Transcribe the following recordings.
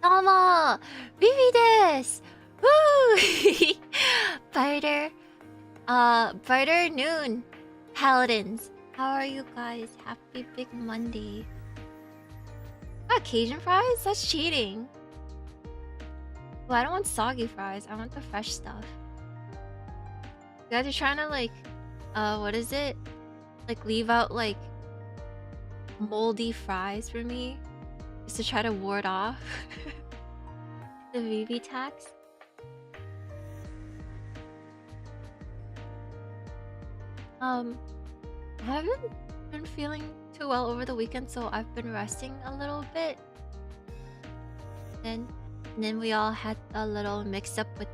どうも、ビビです。Woo! Brighter noon, paladins. How are you guys? Happy Big Monday. Got Cajun fries? That's cheating. Well, I don't want soggy fries. I want the fresh stuff. You guys are trying to what is it? Like leave out like moldy fries for me, just to try to ward off the VV tax. I haven't been feeling too well over the weekend, so I've been resting a little bit. And then we all had a little mix up with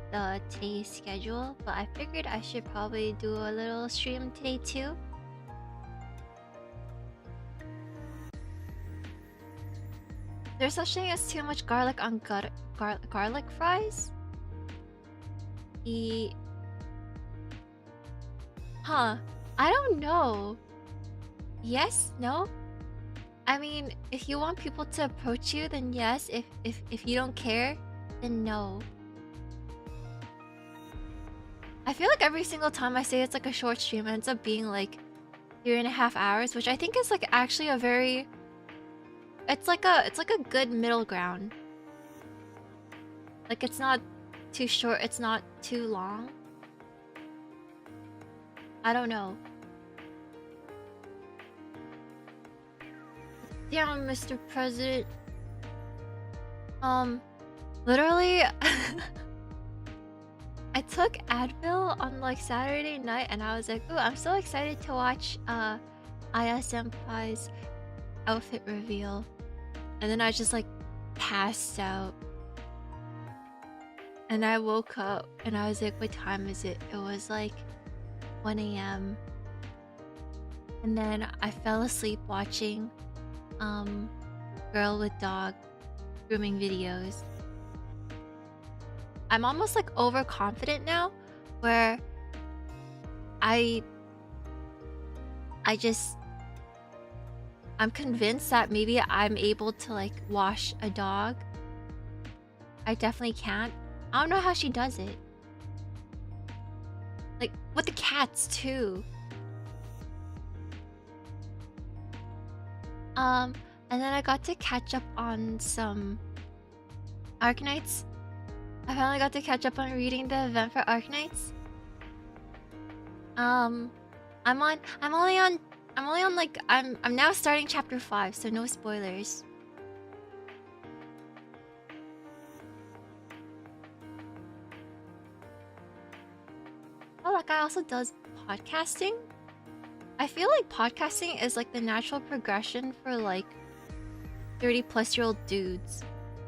today's schedule, but I figured I should probably do a little stream today too. There's such thing as too much garlic on garlic fries? Huh. I don't know. Yes? No? I mean, if you want people to approach you, then yes. If you don't care, then no. I feel like every single time I say it's like a short stream, it ends up being like 3.5 hours, which I think is like actually a very... It's like a good middle ground. Like it's not too short, it's not too long. I don't know. Damn, Mr. President. Literally, I took Advil on like Saturday night and I was like, ooh, I'm so excited to watch Aya Senpai's outfit reveal. And then I just like passed out. And I woke up and I was like, what time is it? It was like 1 a.m. And then I fell asleep watching girl with dog grooming videos. I'm almost like overconfident now, where I'm convinced that maybe I'm able to like wash a dog. I definitely can't. I don't know how she does it. Like with the cats too. And then I got to catch up on some Arknights. I finally got to catch up on reading the event for Arknights. I'm now starting chapter 5, so no spoilers. Oh, that guy also does podcasting? I feel like podcasting is like the natural progression for like 30-plus-year-old dudes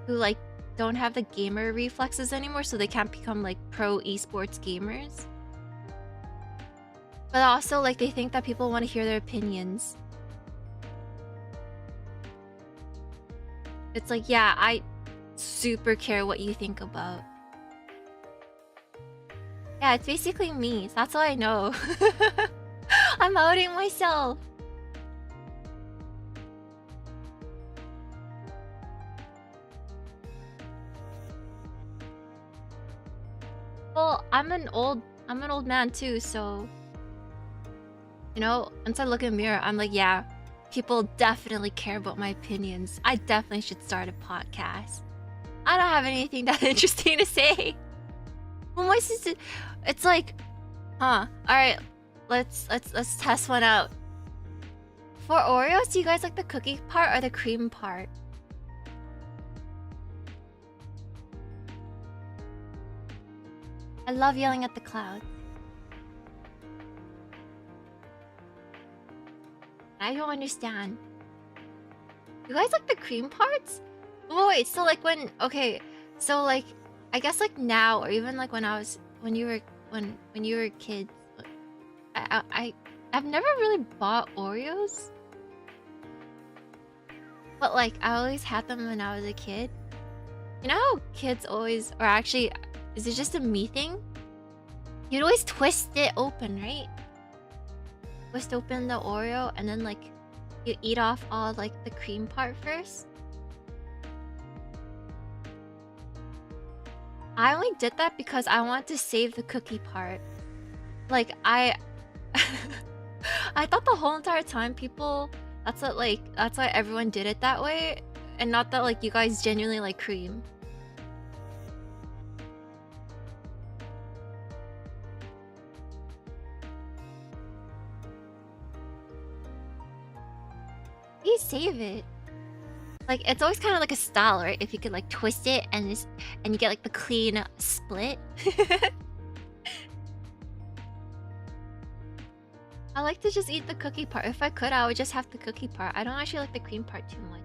who like don't have the gamer reflexes anymore, so they can't become like pro esports gamers. But also like they think that people want to hear their opinions. It's like, yeah, I super care what you think about. Yeah, it's basically me. That's all I know. I'm outing myself. Well, I'm an old man too, so you know, once I look in the mirror, I'm like, yeah, people definitely care about my opinions. I definitely should start a podcast. I don't have anything that interesting to say. Who am I supposed to... It's like, huh? All right, let's test one out. For Oreos, do you guys like the cookie part or the cream part? I love yelling at the clouds. I don't understand. You guys like the cream parts? Oh, wait, so like when... Okay, so like... I guess like now, or even like when you were kids, I've never really bought Oreos. But like, I always had them when I was a kid. You know how kids always... Or actually, is it just a me thing? You'd always twist it open, right? Twist open the Oreo and then like you eat off all like the cream part first. I only did that because I wanted to save the cookie part. Like, I thought the whole entire time people, that's why everyone did it that way, and not that like you guys genuinely like cream. You save it. Like, it's always kind of like a style, right? If you could like twist it and you get like the clean split. I like to just eat the cookie part. If I could, I would just have the cookie part. I don't actually like the cream part too much.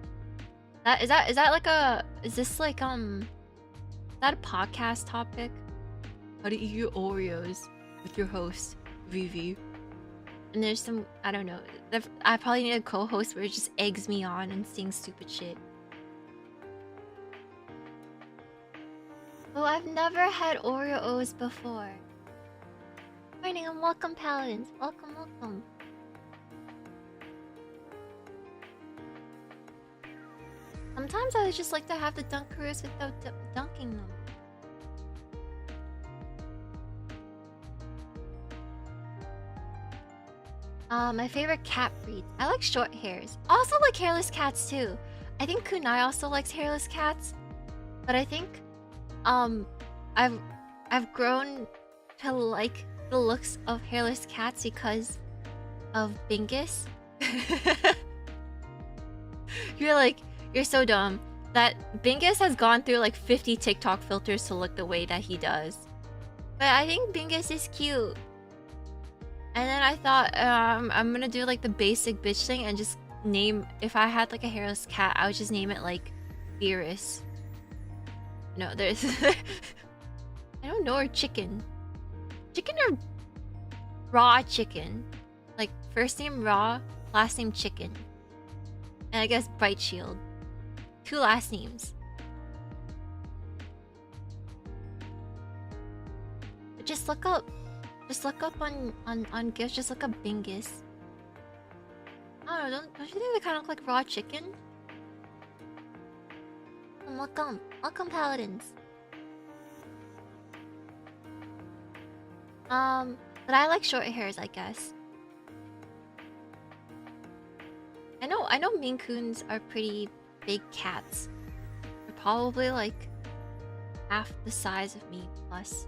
Is that like a, is this like is that a podcast topic? How to eat your Oreos with your host, Vivi. And there's some, I don't know. I probably need a co-host where it just eggs me on and sings stupid shit. Oh, I've never had Oreos before. Morning and welcome, Paladins. Welcome, welcome. Sometimes I just like to have the Dunkaroos without dunking them. My favorite cat breeds. I like short hairs. Also like hairless cats too. I think Kunai also likes hairless cats. But I think I've grown to like the looks of hairless cats because of Bingus. You're so dumb. That Bingus has gone through like 50 TikTok filters to look the way that he does. But I think Bingus is cute. And then I thought I'm gonna do like the basic bitch thing and just name, if I had like a hairless cat, I would just name it like Beerus. No, there's I don't know, or chicken. Chicken or raw chicken. Like first name raw, last name chicken. And I guess Brightshield. 2 last names. But just look up on GIFs, just look up Bingus. I don't know, don't you think they kind of look like raw chicken? And welcome Paladins. But I like short hairs, I guess. I know Maine Coons are pretty big cats. They're probably like half the size of me plus.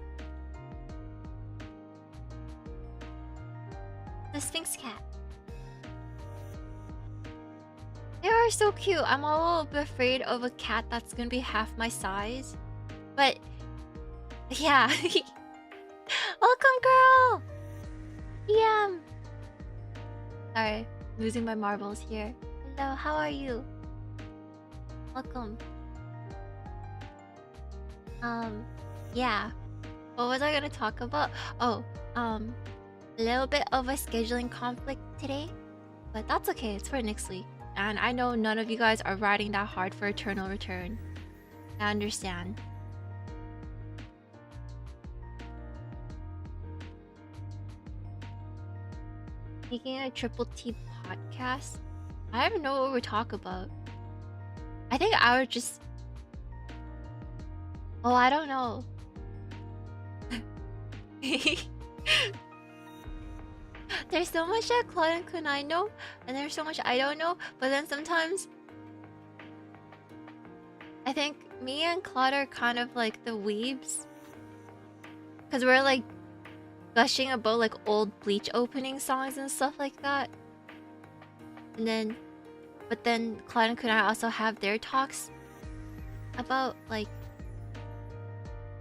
The Sphinx cat. They are so cute. I'm a little bit afraid of a cat that's gonna be half my size. But yeah. Welcome, girl! Yeah. Sorry, losing my marbles here. Hello, how are you? Welcome. Yeah. What was I gonna talk about? Oh, a little bit of a scheduling conflict today, but that's okay. It's for next week. And I know none of you guys are riding that hard for Eternal Return. I understand. Making a Triple T podcast? I don't even know what we're talking about. I think I would just... Oh, I don't know. There's so much that Claude and Kunai know, and there's so much I don't know, but then sometimes... I think me and Claude are kind of like the weebs. Because we're like gushing about like old Bleach opening songs and stuff like that. And then... But then Claude and Kunai also have their talks about like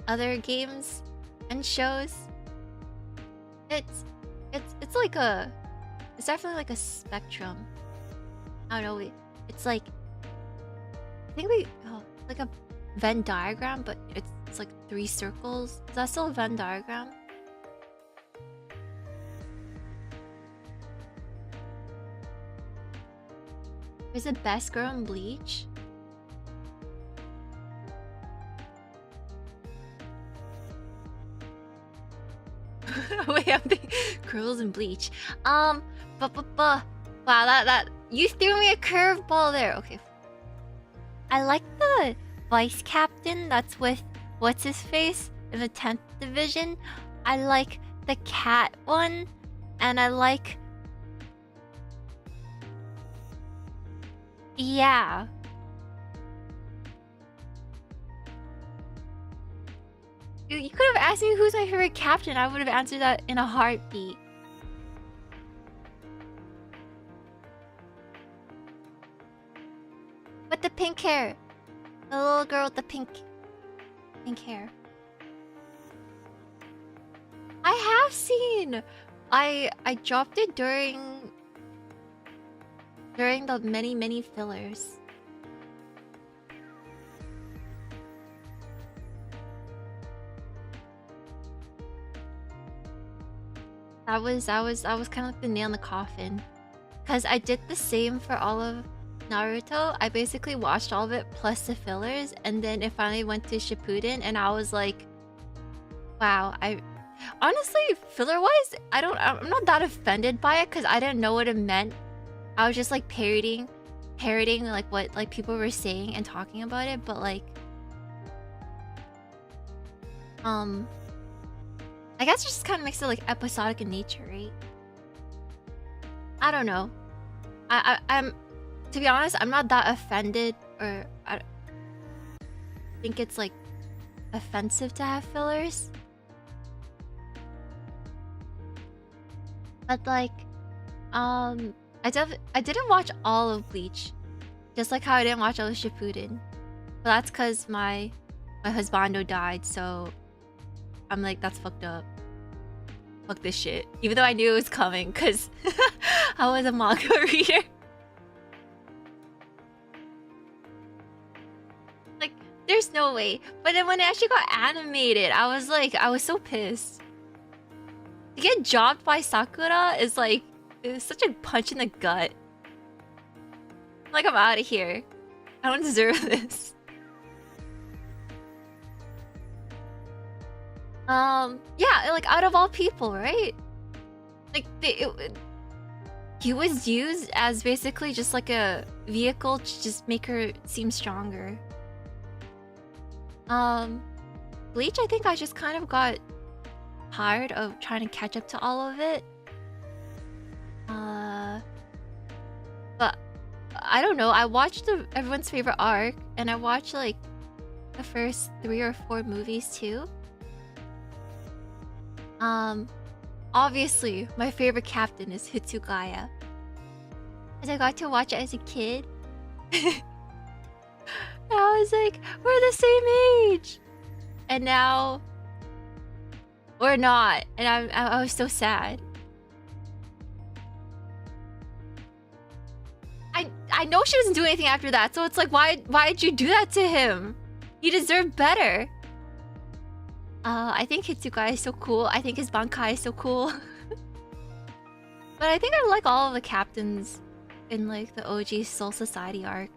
other games and shows. It's like a... It's definitely like a spectrum. I don't know, it's like... I think like a Venn diagram, but it's like 3 circles. Is that still a Venn diagram? Is it best girl in Bleach? Wait, I'm thinking girls in Bleach. Wow, that you threw me a curveball there. Okay. I like the vice captain that's with what's his face in the 10th division. I like the cat one, and I like, yeah. You could have asked me who's my favorite captain. I would have answered that in a heartbeat. With the pink hair. The little girl with the pink hair. I have seen. I dropped it during the many fillers. That was kind of like the nail in the coffin, cause I did the same for all of Naruto. I basically watched all of it plus the fillers, and then it finally went to Shippuden, and I was like, wow. I honestly, filler-wise, I'm not that offended by it, cause I didn't know what it meant. I was just like parroting like what like people were saying and talking about it, but like, I guess it just kind of makes it like episodic in nature, right? I don't know. I'm, to be honest, I'm not that offended, or I think it's like offensive to have fillers. But like, I didn't watch all of Bleach, just like how I didn't watch all of Shippuden. But that's because my husbando died, so I'm like, that's fucked up. Fuck this shit. Even though I knew it was coming, because I was a manga reader. Like, there's no way. But then when it actually got animated, I was like, I was so pissed. To get dropped by Sakura is like, it was such a punch in the gut. Like, I'm out of here. I don't deserve this. Yeah, like out of all people, right? Like he was used as basically just like a vehicle to just make her seem stronger. Bleach, I think I just kind of got tired of trying to catch up to all of it. But I don't know. I watched everyone's favorite arc, and I watched like the first 3 or 4 movies too. Obviously, my favorite captain is Hitsugaya, as I got to watch it as a kid. I was like, we're the same age, and now we're not, and I was so sad. I know she doesn't do anything after that, so it's like, why did you do that to him? He deserved better. I think Hitsugaya is so cool. I think his Bankai is so cool. But I think I like all of the captains in like the OG Soul Society arc.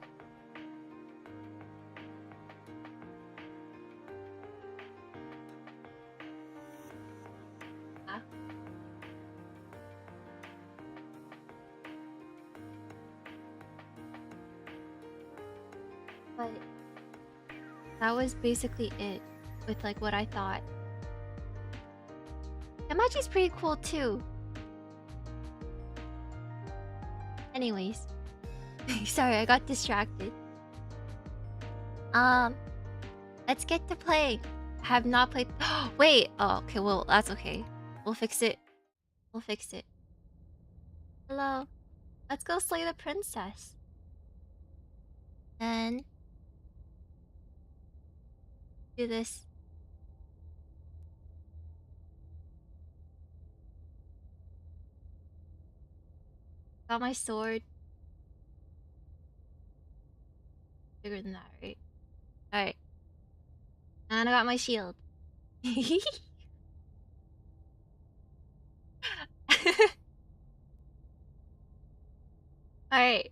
Yeah. But that was basically it. With like what I thought. Yamaji's pretty cool too. Anyways. Sorry, I got distracted. Let's get to playing. I have not played. Wait. Oh, okay. Well, that's okay. We'll fix it. We'll fix it. Hello. Let's go slay the princess. And do this. Got my sword. Bigger than that, right? Alright. And I got my shield. Alright.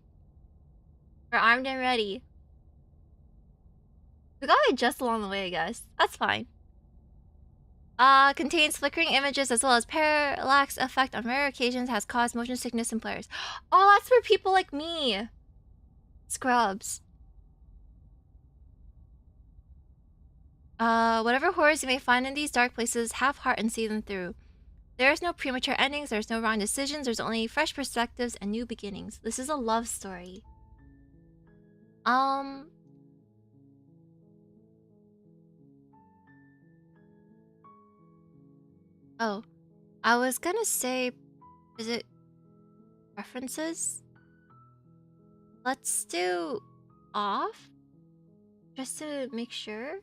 We're armed and ready. We got it just along the way, I guess. That's fine. Contains flickering images as well as parallax effect on rare occasions, has caused motion sickness in players. Oh, that's for people like me. Scrubs. Whatever horrors you may find in these dark places, have heart and see them through. There's no premature endings, there's no wrong decisions, there's only fresh perspectives and new beginnings. This is a love story. Oh, I was gonna say, is it preferences? Let's do off, just to make sure.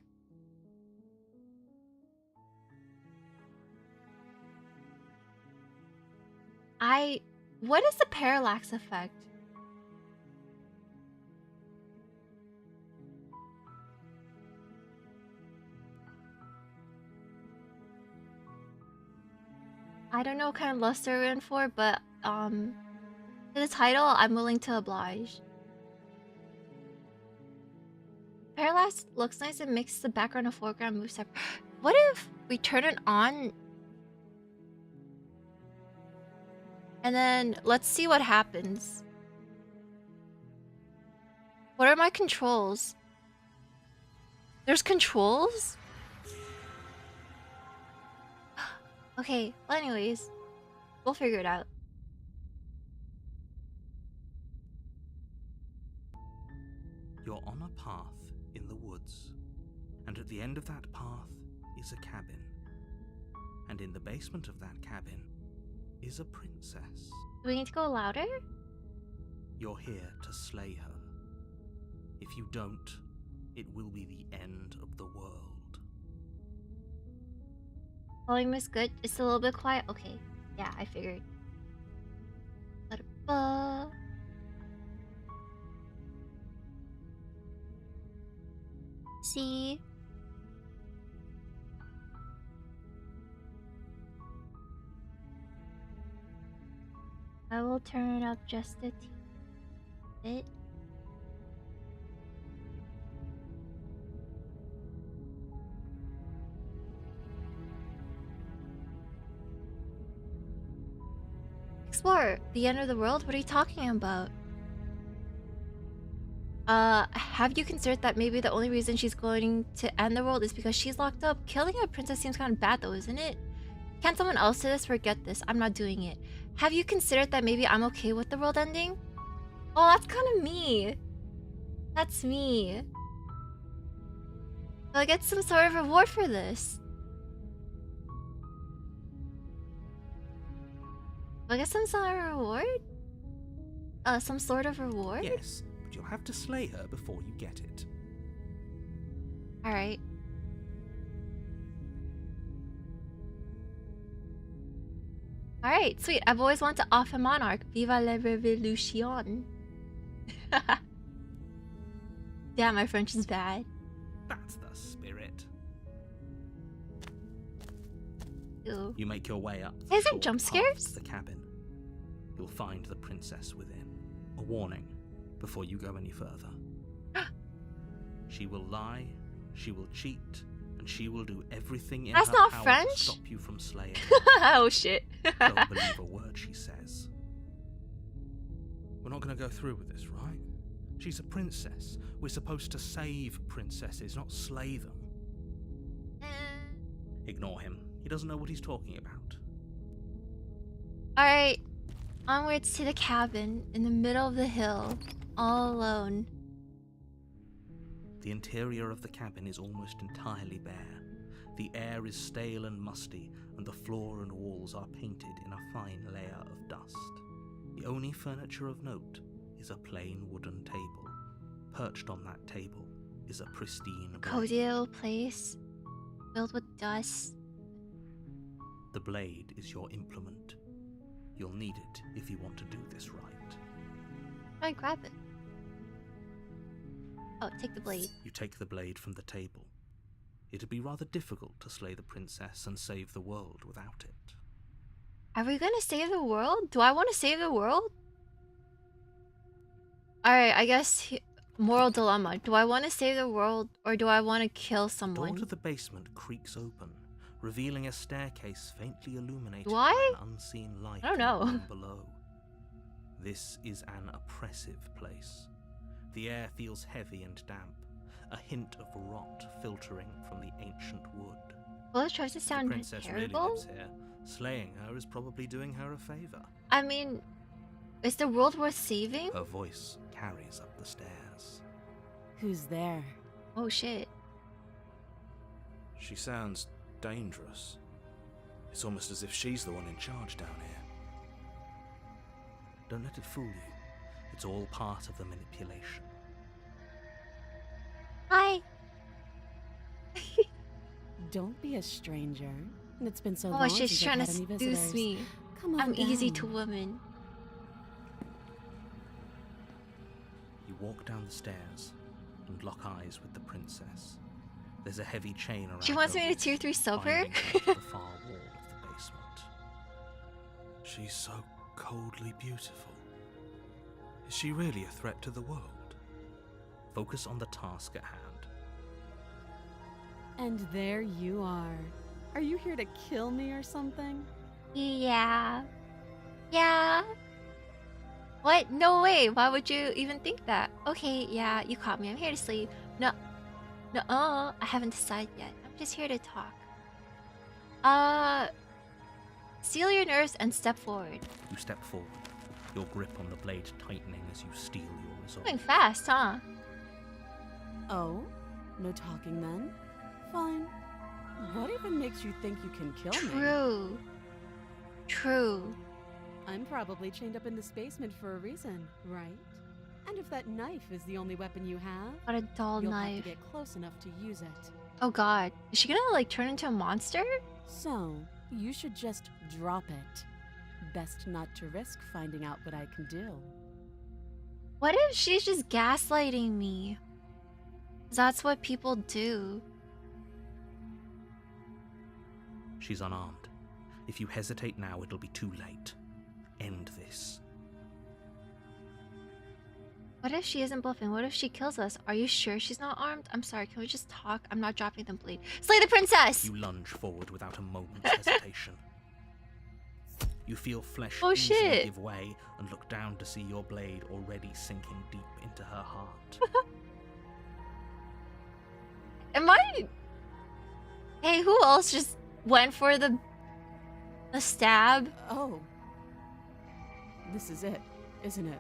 What is the parallax effect? I don't know what kind of luster we're in for, but for the title, I'm willing to oblige. Parallax looks nice and makes the background and foreground move separate. What if we turn it on? And then let's see what happens. What are my controls? There's controls? Okay, well anyways, we'll figure it out. You're on a path in the woods, and at the end of that path is a cabin. And in the basement of that cabin is a princess. Do we need to go louder? You're here to slay her. If you don't, it will be the end of the world. Volume is good. It's a little bit quiet. Okay. Yeah, I figured. See? I will turn it up just a bit. Explore the end of the world? What are you talking about? Have you considered that maybe the only reason she's going to end the world is because she's locked up? Killing a princess seems kind of bad though, isn't it? Can't someone else do this? Forget this. I'm not doing it. Have you considered that maybe I'm okay with the world ending? Oh, that's kind of me. That's me. So I get some sort of reward for this. Do I get some sort of reward? Some sort of reward? Yes, but you'll have to slay her before you get it. Alright. Alright, sweet. I've always wanted to off a monarch. Viva la revolution. Yeah, my French is bad. That's the spirit. Ew. You make your way up. Is it jump scares? The cabin. You'll find the princess within. A warning before you go any further. She will lie, she will cheat, and she will do everything in her power French? to stop you from slaying. Oh shit. Don't believe a word she says. We're not going to go through with this, right? She's a princess. We're supposed to save princesses, not slay them. Ignore him. He doesn't know what he's talking about. Alright. Onwards to the cabin in the middle of the hill. All alone. The interior of the cabin is almost entirely bare. The air is stale and musty, and the floor and walls are painted in a fine layer of dust. The only furniture of note is a plain wooden table. Perched on that table is a pristine blade. Cozy little place. Filled with dust. The blade is your implement. You'll need it if you want to do this right. I grab it. Oh, take the blade. You take the blade from the table. It'd be rather difficult to slay the princess and save the world without it. Are we gonna save the world? Do I want to save the world? Alright, I guess moral dilemma. Do I want to save the world or do I want to kill someone? The door to the basement creaks open, revealing a staircase faintly illuminated Do by I? an unseen light I don't know. in the room below. This is an oppressive place. The air feels heavy and damp. a hint of rot filtering from the ancient wood. Both choices If the sound princess terrible. really lives here, slaying her is probably doing her a favor. I mean, is the world worth saving? Her voice carries up the stairs. Who's there? Oh shit. She sounds dangerous. It's almost as if she's the one in charge down here. Don't let it fool you. It's all part of the manipulation. Hi. Don't be a stranger. It's been so Oh long shit, she's since trying I've to had any seduce visitors. me. Come on I'm easy to down. women. You walk down the stairs and lock eyes with the princess. There's a heavy chain around She wants her me to wrist, tier 3 sub her? binding her to the far wall of the basement. She's so coldly beautiful. Is she really a threat to the world? Focus on the task at hand. And there you are. Are you here to kill me or something? Yeah. Yeah. What? No way. Why would you even think that? Okay, yeah, you caught me. I'm here to sleep. No. No, I haven't decided yet. I'm just here to talk. Seal your nerves and step forward. You step forward, your grip on the blade tightening as you steel your resolve. Going fast, huh? Oh? No talking then? Fine. What even makes you think you can kill me? True. True. I'm probably chained up in this basement for a reason, right? And if that knife is the only weapon you have, What a dull you'll have knife. to get close enough to use it. Oh god. Is she gonna like turn into a monster? So, you should just drop it. Best not to risk finding out what I can do. What if she's just gaslighting me? 'Cause that's what people do. She's unarmed. If you hesitate now, it'll be too late. End this. What if she isn't bluffing? What if she kills us? Are you sure she's not armed? I'm sorry, can we just talk? I'm not dropping the blade. Slay the princess! You lunge forward without a moment's hesitation. You feel flesh Oh, easily shit. give way and look down to see your blade already sinking deep into her heart. Am I... Hey, who else just went for the stab? Oh. This is it, isn't it?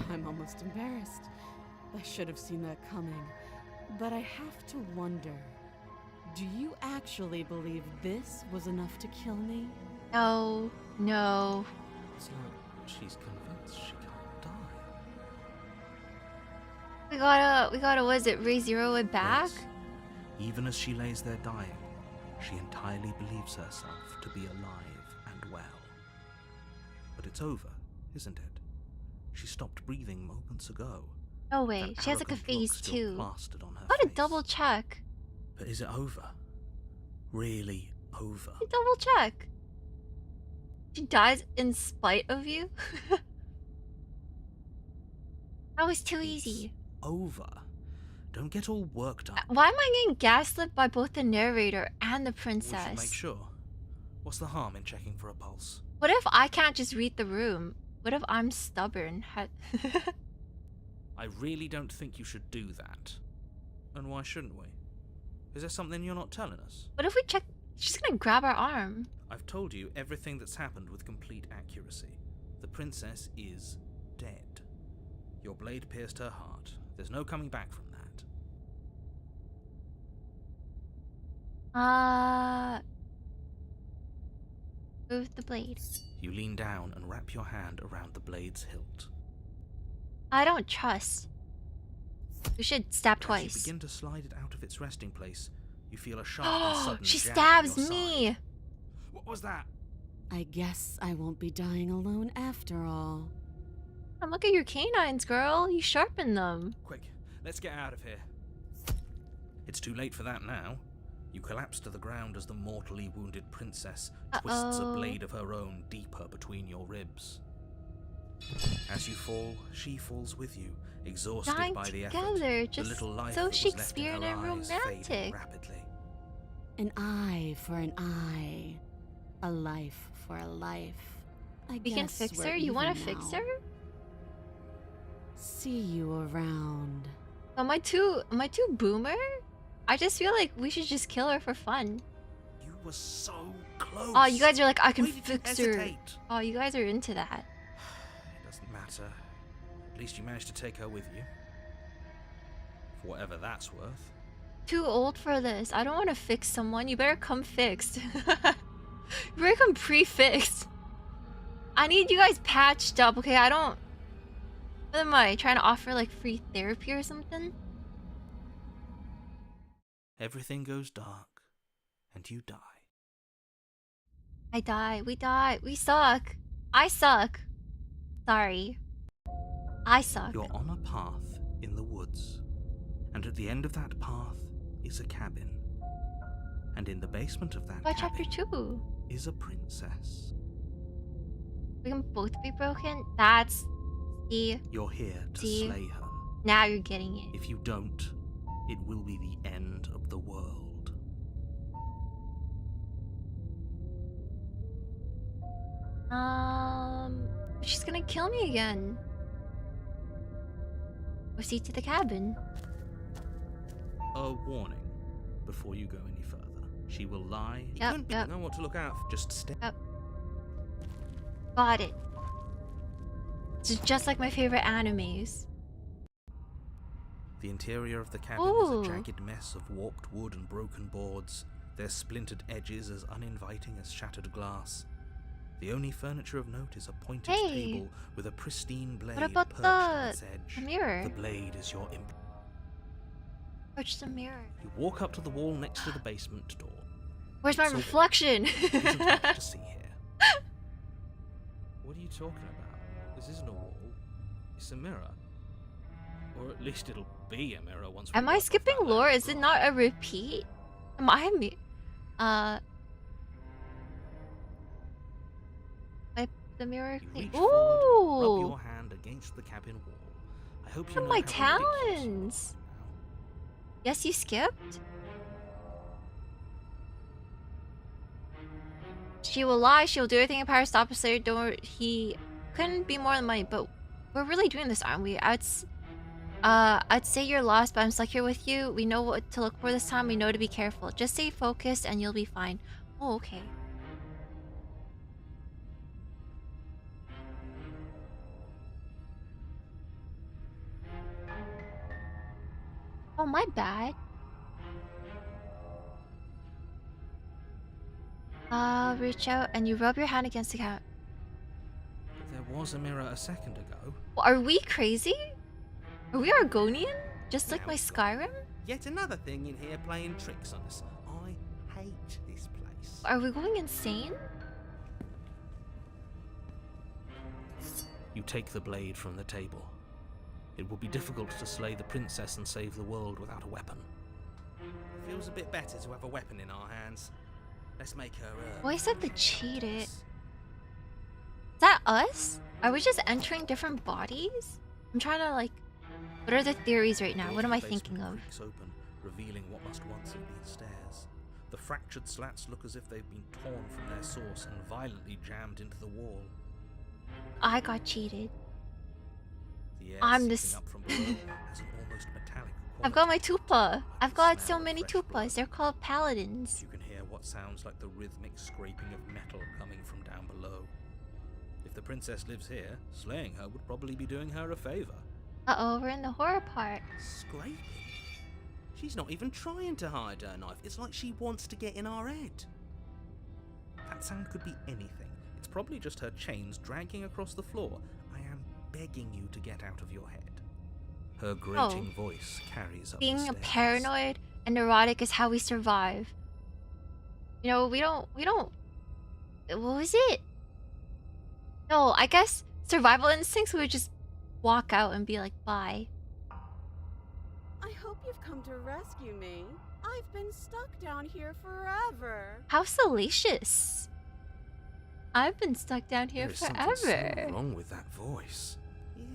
I'm almost embarrassed. I should have seen that coming. But I have to wonder, do you actually believe this was enough to kill me? No, no. It's like she's convinced she can't die. We gotta, what is it, re-zero it back? Yes. Even as she lays there dying, she entirely believes herself to be alive and well. But it's over, isn't it? She stopped breathing moments ago. No way, That she has like a arrogant look face still too. plastered on her Gotta face. double check. But is it over? Really over? Double check. She dies in spite of you? That was too easy. Over. Don't get all worked up. Why am I getting gaslit by both the narrator and the We should princess? make sure. What's the harm in checking for a pulse? What if I can't just read the room? What if I'm stubborn? I really don't think you should do that. And why shouldn't we? Is there something you're not telling us? What if we check? She's gonna grab our arm. I've told you everything that's happened with complete accuracy. The princess is dead. Your blade pierced her heart. There's no coming back from that. Move the blade. You lean down and wrap your hand around the blade's hilt. I don't trust. We should stab As you twice. begin to slide it out of its resting place, you feel a sharp and sudden She jab in stabs your me. side. What was that? I guess I won't be dying alone after all. Oh, look at your canines, girl. You sharpen them. Quick, let's get out of here. It's too late for that now. You collapse to the ground as the mortally wounded princess twists a blade of her own deeper between your ribs. As you fall, she falls with you, exhausted Dying by the together, effort. just The little life so that was Shakespearean left in her and eyes fading romantic. rapidly. An eye for an eye. A life for a life. I We can guess fix we're her? You wanna even fix now. her? See you around. Am I too boomer? I just feel like we should just kill her for fun. You were so close. Oh, you guys are like, I can Why did you fix her. hesitate? Oh, you guys are into that. It doesn't matter. At least you managed to take her with you. For whatever that's worth. Too old for this. I don't want to fix someone. You better come fixed. You better come pre-fixed. I need you guys patched up, okay? I don't... What am I? Trying to offer like free therapy or something? Everything goes dark, and you die. I die. We die. We suck. I suck. Sorry. I suck. You're on a path in the woods, and at the end of that path is a cabin. And in the basement of that Oh, cabin chapter 2. is a princess. We can both be broken? That's... See? You're here to See? slay her. Now you're getting it. If you don't, it will be the end of the world. She's gonna kill me again. Proceed to the cabin. A warning before you go any further. She will lie. Yep, You know what to look out for. Just stay. Yep. Got it. This is just like my favorite animes. The interior of the cabin Ooh. is a jagged mess of warped wood and broken boards, their splintered edges as uninviting as shattered glass. The only furniture of note is a pointed Hey. table with a pristine blade What about perched on its edge. the mirror? The blade is your imp. Where's the mirror? You walk up to the wall next to the basement door. Where's my So- reflection? There isn't much to see here. What are you talking about? This isn't a wall. It's a mirror. Or at least it'll be a mirror once we Am work I off skipping that lore? layer Is of it rock. not a repeat? Am I me? Wipe the mirror You clean. reach forward, rub Ooh! your hand against the cabin wall. I hope you Look know at my how ridiculous you are talons. now. Yes, you skipped? She will lie, she will do everything in power to stop us later. Don't he couldn't be more than money, but we're really doing this, aren't we? I'd say you're lost, but I'm stuck here with you. We know what to look for this time, we know to be careful. Just stay focused and you'll be fine. Oh, okay. Oh, my bad. Reach out and you rub your hand against the cat. But there was a mirror a second ago. Are we crazy? Are we Argonian? Just like Now my we've got Skyrim? Yet another thing in here playing tricks on us. I hate this place. Are we going insane? You take the blade from the table. It will be difficult to slay the princess and save the world without a weapon. Feels a bit better to have a weapon in our hands. Let's make her. Why said the cheated? Is that us? Are we just entering different bodies? I'm trying to like... What are the theories right now? What am I thinking of? Creaks open, revealing what must once have been stairs. The fractured slats look as if they've been torn from their source and violently jammed into the wall. I got cheated. The air I'm seeping this- up from below has an almost metallic quality. I've got my tupa. I I've can got smell so many fresh blood. tupas. They're called paladins. You can hear what sounds like the rhythmic scraping of metal coming from down below. If the princess lives here, slaying her would probably be doing her a favor. Uh-oh, we're in the horror part. Scraping? She's not even trying to hide her knife. It's like she wants to get in our head. That sound could be anything. It's probably just her chains dragging across the floor. I am begging you to get out of your head. Her grating voice carries up the Being stairs. paranoid and neurotic is how we survive. You know, we don't... What was it? No, I guess survival instincts would just walk out and be like, bye. I hope you've come to rescue me. I've been stuck down here forever. How salacious. I've been stuck down here There is something forever. so wrong with that voice.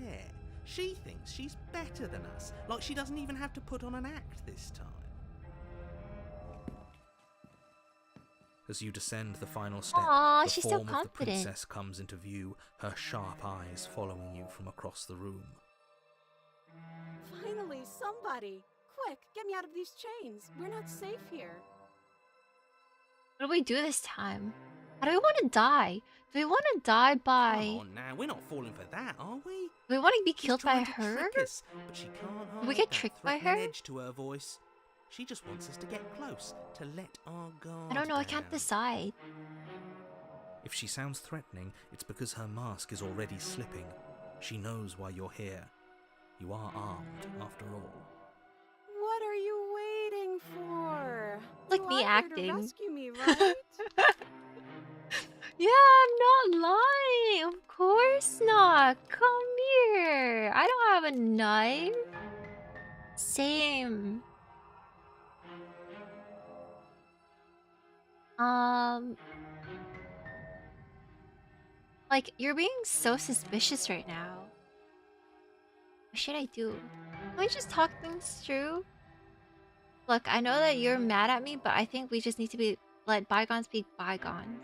Yeah, she thinks she's better than us. Like she doesn't even have to put on an act this time. As you descend the final step, Aw, the she's so form of the confident. princess comes into view, her sharp eyes following you from across the room. Finally, somebody! Quick, get me out of these chains. We're not safe here. What do we do this time? How do we want to die? Do we want to die by... Come on now, we're not falling for that, are we? Do we want to be She's killed by trying to her? trick us, but she can't hide Do we get that tricked by threatening her? edge to her voice. She just wants us to get close, to let our guard I don't know, I can't down. decide. If she sounds threatening, it's because her mask is already slipping. She knows why you're here. You are armed, after all. What are you waiting for? Like You me are here acting. to rescue me, right? Yeah, I'm not lying. Of course not. Come here. I don't have a knife. Same. Like, you're being so suspicious right now. What should I do? Can we just talk things through? Look, I know that you're mad at me, but I think we just need to let bygones be bygones.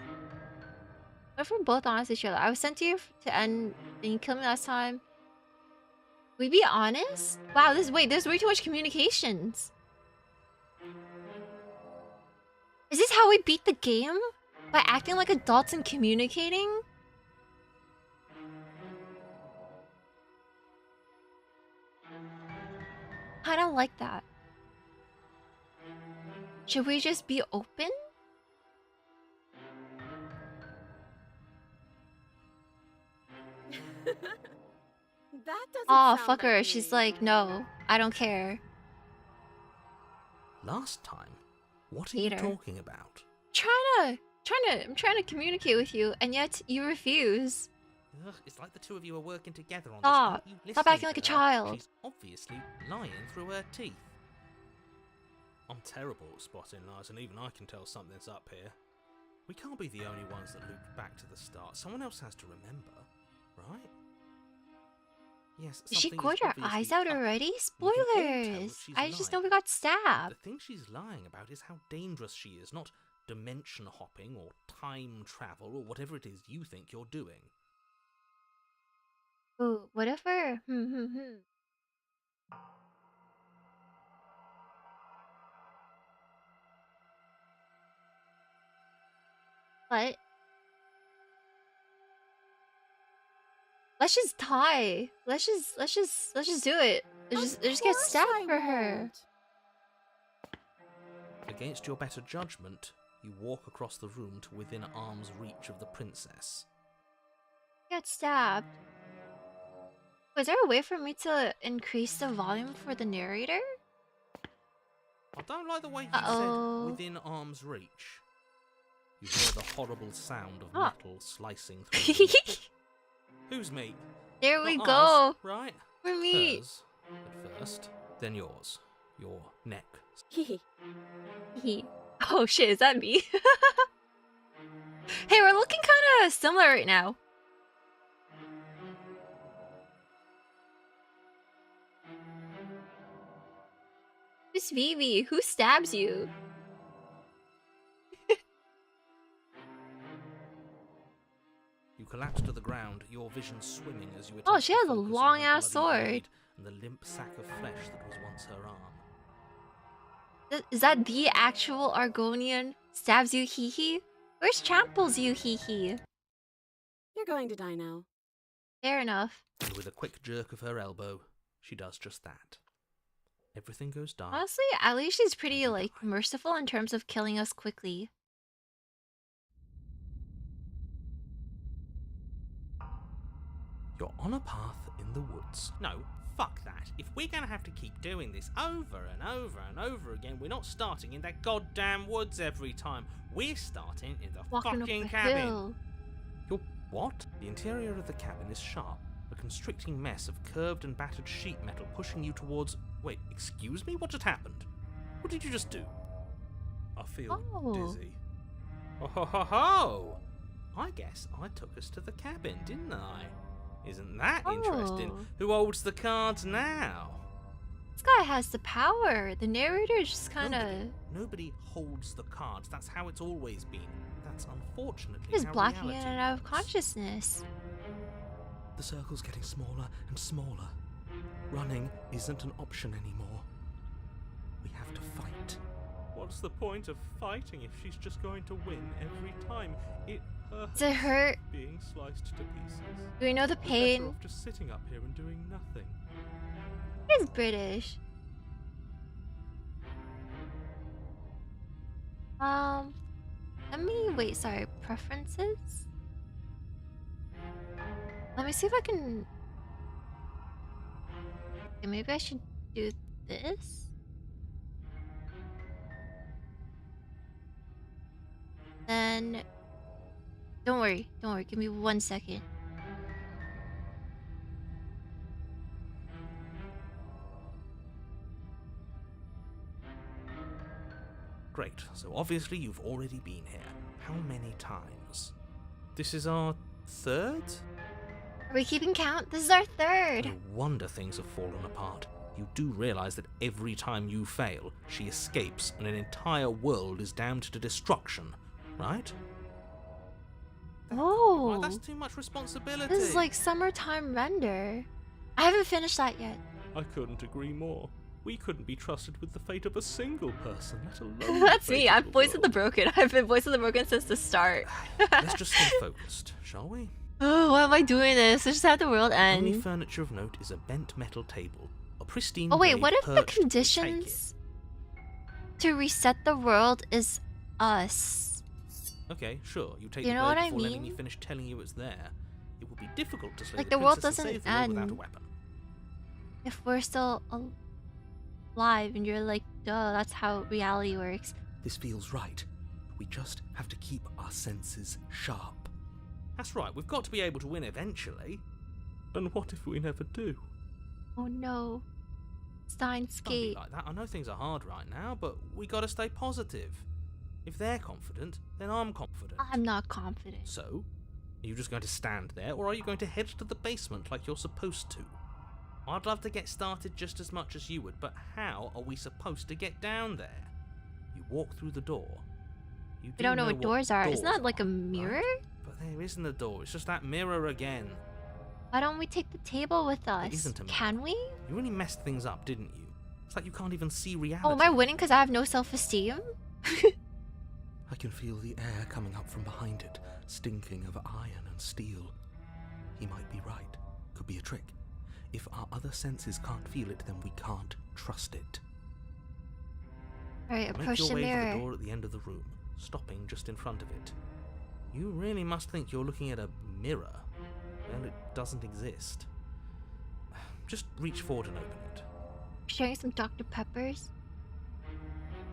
What if we're both honest with each other? I was sent to you to end, and you killed me last time. We be honest? Wow, there's way too much communications. Is this how we beat the game? By acting like adults and communicating? I don't like that. Should we just be open? That doesn't Oh, sound fuck her. like She's me. like, no, I don't care. Last time? What are Hater. you talking about? I'm trying to communicate with you, and yet you refuse. Ugh, it's like the two of you are working together on Stop. this. Aren't you Stop listening acting like a to her? child. She's obviously lying through her teeth. I'm terrible at spotting lies, and even I can tell something's up here. We can't be the only ones that looped back to the start. Someone else has to remember, right? Yes, Did she something is gorge her obviously eyes out up. already? We can all tell that Spoilers! she's I just know lying. we got stabbed. The thing she's lying about is how dangerous she is, not dimension hopping or time travel or whatever it is you think you're doing. Ooh, whatever. What? Let's just tie. Let's just do it. Let's just get Of course stabbed I for her. won't. Against your better judgment, you walk across the room to within arm's reach of the princess. Get stabbed. Was there a way for me to increase the volume for the narrator? I don't like the way you Uh-oh. said within arm's reach. You hear the horrible sound of Oh. metal slicing through the meat. Whose meat? There we Not go. ours, right? For me. Hers at first, then yours. Your neck. Oh shit, is that me? Hey, we're looking kind of similar right now. Who's Vivi? Who stabs you? You collapse to the ground, your vision swimming as you attempt Oh, she to has a focus on long-ass her bloody sword. blade and the limp sack of flesh that was once her arm. Is that the actual Argonian stabs you hee hee? Where's Champles you hee hee? You're going to die now. Fair enough. And with a quick jerk of her elbow, she does just that. Everything goes dark. Honestly, at least she's pretty, like, merciful in terms of killing us quickly. You're on a path in the woods. No, fuck that. If we're gonna have to keep doing this over and over and over again, we're not starting in that goddamn woods every time. We're starting in the Walking up fucking a cabin. hill. You're what? The interior of the cabin is sharp, a constricting mess of curved and battered sheet metal pushing you towards... Wait, excuse me? What just happened? What did you just do? I feel Oh. dizzy. Oh ho ho ho! I guess I took us to the cabin, didn't I? Isn't that interesting? Oh. Who holds the cards now? This guy has the power. The narrator is just kind of Nobody holds the cards. That's how it's always been. That's unfortunately just how blocking reality it out of works. consciousness. The circle's getting smaller and smaller. Running isn't an option anymore. We have to fight. What's the point of fighting if she's just going to win every time? It hurts Does it hurt? being sliced to pieces. Do we know the We're better pain? off just sitting up here and doing nothing. He's British. Let me wait. Sorry, preferences. Let me see if I can. Okay, maybe I should do this. Then, don't worry. Give me 1 second. Great, so obviously you've already been here. How many times? This is our third? Are we keeping count? This is our third. No wonder things have fallen apart. You do realise that every time you fail, she escapes and an entire world is damned to destruction, right? Oh, Why, that's too much responsibility. this is like summertime render. I haven't finished that yet. I couldn't agree more. We couldn't be trusted with the fate of a single person, let alone That's the me. fate of I'm the Voice of the world. Broken. I've been Voice of the Broken since the start. Let's just stay focused, shall we? Oh, why am I doing this? I just have the world The only end. furniture of note is a bent metal table, a pristine Oh wait, blade what if the perched to take it. conditions to reset the world is us? Okay, sure. You take You the know blade what I before letting me mean? finish telling you it's there. It would be difficult to slay Like, the the world princess and doesn't save the world without a end. weapon. If we're still alive and you're like, duh, that's how reality works. This feels right. We just have to keep our senses sharp. That's right. We've got to be able to win eventually. And what if we never do? Oh no. Steins Don't be Gate. like that. I know things are hard right now, but we got to stay positive. If they're confident, then I'm confident. I'm not confident. So, are you just going to stand there, or are you going to head to the basement like you're supposed to? I'd love to get started just as much as you would, but how are we supposed to get down there? You walk through the door. You We don't know what doors are. Isn't that like a right? mirror? But there isn't a door. It's just that mirror again. Why don't we take the table with us? isn't a mirror. Can we? You really messed things up, didn't you? It's like you can't even see reality. Oh, am I winning because I have no self-esteem? I can feel the air coming up from behind it, stinking of iron and steel. He might be right. Could be a trick. If our other senses can't feel it, then we can't trust it. Alright, Make approach your the way to the mirror. door at the end of the room, stopping just in front of it. You really must think you're looking at a mirror. Well, it doesn't exist. Just reach forward and open it. Sharing some Dr. Peppers.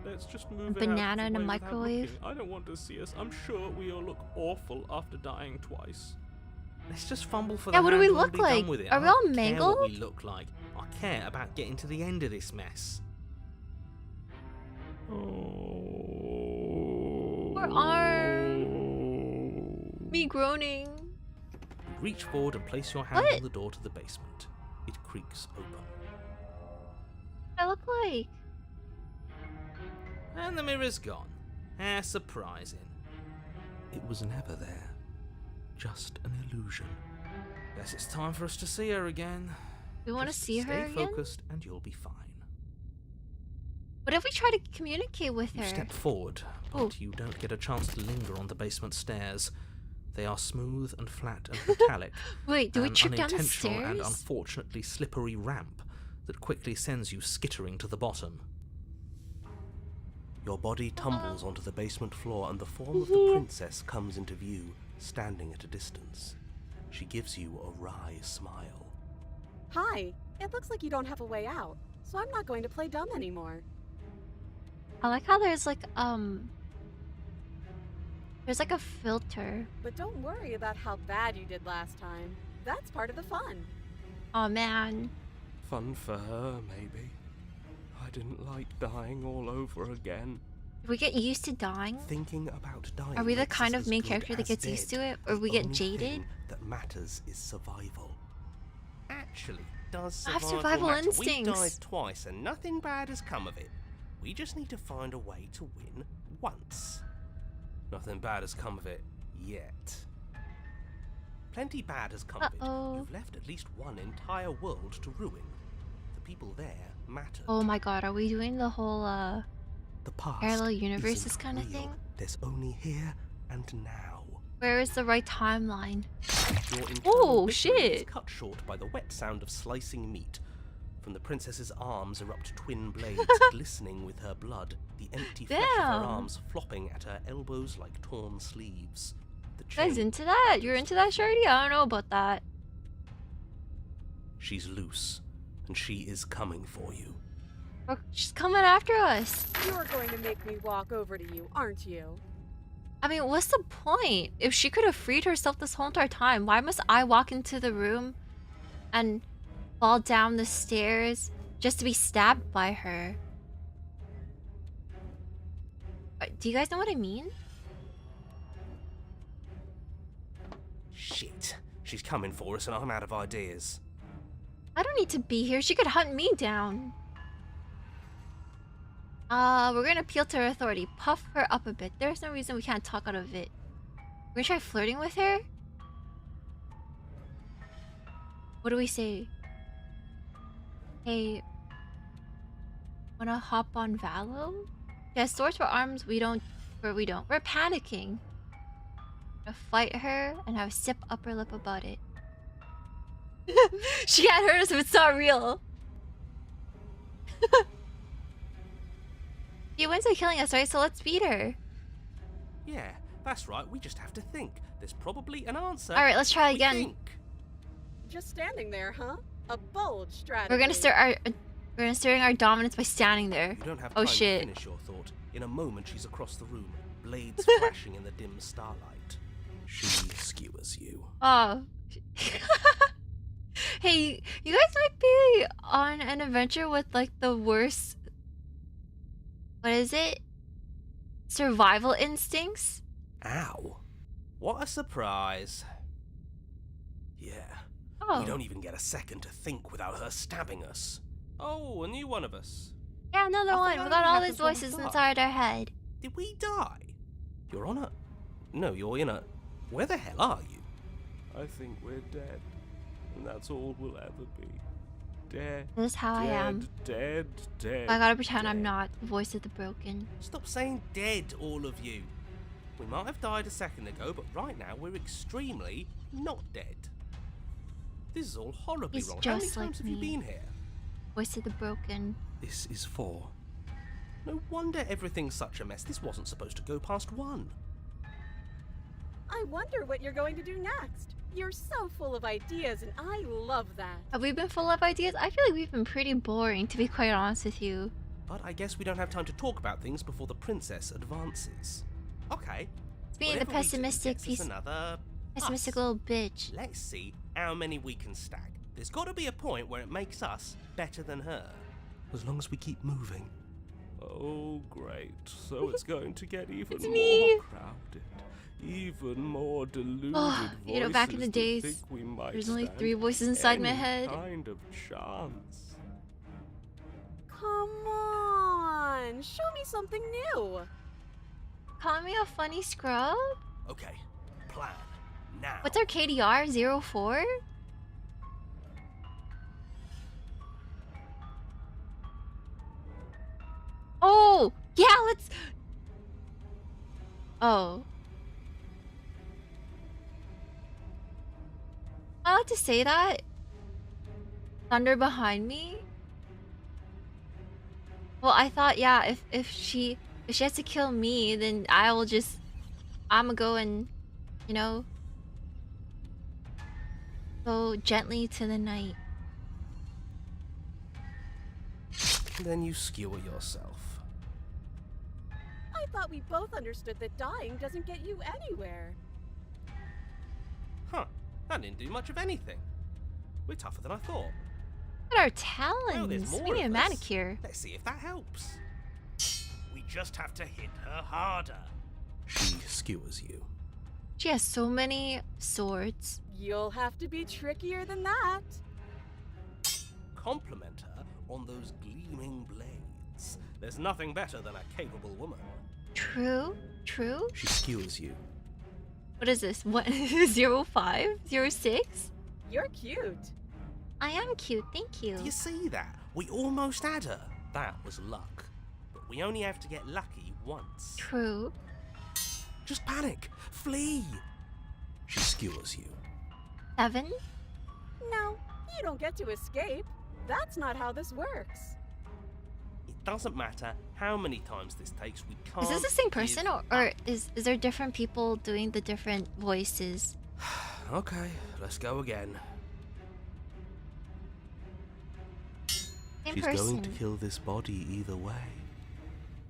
Let's just move A it out banana of in the a way without microwave. looking. I don't want to see us. I'm sure we all look awful after dying twice. Let's just fumble for Yeah, the what do we handle and look be done like? with it. Are I we all don't care what we mangled? look like. I care about getting to the end of this mess. Poor arm. Me groaning. Reach forward and place your hand What? on the door to the basement. It creaks open. What do I look like? And the mirror's gone. How surprising. It was never there. Just an illusion. Guess it's time for us to see her again. We want to Just see her stay again? focused and you'll be fine. What if we try to communicate with You her? step forward, but Oh. you don't get a chance to linger on the basement stairs. They are smooth and flat and metallic. Wait, do we an trip down the unintentional and stairs? unfortunately slippery ramp that quickly sends you skittering to the bottom. Your body tumbles onto the basement floor and the form of the princess comes into view, standing at a distance. She gives you a wry smile. Hi, it looks like you don't have a way out, so I'm not going to play dumb anymore. I like how there's like there's like a filter. But don't worry about how bad you did last time. That's part of the fun. Oh man. Fun for her, maybe. I didn't like dying all over again. Do we get used to dying? Thinking about dying. Are we the makes kind us of as main good character that as gets used dead. to it? Or The we get only jaded? thing that matters is survival. Actually, does I have survival survival matter? We died instincts. twice and nothing bad has come of it. We just need to find a way to win once. Nothing bad has come of it yet. Plenty bad has come of it. Uh-oh. You've left at least one entire world to ruin. people there mattered. Oh my god, are we doing the whole The past parallel universes isn't kind of real. thing? There's only here and now. Where is the right timeline? Your internal Oh, bickering is shit. cut short by the wet sound of slicing meat. From the princess's arms erupt twin blades, glistening with her blood, the empty flesh of Damn. her arms flopping at her elbows like torn sleeves. The You guys chain into that? You're into that, Shardy? I don't know about that. She's loose, and she is coming for you. Or she's coming after us. You're going to make me walk over to you, aren't you? I mean, what's the point? If she could have freed herself this whole entire time, why must I walk into the room and fall down the stairs just to be stabbed by her? Do you guys know what I mean? Shit. She's coming for us, and I'm out of ideas. I don't need to be here. She could hunt me down. We're gonna appeal to her authority. Puff her up a bit. There's no reason we can't talk out of it. We're gonna try flirting with her? What do we say? Hey, wanna hop on Valo? She has swords for arms, we don't. We're panicking. Gonna fight her and have a sip upper lip about it. She can't hurt us if it's not real. She wins by killing us, right? So let's beat her. Yeah, that's right. We just have to think. There's probably an answer. Alright, let's try We again. think. Just standing there, huh? A bold strategy. We're gonna start our dominance by standing there. You don't have Oh time shit. to finish your thought. In a moment, she's across the room, blades flashing in the dim starlight. She skewers you. Oh. Hey, you guys might be on an adventure with like the worst. What is it? Survival instincts? Ow. What a surprise. Yeah. Oh. We don't even get a second to think without her stabbing us. Oh, a new one of us. Yeah, another I thought one. that We got only all these happens when we voices die. inside our head. Did we die? You're on a... No, you're in a... Where the hell are you? I think we're dead. And that's all we'll ever be. Dead. This is how I am. Dead, dead. I gotta pretend I'm dead. not the voice of the broken. Stop saying dead, all of you. We might have died a second ago, but right now we're extremely not dead. This is all horribly He's wrong. How many just like times have you me. been here? Voice of the broken. This is 4. No wonder everything's such a mess. This wasn't supposed to go past 1. I wonder what you're going to do next. You're so full of ideas, and I love that. Have we been full of ideas? I feel like we've been pretty boring, to be quite honest with you. But I guess we don't have time to talk about things before the princess advances. Okay. It's being the whatever we do pessimistic gets us piece, another pessimistic us. little bitch. Let's see how many we can stack. There's got to be a point where it makes us better than her. As long as we keep moving. Oh, great. So it's going to get even It's more me. crowded. Even more deluded Oh, you know, back in the voices that days, think we might there's only stand 3 voices inside my any head. kind of chance. Come on, show me something new. Call me a funny scrub? Okay, plan. Now. What's our KDR? 04? Oh! Yeah, let's... Oh. I like to say that. Thunder behind me? Well, I thought, yeah, if she has to kill me, then I'ma go and, you know, go gently to the night. Then you skewer yourself. I thought we both understood that dying doesn't get you anywhere. Huh. That didn't do much of anything. We're tougher than I thought. Look at our Well, there's talons. more We need a of us. manicure. Let's see if that helps. We just have to hit her harder. She skewers you. She has so many swords. You'll have to be trickier than that. Compliment her on those gleaming blades. There's nothing better than a capable woman. True? True? She skewers you. What is this? What? 05? 06? You're cute. I am cute, thank you. Do you see that? We almost had her. That was luck. But we only have to get lucky once. True. Just panic. Flee. She skewers you. 7? No, you don't get to escape. That's not how this works. It doesn't matter how many times this takes. We can't. Is this the same give person, or up. is there different people doing the different voices? Okay, let's go again. Same She's person. going to kill this body either way.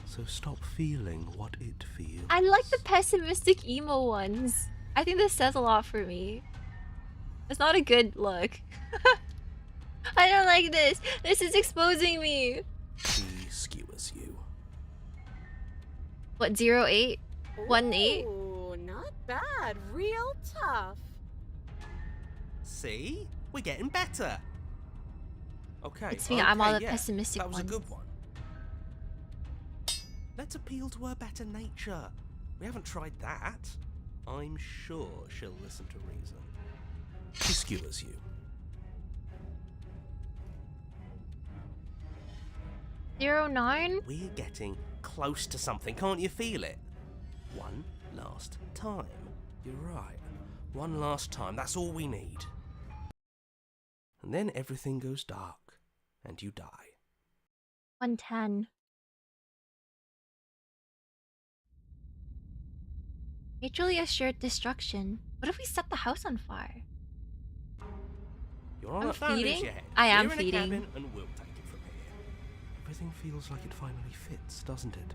So stop feeling what it feels. I like the pessimistic emo ones. I think this says a lot for me. It's not a good look. I don't like this. This is exposing me. She skewers you. What, 08? 18? Ooh, not bad. Real tough. See? We're getting better. Okay. It's me, I'm all the yeah, pessimistic that was ones. a good one. Let's appeal to her better nature. We haven't tried that. I'm sure she'll listen to reason. She skewers you. 09? We're getting close to something, can't you feel it? One last time. You're right. One last time, that's all we need. And then everything goes dark, and you die. 110. Mutually assured destruction. What if we set the house on fire? You're on I'm a don't lose feeding? your head. I am We're in a feeding. cabin and we'll take it from here. Everything feels like it finally fits, doesn't it?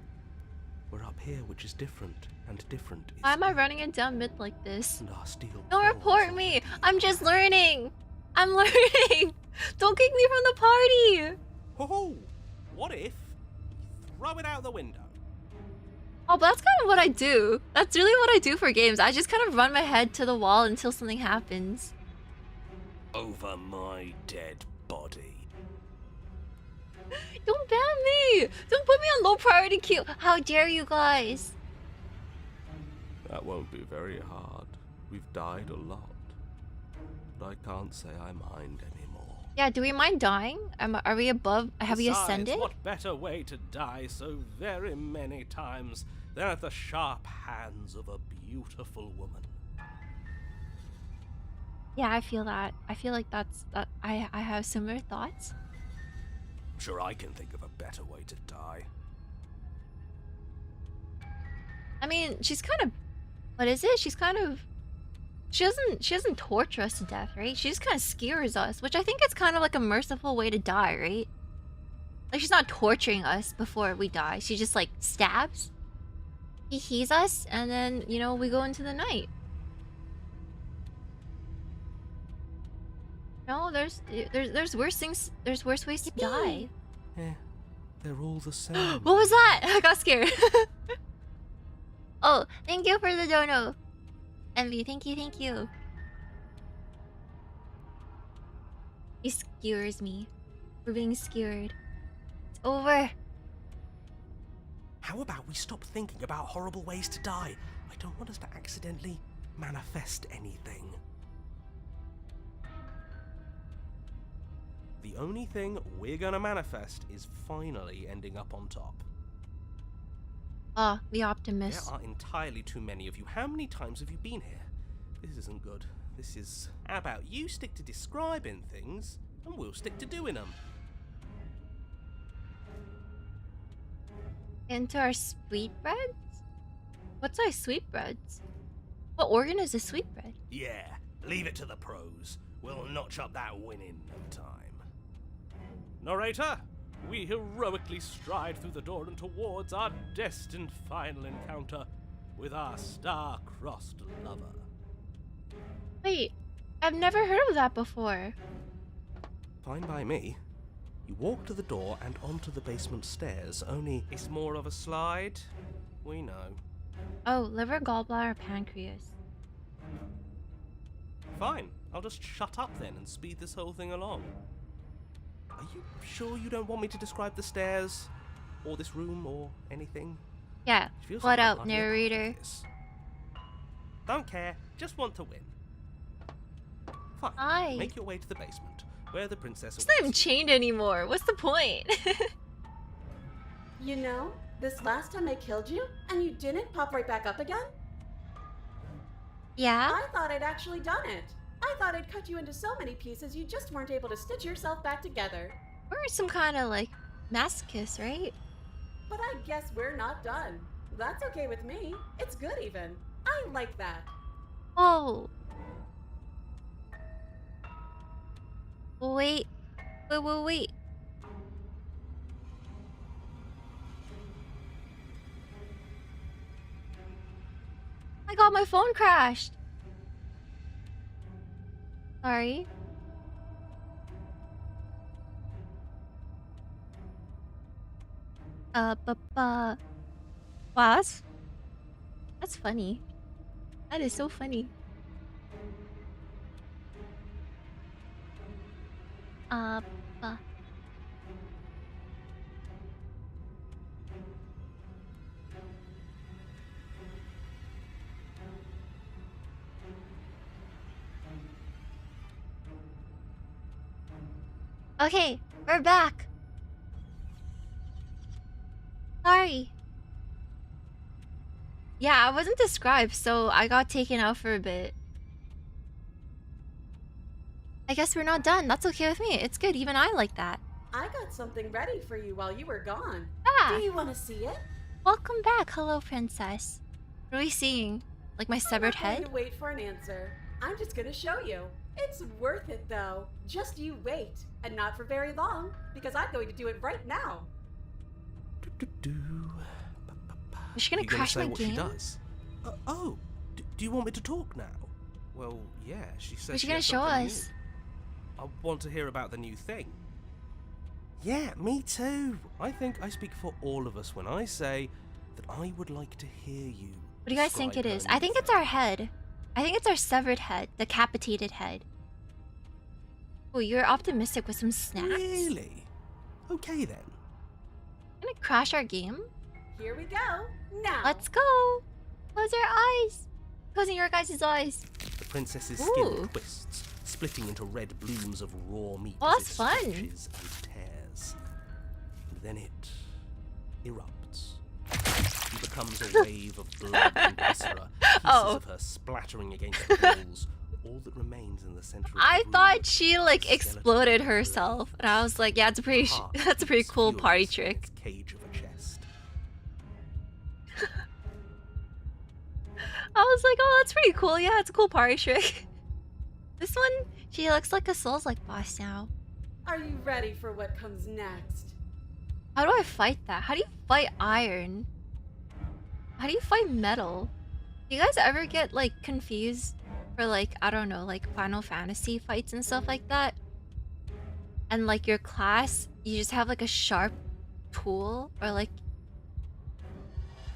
We're up here, which is different, and different is Why am I good. running it down mid like this? And our steel Don't balls report are me! like- I'm just learning! I'm learning! Don't kick me from the party! Ho-ho! What if you throw it out the window? Oh, but that's kind of what I do. That's really what I do for games. I just kind of run my head to the wall until something happens. Over my dead body. Don't ban me! Don't put me on low priority queue! How dare you guys! That won't be very hard. We've died a lot. But I can't say I mind anymore. Yeah, do we mind dying? Are we above? Have we Besides, ascended? What better way to die so very many times than at the sharp hands of a beautiful woman? Yeah, I feel that. I feel like that's that. I have similar thoughts. I'm sure I can think of a better way to die. I mean, she's kind of. What is it? She's kind of. She doesn't torture us to death, right? She just kind of skewers us, which I think is kind of like a merciful way to die, right? Like she's not torturing us before we die. She just like stabs. He heals us, and then you know we go into the night. No, there's worse things. There's worse ways to die. Yeah, they're all the same. What was that? I got scared. Oh, thank you for the dono. Envy, thank you. He skewers me. We're being skewered. It's over. How about we stop thinking about horrible ways to die? I don't want us to accidentally manifest anything. The only thing we're gonna manifest is finally ending up on top. Ah, the optimist. There are entirely too many of you. How many times have you been here? This isn't good. This is... How about you stick to describing things, and we'll stick to doing them. Into our sweetbreads? What's our sweetbreads? What organ is a sweetbread? Yeah, leave it to the pros. We'll notch up that win in no time. Narrator, we heroically stride through the door and towards our destined final encounter with our star-crossed lover. Wait, I've never heard of that before. Fine by me. You walk to the door and onto the basement stairs, only... It's more of a slide. We know. Oh, liver, gallbladder, pancreas. Fine, I'll just shut up then and speed this whole thing along. Are you sure you don't want me to describe the stairs? Or this room, or anything? Yeah, It feels what like I'm up, hardly a part of narrator? this. Don't care, just want to win. Fine. Hi. Make your way to the basement. where the princess She's not even chained anymore. What's the point? You know, this last time I killed you, and you didn't pop right back up again? Yeah? I thought I'd actually done it. I thought I'd cut you into so many pieces you just weren't able to stitch yourself back together. We're some kind of like masochist, right? But I guess we're not done. That's okay with me. It's good even. I like that. Oh. Wait. Wait. My god, my phone crashed. Sorry. Wow, that's funny. That is so funny. Okay, we're back. Sorry. Yeah, I wasn't described, so I got taken out for a bit. I guess we're not done. That's okay with me. It's good. Even I like that. I got something ready for you while you were gone. Ah, Do you want to see it? welcome back. Hello, princess. What are we seeing? Like my severed I'm not going head? to wait for an answer. I'm just going to show you. It's worth it, though. Just you wait. And not for very long, because I'm going to do it right now. Is she gonna You crash say my what game? She does? Do you want me to talk now? Well, yeah, she said. What's she she gonna has show something us? new. I want to hear about the new thing. Yeah, me too. I think I speak for all of us when I say that I would like to hear you. What do you guys think it describe is? her I new think it's thing. our head. I think it's our severed head, decapitated head. Oh, you're optimistic with some snacks? Really? Okay then. Gonna crash our game? Here we go. Now. Let's go! Close your eyes! Closing your guys' eyes. The princess's Ooh. skin twists, splitting into red blooms of raw meat Oh, as that's it fun. stretches and tears. And then it erupts. She becomes a wave of blood and viscera, pieces Oh. of her splattering against the walls. All that remains in the center of the I room thought she like is skeleton exploded blood. herself, and I was like, yeah, it's a pretty, Heart that's a pretty beats cool party furiously in trick. its cage of a chest. I was like, oh, that's pretty cool. Yeah, it's a cool party trick. This one, she looks like a Souls-like boss now. Are you ready for what comes next? How do I fight that? How do you fight iron? How do you fight metal? Do you guys ever get like confused for like, I don't know, like Final Fantasy fights and stuff like that? And like your class, you just have like a sharp tool, or like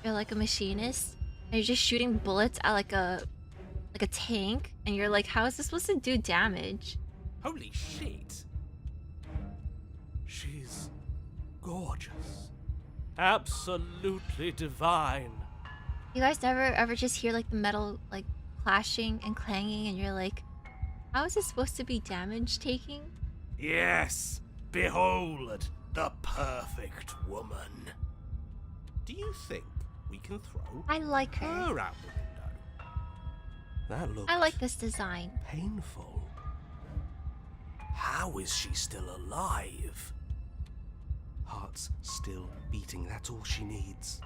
you're like a machinist and you're just shooting bullets at like a tank, and you're like, how is this supposed to do damage? Holy shit! She's gorgeous. Absolutely divine. You guys never ever just hear like the metal like clashing and clanging, and you're like, how is this supposed to be damage taking? Yes, behold the perfect woman. Do you think we can throw I like her. her out the window? That looks I like this design. painful. How is she still alive? Heart's still beating, that's all she needs.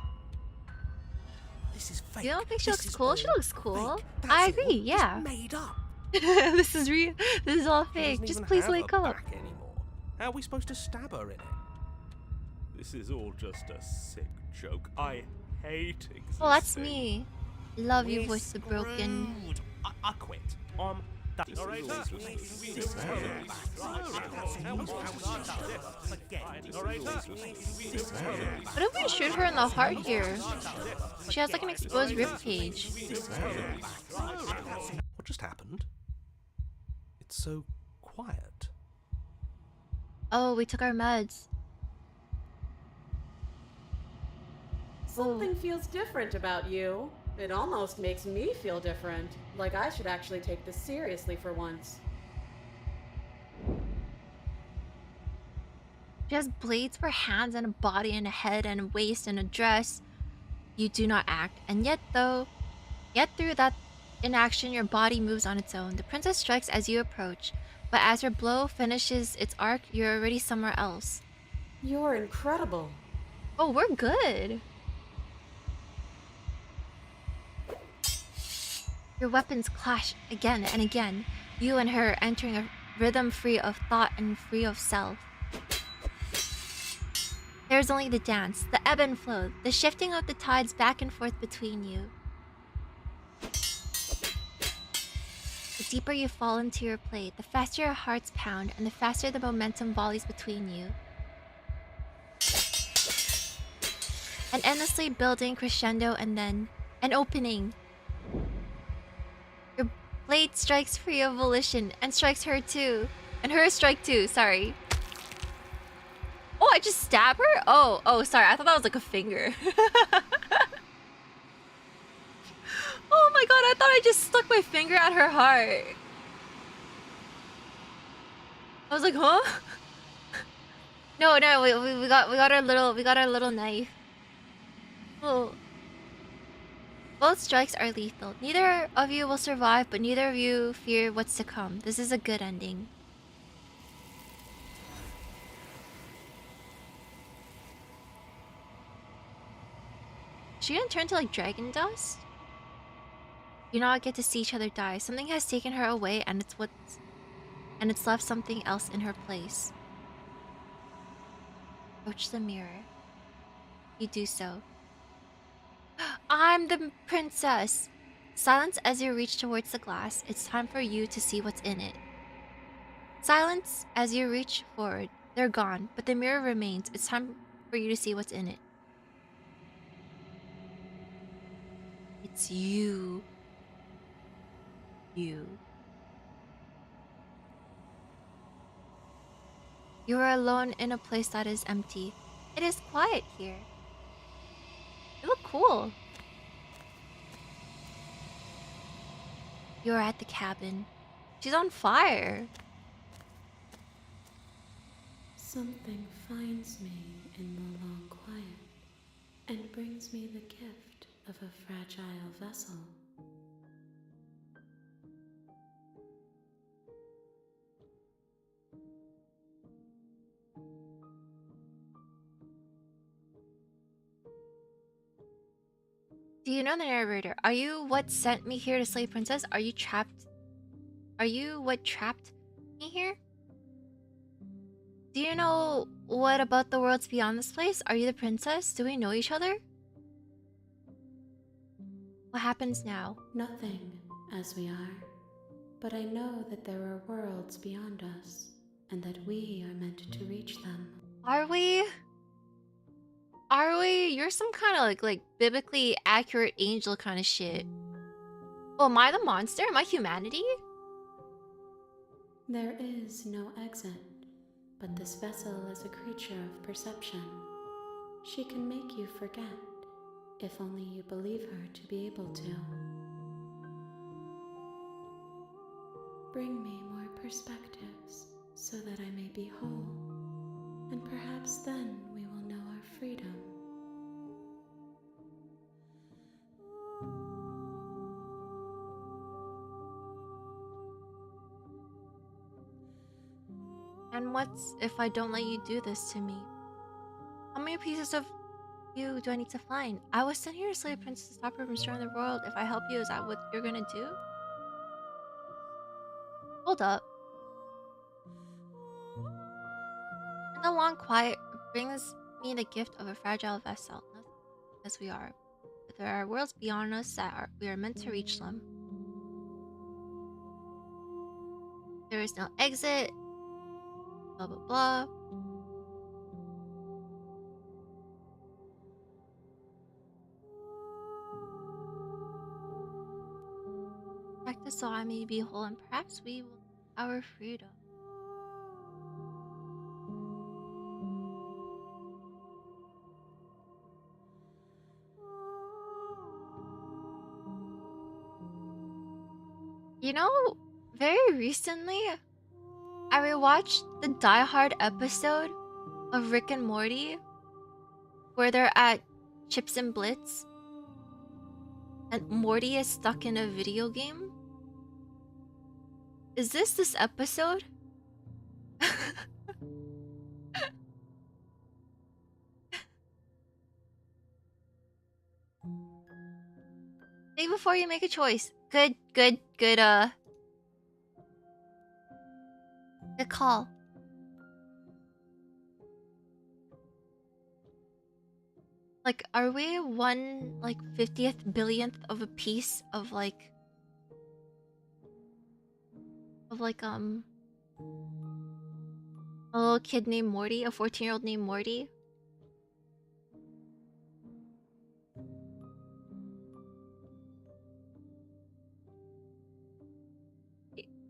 This is fake. You don't think she This looks is cool? She all looks cool. fake. I That's all agree, yeah. just made up. This is real. This is all She fake. doesn't Just even please have wake a up. back anymore. How are we supposed to stab her in it? This is all just a sick joke. I hate existing. Well, that's me. Love your We're voice, the broken. screwed. I quit. That's Narrator, What if we shoot her in the heart here? She has like an exposed rib cage. What just happened? It's so quiet. Oh, we took our meds. Something feels different about you. It almost makes me feel different. Like I should actually take this seriously for once. She has blades for hands and a body and a head and a waist and a dress. You do not act, and yet through that inaction, your body moves on its own. The princess strikes as you approach, but as her blow finishes its arc, you're already somewhere else. You're incredible. Oh, we're good. Your weapons clash again and again, you and her entering a rhythm free of thought and free of self. There's only the dance, the ebb and flow, the shifting of the tides back and forth between you. The deeper you fall into your play, the faster your hearts pound, and the faster the momentum volleys between you. An endlessly building crescendo and then an opening. Your blade strikes free of volition and strikes her too. And her strike too, sorry. Oh, I just stab her? Oh, sorry. I thought that was like a finger. Oh my god, I thought I just stuck my finger at her heart. I was like, huh? No, we got our little knife. Oh. Both strikes are lethal. Neither of you will survive, but neither of you fear what's to come. This is a good ending. She didn't turn to like dragon dust? You not get to see each other die. Something has taken her away and it's left something else in her place. Approach the mirror. You do so. I'm the princess! Silence as you reach towards the glass. It's time for you to see what's in it. Silence as you reach forward. They're gone, but the mirror remains. It's time for you to see what's in it. It's you. You. You are alone in a place that is empty. It is quiet here. You look cool. You're at the cabin. She's on fire. Something finds me in the long quiet and brings me the gift of a fragile vessel. Do you know the narrator? Are you what sent me here to slay princess? Are you trapped? Are you what trapped me here? Do you know what about the worlds beyond this place? Are you the princess? Do we know each other? What happens now? Nothing as we are, but I know that there are worlds beyond us and that we are meant to reach them. Are we? Are we? You're some kind of like biblically accurate angel kind of shit. Oh, am I the monster? Am I humanity? There is no exit, but this vessel is a creature of perception. She can make you forget, if only you believe her to be able to. Bring me more perspectives so that I may be whole, and perhaps then we will know our freedom. And what's if I don't let you do this to me? How many pieces of you do I need to find? I was sent here to slay a princess to stop her from destroying the world. If I help you, is that what you're gonna do? Hold up. In the long quiet brings me the gift of a fragile vessel, as we are. But there are worlds beyond us that we are meant to reach them. There is no exit. Blah blah blah. Practice so I may be whole, and perhaps we will our freedom. You know, very recently I rewatched the Die Hard episode of Rick and Morty where they're at Chips and Blitz and Morty is stuck in a video game? Is this episode? Think before you make a choice. Good call. Like, are we 1/50th billionth of a piece of a little kid named Morty, a 14-year-old named Morty?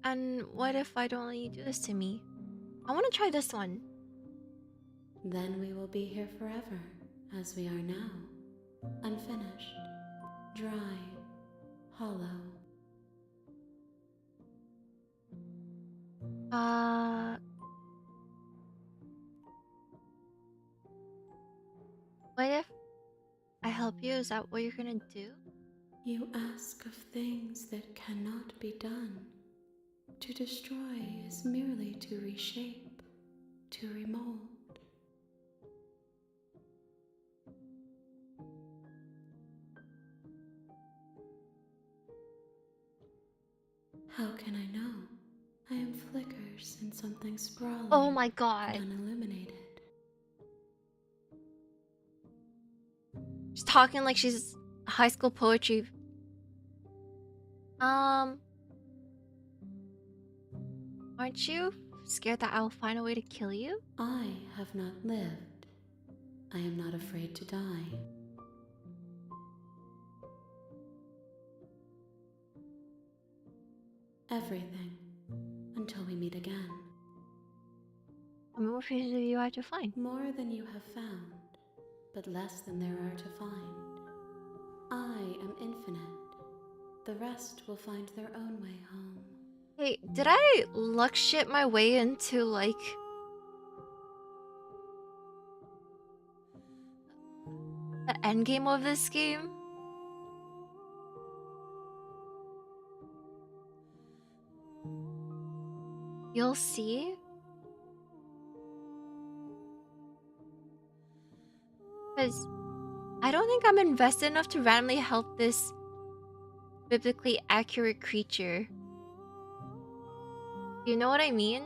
And what if I don't let you do this to me? I want to try this one. Then we will be here forever, as we are now. Unfinished, dry, hollow. What if I help you? Is that what you're gonna do? You ask of things that cannot be done. To destroy is merely to reshape, to remold. How can I know? I am flickers in something sprawling. Oh my god. And unilluminated. She's talking like she's high school poetry. Aren't you scared that I'll find a way to kill you? I have not lived. I am not afraid to die. Everything. Until we meet again. How many more pieces of you I have to find? More than you have found, but less than there are to find. I am infinite. The rest will find their own way home. Hey, did I luck shit my way into the endgame of this game? You'll see. Because I don't think I'm invested enough to randomly help this biblically accurate creature. You know what I mean?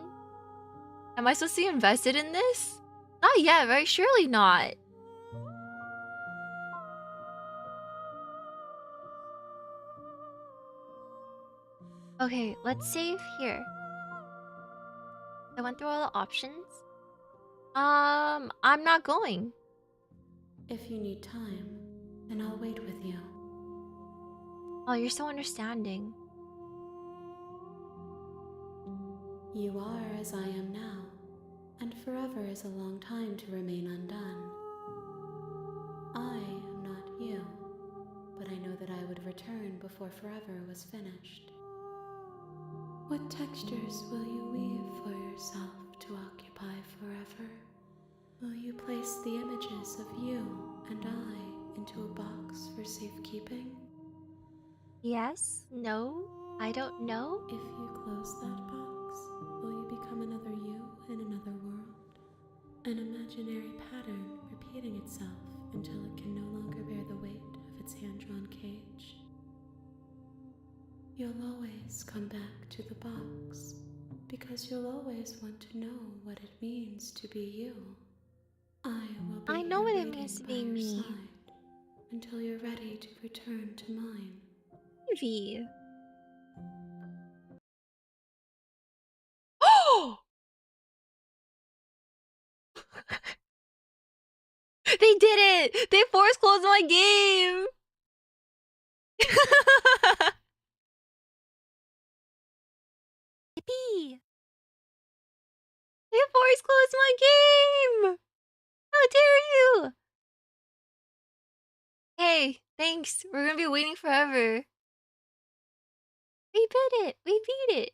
Am I supposed to be invested in this? Not yet, very surely not. Okay, let's save here. I went through all the options. I'm not going. If you need time, then I'll wait with you. Oh, you're so understanding. You are as I am now, and forever is a long time to remain undone. I am not you, but I know that I would return before forever was finished. What textures will you weave for yourself to occupy forever? Will you place the images of you and I into a box for safekeeping? Yes? No? I don't know? If you close that box, will you become another you in another world? An imaginary pattern repeating itself until it can no longer bear the weight of its hand-drawn cage? You'll always come back to the box, because you'll always want to know what it means to be you. I will be I know what it waiting means to by be your me. side until you're ready to return to mine. Maybe. Oh! They did it! They force closed my game! Yippee! They force closed my game! How dare you! Hey, thanks. We're gonna be waiting forever. We beat it! We beat it!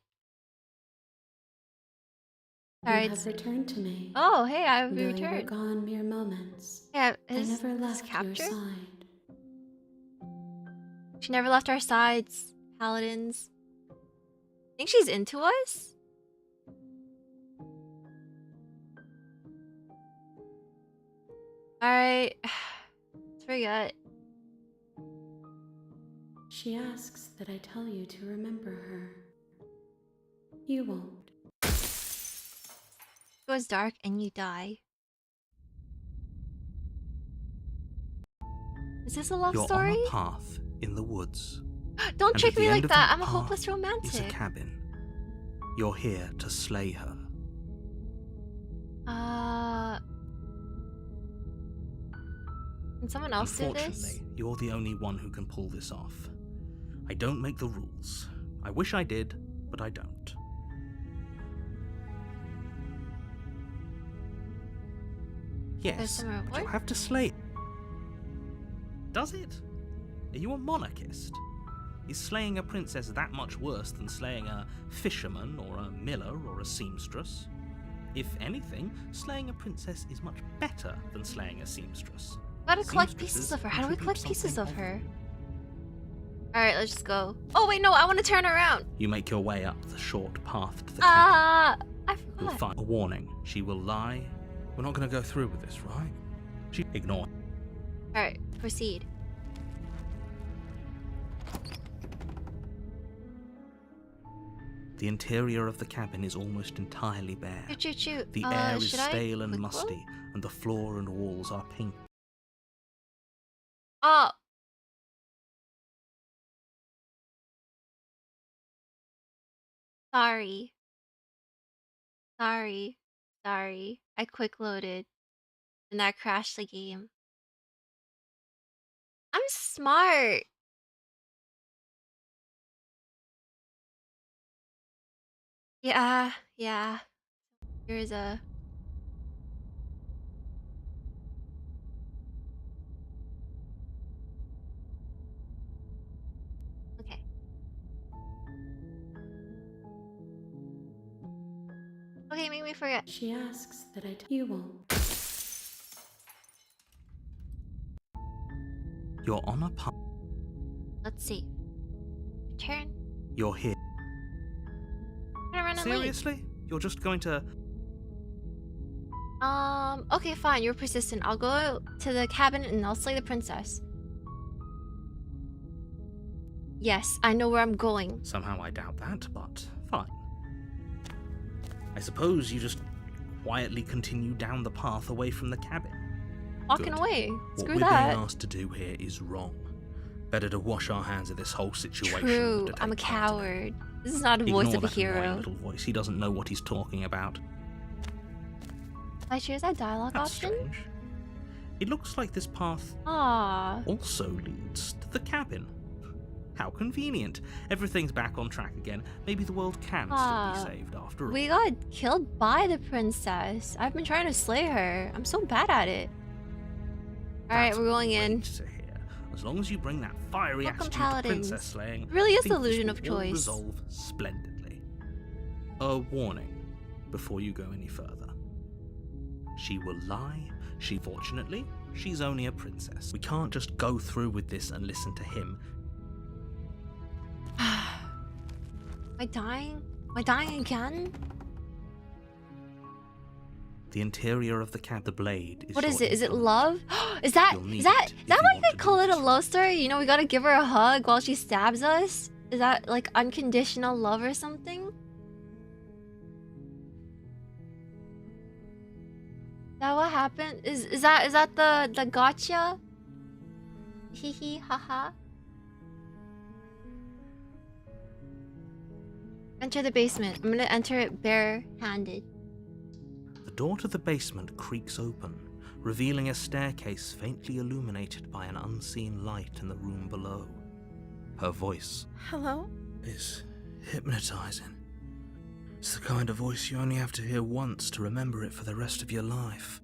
Sorry, You it's... have returned to me. Oh, hey, I've Though you were returned. gone mere moments. Yeah, I is never this left your captured? side. She never left our sides, paladins. Think she's into us? Alright. Let's forget. She asks that I tell you to remember her. You won't. It goes dark and you die. Is this a love You're story? on a path in the woods. Don't and trick at the me end like of that. I'm a path hopeless is a romantic. cabin. You're here to slay her. Can someone else do this? Unfortunately, you're the only one who can pull this off. I don't make the rules. I wish I did, but I don't. Yes, somewhere but you'll what? have to slay. Does it? Are you a monarchist? Is slaying a princess that much worse than slaying a fisherman or a miller or a seamstress? If anything, slaying a princess is much better than slaying a seamstress. Gotta collect Seamstresses pieces of her. How do we contribute collect pieces something of her? Alright, let's just go. Oh wait, no, I want to turn around. You make your way up the short path to the cabin. I You'll forgot. find a warning. She will lie. We're not going to go through with this, right? She ignore. Alright, proceed. The interior of the cabin is almost entirely bare. Shoot, shoot, shoot. The air is should I stale and quick musty, load? and the floor and walls are pink. Oh. Sorry. Sorry. Sorry. I quick loaded. And that crashed the game. I'm smart. Yeah, yeah. Here's a... Okay. Okay, make me forget. She asks that I tell you won't. You're on a path. Let's see. Return. You're here. I'm gonna run and leave. Seriously? You're just going to... Okay, fine. You're persistent. I'll go to the cabin and I'll slay the princess. Yes, I know where I'm going. Somehow I doubt that, but fine. I suppose you just quietly continue down the path away from the cabin. Walking Good. away. What Screw we're that. being asked to do here is wrong. Better to wash our hands of this whole situation. True. than to I'm a take part in it. coward. This is not a voice Ignore of a that annoying hero. little voice. He doesn't know what he's talking about. I choose that dialogue That's option? strange. It looks like this path Aww. also leads to the cabin. How convenient. Everything's back on track again. Maybe the world can still be saved after all. We got killed by the princess. I've been trying to slay her. I'm so bad at it. Alright, That's we're going in. great to hear. As long as you bring that fiery Welcome, attitude paladins. to princess slaying, It really I is think the illusion this of will all choice. resolve splendidly. A warning before you go any further. She will lie. Fortunately, she's only a princess. We can't just go through with this and listen to him. Am I dying? Am I dying again? The interior of the cab, the blade is What is your it? Is it implement. love? Is that You'll need is that it if why you you want could to do call it a this. love story? You know, we gotta give her a hug while she stabs us? Is that like unconditional love or something? Is that what happened? Is that the gotcha? Hee hee haha. Enter the basement. I'm gonna enter it bare-handed. The door to the basement creaks open, revealing a staircase faintly illuminated by an unseen light in the room below. Her voice Hello? is hypnotizing. It's the kind of voice you only have to hear once to remember it for the rest of your life.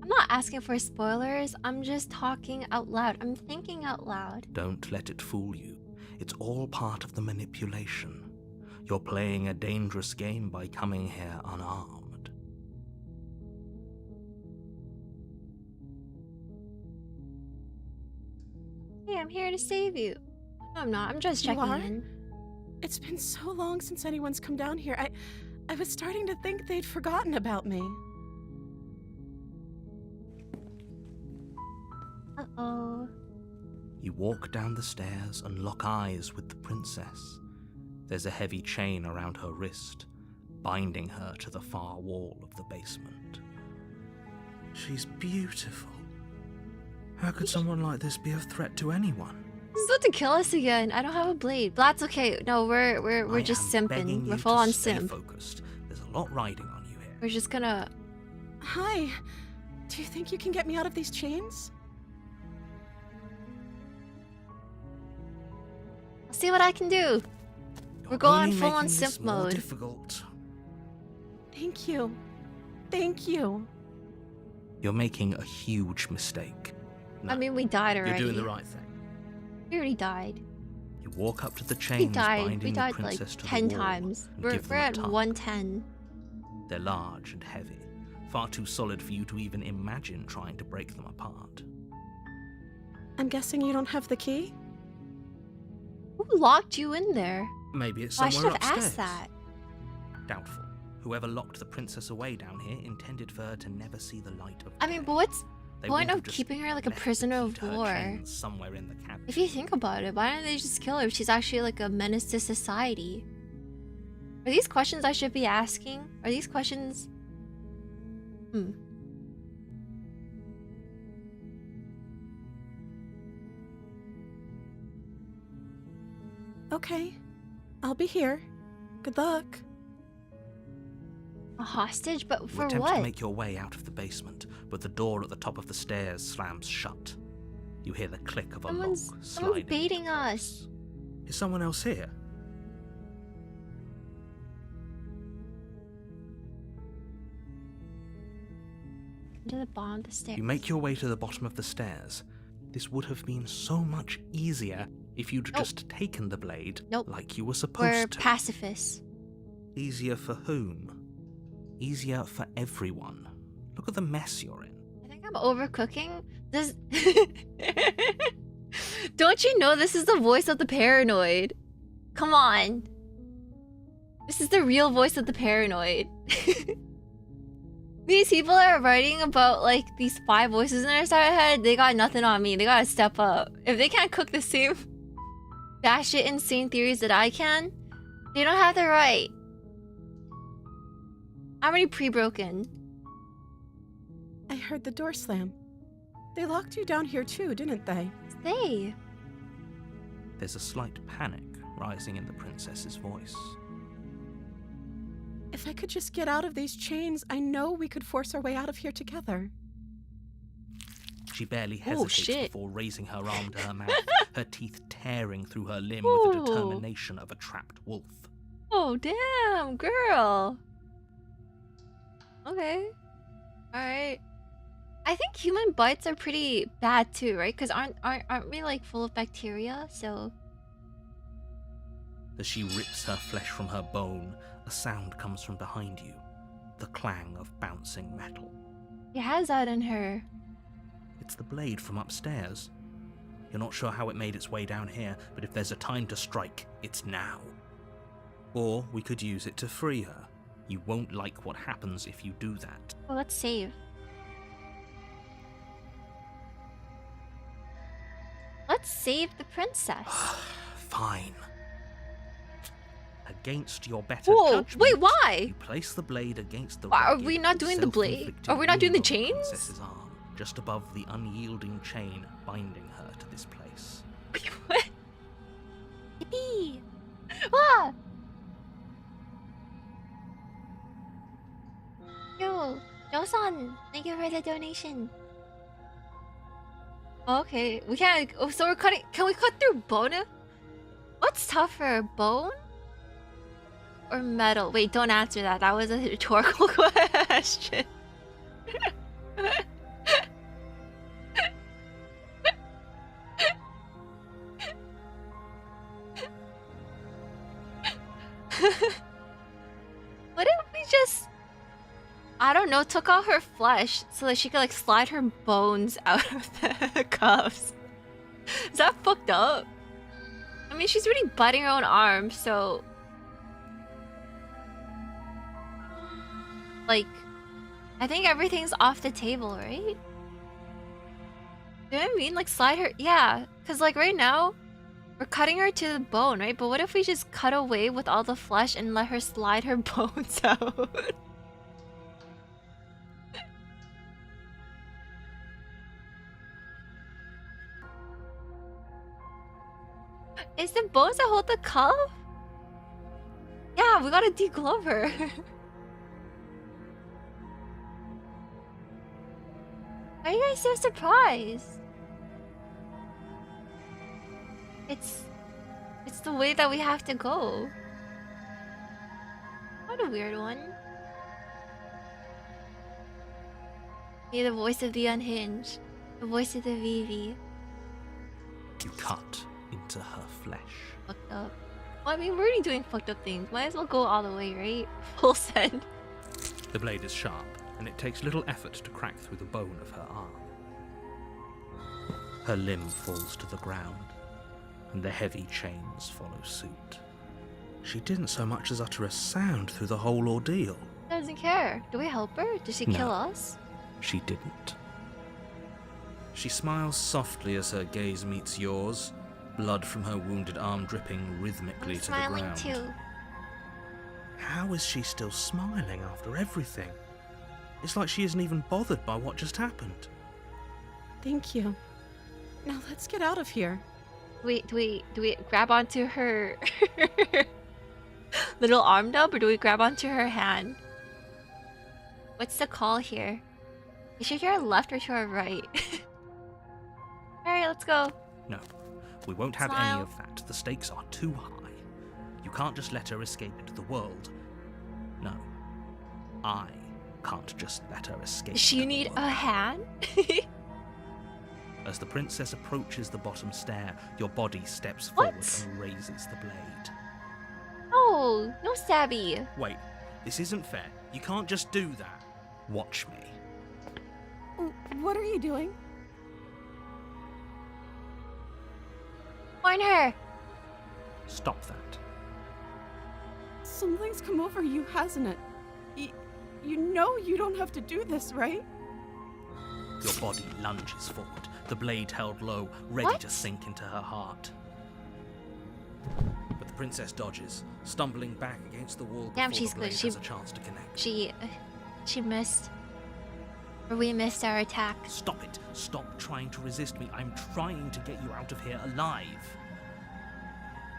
I'm not asking for spoilers. I'm just talking out loud. I'm thinking out loud. Don't let it fool you. It's all part of the manipulation. You're playing a dangerous game by coming here unarmed. Hey, I'm here to save you. No, I'm not. I'm just You checking are? in. It's been so long since anyone's come down here. I was starting to think they'd forgotten about me. Uh-oh. You walk down the stairs and lock eyes with the princess. There's a heavy chain around her wrist, binding her to the far wall of the basement. She's beautiful. How could someone like this be a threat to anyone? He's about to kill us again. I don't have a blade. But that's okay. No, we're I just am simping. begging We're you full to on stay simp. focused. There's a lot riding on you here. We're just gonna. Hi. Do you think you can get me out of these chains? I'll see what I can do. You're We're going only full on making this simp more mode. difficult. Thank you. Thank you. You're making a huge mistake. No, I mean, we died already. you're doing the right thing. We already died. You walk up to the We chains died. binding We the died like princess to 10 the wall times. and We're give them a at tug. 110. They're large and heavy, far too solid for you to even imagine trying to break them apart. I'm guessing you don't have the key? Who locked you in there? Maybe it's Oh, I somewhere should have upstairs. asked that. Doubtful. Whoever locked the princess away down here intended for her to never see the light of I mean, day. but what's They point would have of just keeping her like a left the prisoner key of to her war? chains somewhere in the cabin. If you think about it, why don't they just kill her if she's actually like a menace to society? Are these questions I should be asking? Are these questions... Okay. I'll be here. Good luck. A hostage? But You for attempt what? to make your way out of the basement, but the door at the top of the stairs slams shut. You hear the click of a Someone's lock sliding baiting into us. place. Is someone else here? To the bottom of the stairs. You make your way to the bottom of the stairs. This would have been so much easier if you'd Nope. just taken the blade Nope. like you were We're supposed to. pacifists. Easier for whom? Easier for everyone. Look at the mess you're in. I think I'm overcooking. This. Don't you know this is the voice of the paranoid? Come on. This is the real voice of the paranoid. These people are writing about like these 5 voices in their head. They got nothing on me. They gotta step up. If they can't cook the same batshit insane theories that I can, they don't have the right. I'm already pre-broken. I heard the door slam. They locked you down here too, didn't they? They. There's a slight panic rising in the princess's voice. If I could just get out of these chains, I know we could force our way out of here together. She barely Oh, hesitates shit. before raising her arm to her mouth, her teeth tearing through her limb with the Ooh. determination of a trapped wolf. Oh damn, girl. Okay. Alright. I think human bites are pretty bad too, right? Because aren't we like full of bacteria? So As she rips her flesh from her bone, a sound comes from behind you. The clang of bouncing metal. she has that in her. It's the blade from upstairs. You're not sure how it made its way down here, but if there's a time to strike, it's now. Or we could use it to free her. You won't like what happens if you do that. Well, let's save. Let's save the princess. Fine. Against your better Whoa, judgment, wait, why? you place the blade against the Why, are ragged, we not doing the blade? self-inflicted Are we not doing the wound on chains? princess's arm, just above the unyielding chain binding her to this place. Wait, what? Yippee! Ah! Yo, Joseon, thank you for the donation. Okay, we can't. Oh, so we're cutting. Can we cut through bone? What's tougher, bone or metal? Wait, don't answer that. That was a rhetorical question. no, took out her flesh so that she could like slide her bones out of the cuffs. Is that fucked up? I mean, she's already biting her own arm, so like, I think everything's off the table, right? You know what I mean? Like, slide her, yeah. Cause like right now, we're cutting her to the bone, right? But what if we just cut away with all the flesh and let her slide her bones out? Is the bones that hold the cuff? Yeah, we gotta deglove her. Why are you guys so surprised? It's the way that we have to go. What a weird one. Hear the voice of the unhinged, the voice of the Vivi. You cut into her flesh. Fucked up. Well, I mean, we're already doing fucked up things. Might as well go all the way, right? Full send. The blade is sharp, and it takes little effort to crack through the bone of her arm. Her limb falls to the ground, and the heavy chains follow suit. She didn't so much as utter a sound through the whole ordeal. Doesn't care. Do we help her? Did she kill us? She didn't. She smiles softly as her gaze meets yours, blood from her wounded arm dripping rhythmically to the ground. Smiling too. How is she still smiling after everything? It's like she isn't even bothered by what just happened. Thank you. Now let's get out of here. Do we grab onto her little arm dub, or do we grab onto her hand? What's the call here? Is she to our left or to our right? Alright, let's go. No, we won't have Smile. any of that. The stakes are too high. You can't just let her escape into the world. No, I can't just let her escape. Does she into the need world. a hand? As the princess approaches the bottom stair, your body steps What? forward and raises the blade. No, no stabby. Wait, this isn't fair. You can't just do that. Watch me. What are you doing? Warn her. Stop that. Something's come over you, hasn't it? You know you don't have to do this, right? Your body lunges forward, the blade held low, ready What? to sink into her heart. But the princess dodges, stumbling back against the wall Damn, before she's the blade good. has a chance to connect. She missed. Or we missed our attack. Stop it. Stop trying to resist me. I'm trying to get you out of here alive.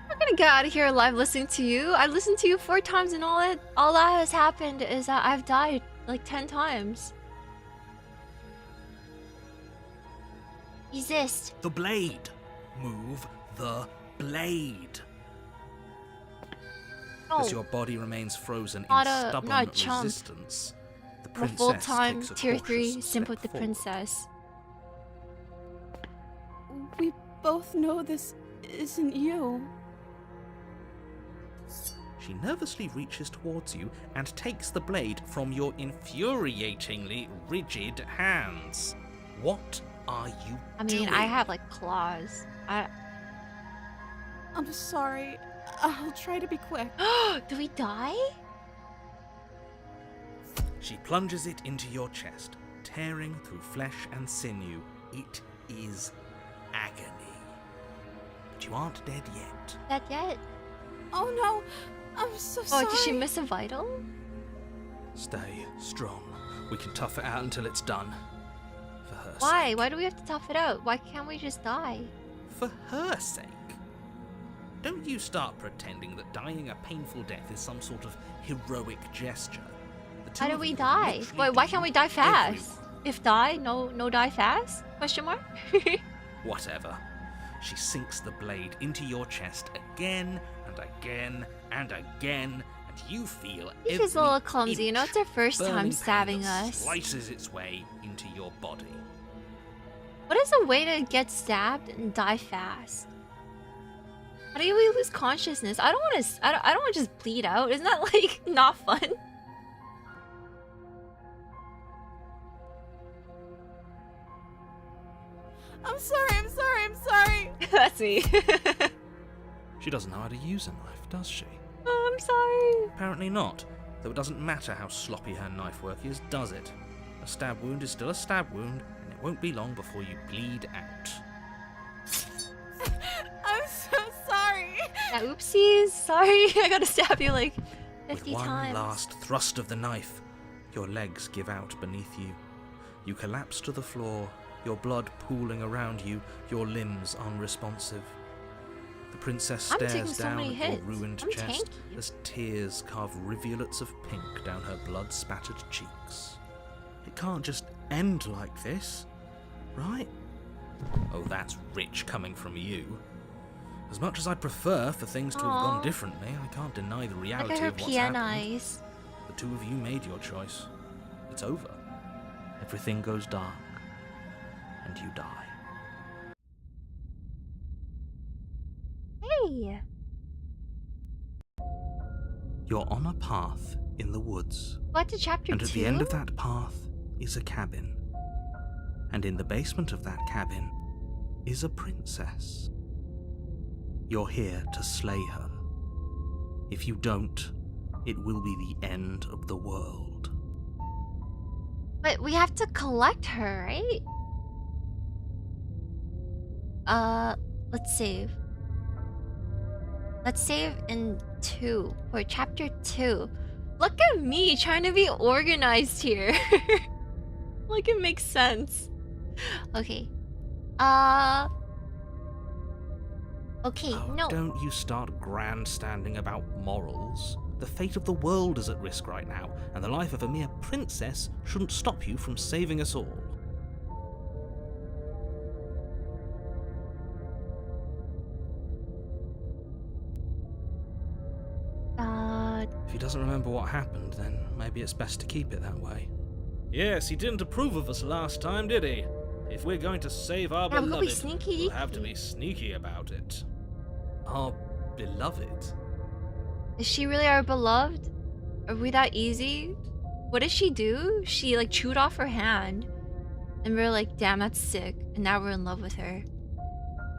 I'm not gonna get out of here alive listening to you. I listened to you 4 times, and all that has happened is that I've died like 10 times. Resist. The blade. Move the blade. No, As your body remains frozen in Not a- stubborn not a chump. resistance, the I'm a princess full-time takes a tier 3 cautious simp step with the forward. princess. We both know this isn't you. She nervously reaches towards you and takes the blade from your infuriatingly rigid hands. What are you I mean, doing? I have like claws. I'm sorry. I'll try to be quick. Do we die? She plunges it into your chest, tearing through flesh and sinew. It is agony. But you aren't dead yet. That yet? Oh no! I'm so sorry. Oh, did she miss a vital? Stay strong. We can tough it out until it's done. For her Why? sake. Why do we have to tough it out? Why can't we just die? For her sake. Don't you start pretending that dying a painful death is some sort of heroic gesture. The two How do of we you will die? literally Wait, why do can't we die fast? everyone. If die, no die fast? Question mark? Whatever. She sinks the blade into your chest again and again and again, and you feel This every is a little clumsy, you know, inch it's our first burning time pain stabbing that us. slices its way into your body. What is a way to get stabbed and die fast? How do we lose consciousness? I don't want to. I don't want to just bleed out. Isn't that like not fun? I'm sorry. That's me. She doesn't know how to use a knife, does she? Oh, I'm sorry. Apparently not, though it doesn't matter how sloppy her knife work is, does it? A stab wound is still a stab wound, and it won't be long before you bleed out. I'm so sorry. Yeah, oopsies. Sorry, I gotta stab you like 50 With one times. last thrust of the knife, your legs give out beneath you. You collapse to the floor, your blood pooling around you, your limbs unresponsive. The princess I'm taking stares so down many at your hits. ruined I'm chest tanky. as tears carve rivulets of pink down her blood-spattered cheeks. It can't just end like this, right? Oh, that's rich coming from you. As much as I'd prefer for things to have gone Aw. differently, I can't deny the Look reality at her of what's piano happened. eyes. The two of you made your choice. It's over. Everything goes dark, and you die. Hey. You're on a path in the woods, What to chapter and 2? at the end of that path is a cabin. And in the basement of that cabin is a princess. You're here to slay her. If you don't, it will be the end of the world. But we have to collect her, right? Let's save. Let's save in 2 for chapter 2. Look at me trying to be organized here. Like it makes sense. Okay. Okay, Oh, no. don't you start grandstanding about morals. The fate of the world is at risk right now, and the life of a mere princess shouldn't stop you from saving us all. If he doesn't remember what happened, then maybe it's best to keep it that way. Yes, he didn't approve of us last time, did he? If we're going to save our Yeah, we'll be beloved, sneaky. we'll have to be sneaky about it. Our beloved? Is she really our beloved? Are we that easy? What did she do? She like chewed off her hand. And we're like, damn, that's sick. And now we're in love with her.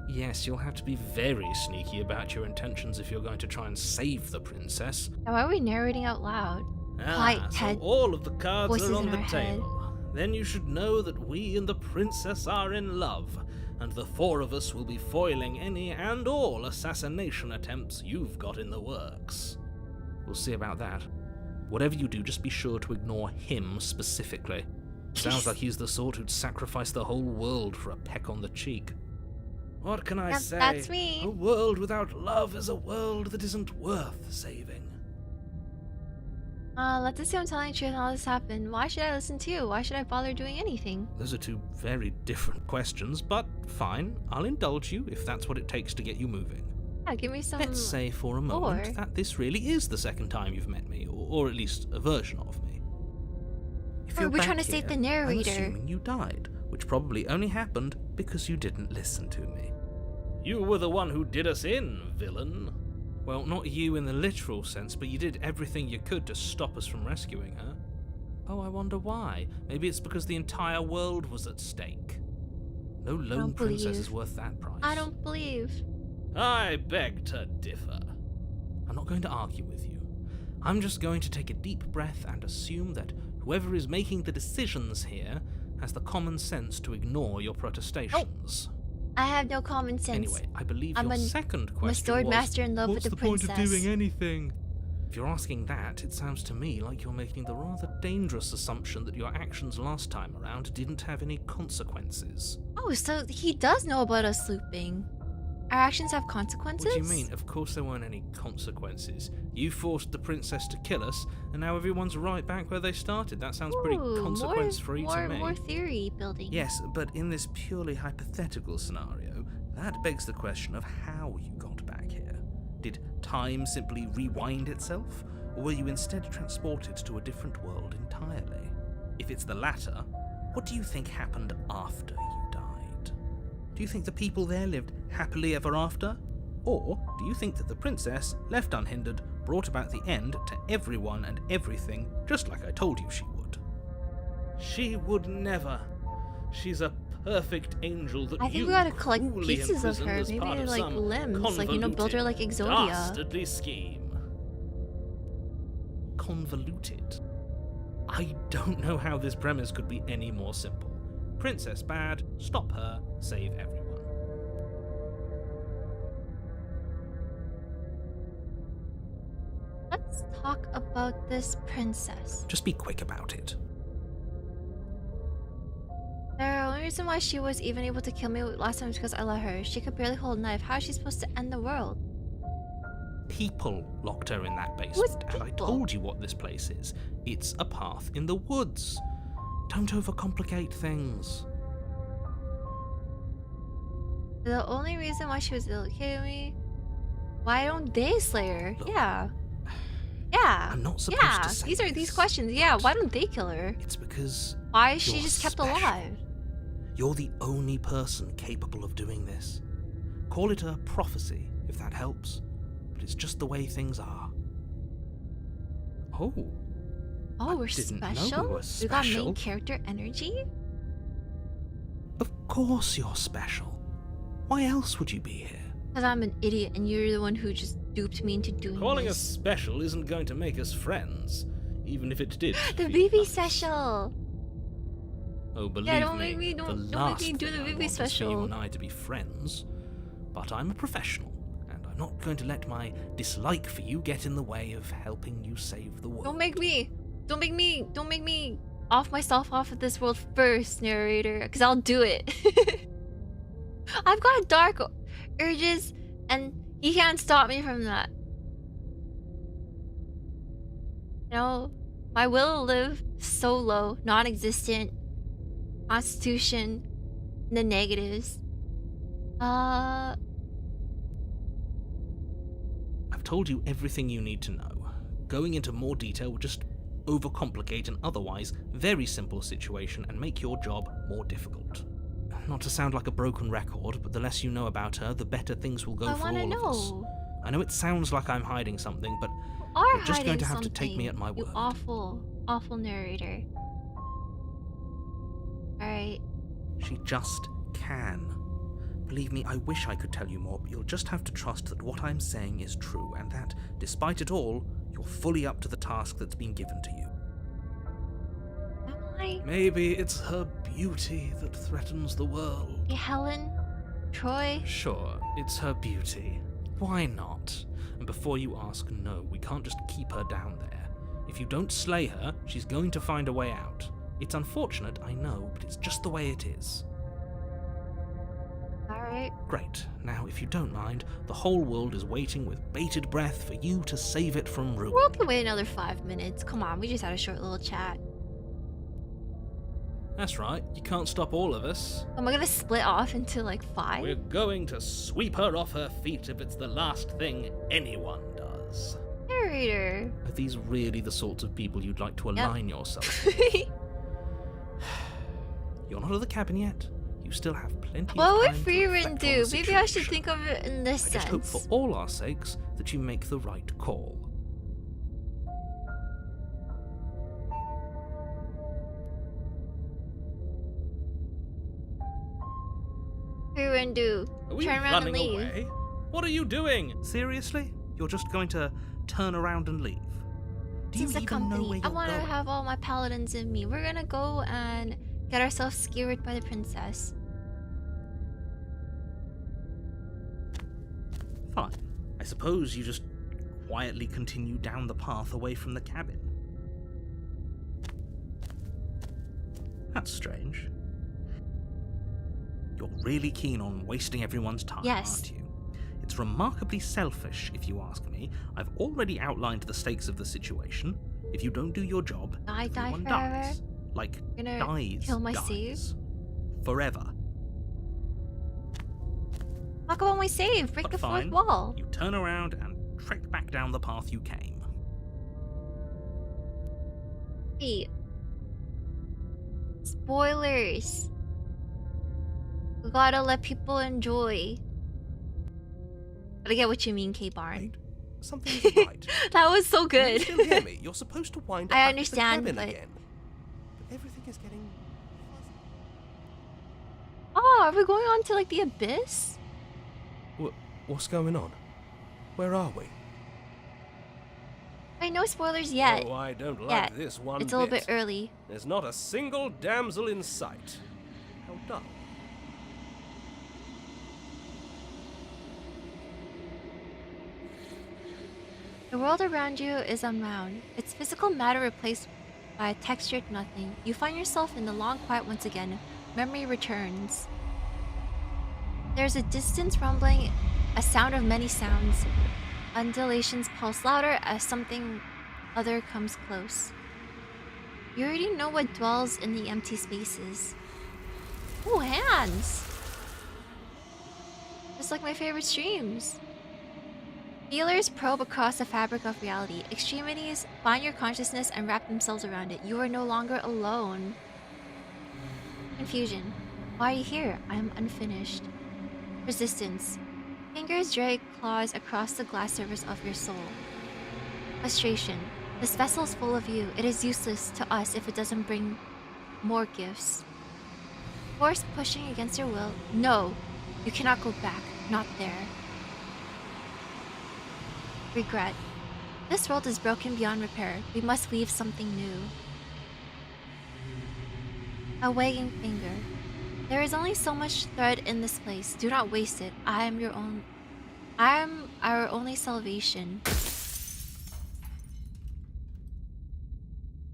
Yes, you'll have to be very sneaky about your intentions if you're going to try and save the princess. Now, why are we narrating out loud? Quiet, So Ted. all of the cards Voices are on in the our head. table. Then you should know that we and the princess are in love, and the four of us will be foiling any and all assassination attempts you've got in the works. We'll see about that. Whatever you do, just be sure to ignore him specifically. Sounds like he's the sort who'd sacrifice the whole world for a peck on the cheek. What can I Yep, say? that's me. A world without love is a world that isn't worth saving. Let's assume I'm telling the truth and all this happened. Why should I listen to you? Why should I bother doing anything? Those are two very different questions, but fine, I'll indulge you if that's what it takes to get you moving. Yeah, give me some. Let's say for a moment lore. that this really is the second time you've met me, or at least a version of me. If Or you're we're back trying to save here, the narrator. I'm assuming you died, which probably only happened because you didn't listen to me. You were the one who did us in, villain. Well, not you in the literal sense, but you did everything you could to stop us from rescuing her. Oh, I wonder why. Maybe it's because the entire world was at stake. No lone don't princess believe. is worth that price. I don't believe. I beg to differ. I'm not going to argue with you. I'm just going to take a deep breath and assume that whoever is making the decisions here has the common sense to ignore your protestations. I have no common sense. Anyway, I believe I'm your a- second I'm a question sword was, master in love with what's the point princess. of doing anything? If you're asking that, it sounds to me like you're making the rather dangerous assumption that your actions last time around didn't have any consequences. Oh, so he does know about us looping. Our actions have consequences? What do you mean? Of course there weren't any consequences. You forced the princess to kill us, and now everyone's right back where they started. That sounds pretty Ooh, consequence-free to me. More theory building. Yes, but in this purely hypothetical scenario, that begs the question of how you got back here. Did time simply rewind itself, or were you instead transported to a different world entirely? If it's the latter, what do you think happened after you died? Do you think the people there lived happily ever after? Or do you think that the princess, left unhindered, brought about the end to everyone and everything, just like I told you she would? She would never. She's a perfect angel that I think you we gotta collect cruelly pieces of imprisoned her, as maybe part of like some limbs, like, you know, build her like convoluted, Exodia. dastardly scheme. Convoluted? I don't know how this premise could be any more simple. Princess bad, stop her, save everyone. Let's talk about this princess. Just be quick about it. The only reason why she was even able to kill me last time was because I let her. She could barely hold a knife. How is she supposed to end the world? People locked her in that Who's basement, and I people? told you what this place is. It's a path in the woods. Don't overcomplicate things. The only reason why she was ill kidding me? Why don't they slay her? Look, Yeah. Yeah. I'm not supposed Yeah. to say These are these this, questions. Yeah. but Why don't they kill her? It's because Why is she you're just kept special. alive? You're the only person capable of doing this. Call it a prophecy, if that helps. But it's just the way things are. Oh. Oh, I we're didn't know we special? were We got main special. character energy? Of course you're special. Why else would you be here? Because I'm an idiot and you're the one who just duped me into doing Calling us this. special isn't going to make us friends, even if it did. The feel BB nice. special! Oh, believe Yeah, don't me, make me- the don't make last me do thing the I Vivi want is for special. You and I to be friends. But I'm a professional, and I'm not going to let my dislike for you get in the way of helping you save the world. Don't make me off myself off of this world first, narrator, because I'll do it. I've got dark urges, and he can't stop me from that. You know, my will to live solo, non-existent, constitution, the negatives. I've told you everything you need to know. Going into more detail would just overcomplicate an otherwise very simple situation and make your job more difficult. Not to sound like a broken record, but the less you know about her, the better things will go I for want to all of us. know. I know it sounds like I'm hiding something, but Are you're just going hiding to have to take me something, at my you word. awful narrator. Alright. She just can. Believe me, I wish I could tell you more, but you'll just have to trust that what I'm saying is true, and that, despite it all, you're fully up to the task that's been given to you. Am I? Maybe it's her beauty that threatens the world. Hey, Helen? Troy? Sure, it's her beauty. Why not? And before you ask, no, we can't just keep her down there. If you don't slay her, she's going to find a way out. It's unfortunate, I know, but it's just the way it is. Alright. Great. Now, if you don't mind, the whole world is waiting with bated breath for you to save it from ruin. We'll can wait another 5 minutes. Come on, we just had a short little chat. That's right, you can't stop all of us. Am I gonna split off into like 5? We're going to sweep her off her feet if it's the last thing anyone does. Narrator. Are these really the sorts of people you'd like to align yourself with? You're not at the cabin yet. You still have plenty What of would time to Freeman reflect on do? the Maybe I should situation. think of it in this I just hope sense. for all our sakes that you make the right call. Freeman do. Are we Turn around and running leave. away? What are you doing? Seriously? You're just going to turn around and leave? Do you Since the even know where company, I you're want to going? have all my paladins in me. We're gonna go and get ourselves skewered by the princess. Fine. I suppose you just quietly continue down the path away from the cabin. That's strange. You're really keen on wasting everyone's time, Yes. aren't you? It's remarkably selfish, if you ask me. I've already outlined the stakes of the situation. If you don't do your job, I die everyone forever? dies. Like, You're gonna dies. kill my dies. save? Forever. Talk about my save. Break But the fine. fourth wall. You turn around and trek back down the path you came. Hey. Spoilers. We gotta let people enjoy. But I get what you mean, K-Barn. Wait, something isn't right. That was so Can you good. still hear me? You're supposed to wind up I back understand, to the cabin but- again. But everything is getting Are we going on to like the abyss? What's going on? Where are we? Wait, no spoilers yet. Oh, I don't like Yet. this one It's a little bit early. There's not a single damsel in sight. How dull. The world around you is unwound, its physical matter replaced by a textured nothing. You find yourself in the long quiet once again. Memory returns. There's a distant rumbling, a sound of many sounds. Undulations pulse louder as something other comes close. You already know what dwells in the empty spaces. Ooh, hands! Just like my favorite streams. Healers probe across the fabric of reality. Extremities find your consciousness and wrap themselves around it. You are no longer alone. Confusion. Why are you here? I am unfinished. Resistance. Fingers drag claws across the glass surface of your soul. Frustration. This vessel is full of you. It is useless to us if it doesn't bring more gifts. Force pushing against your will. No, you cannot go back. Not there. Regret. This world is broken beyond repair. We must weave something new. A wagging finger. There is only so much thread in this place. Do not waste it. I am our only salvation.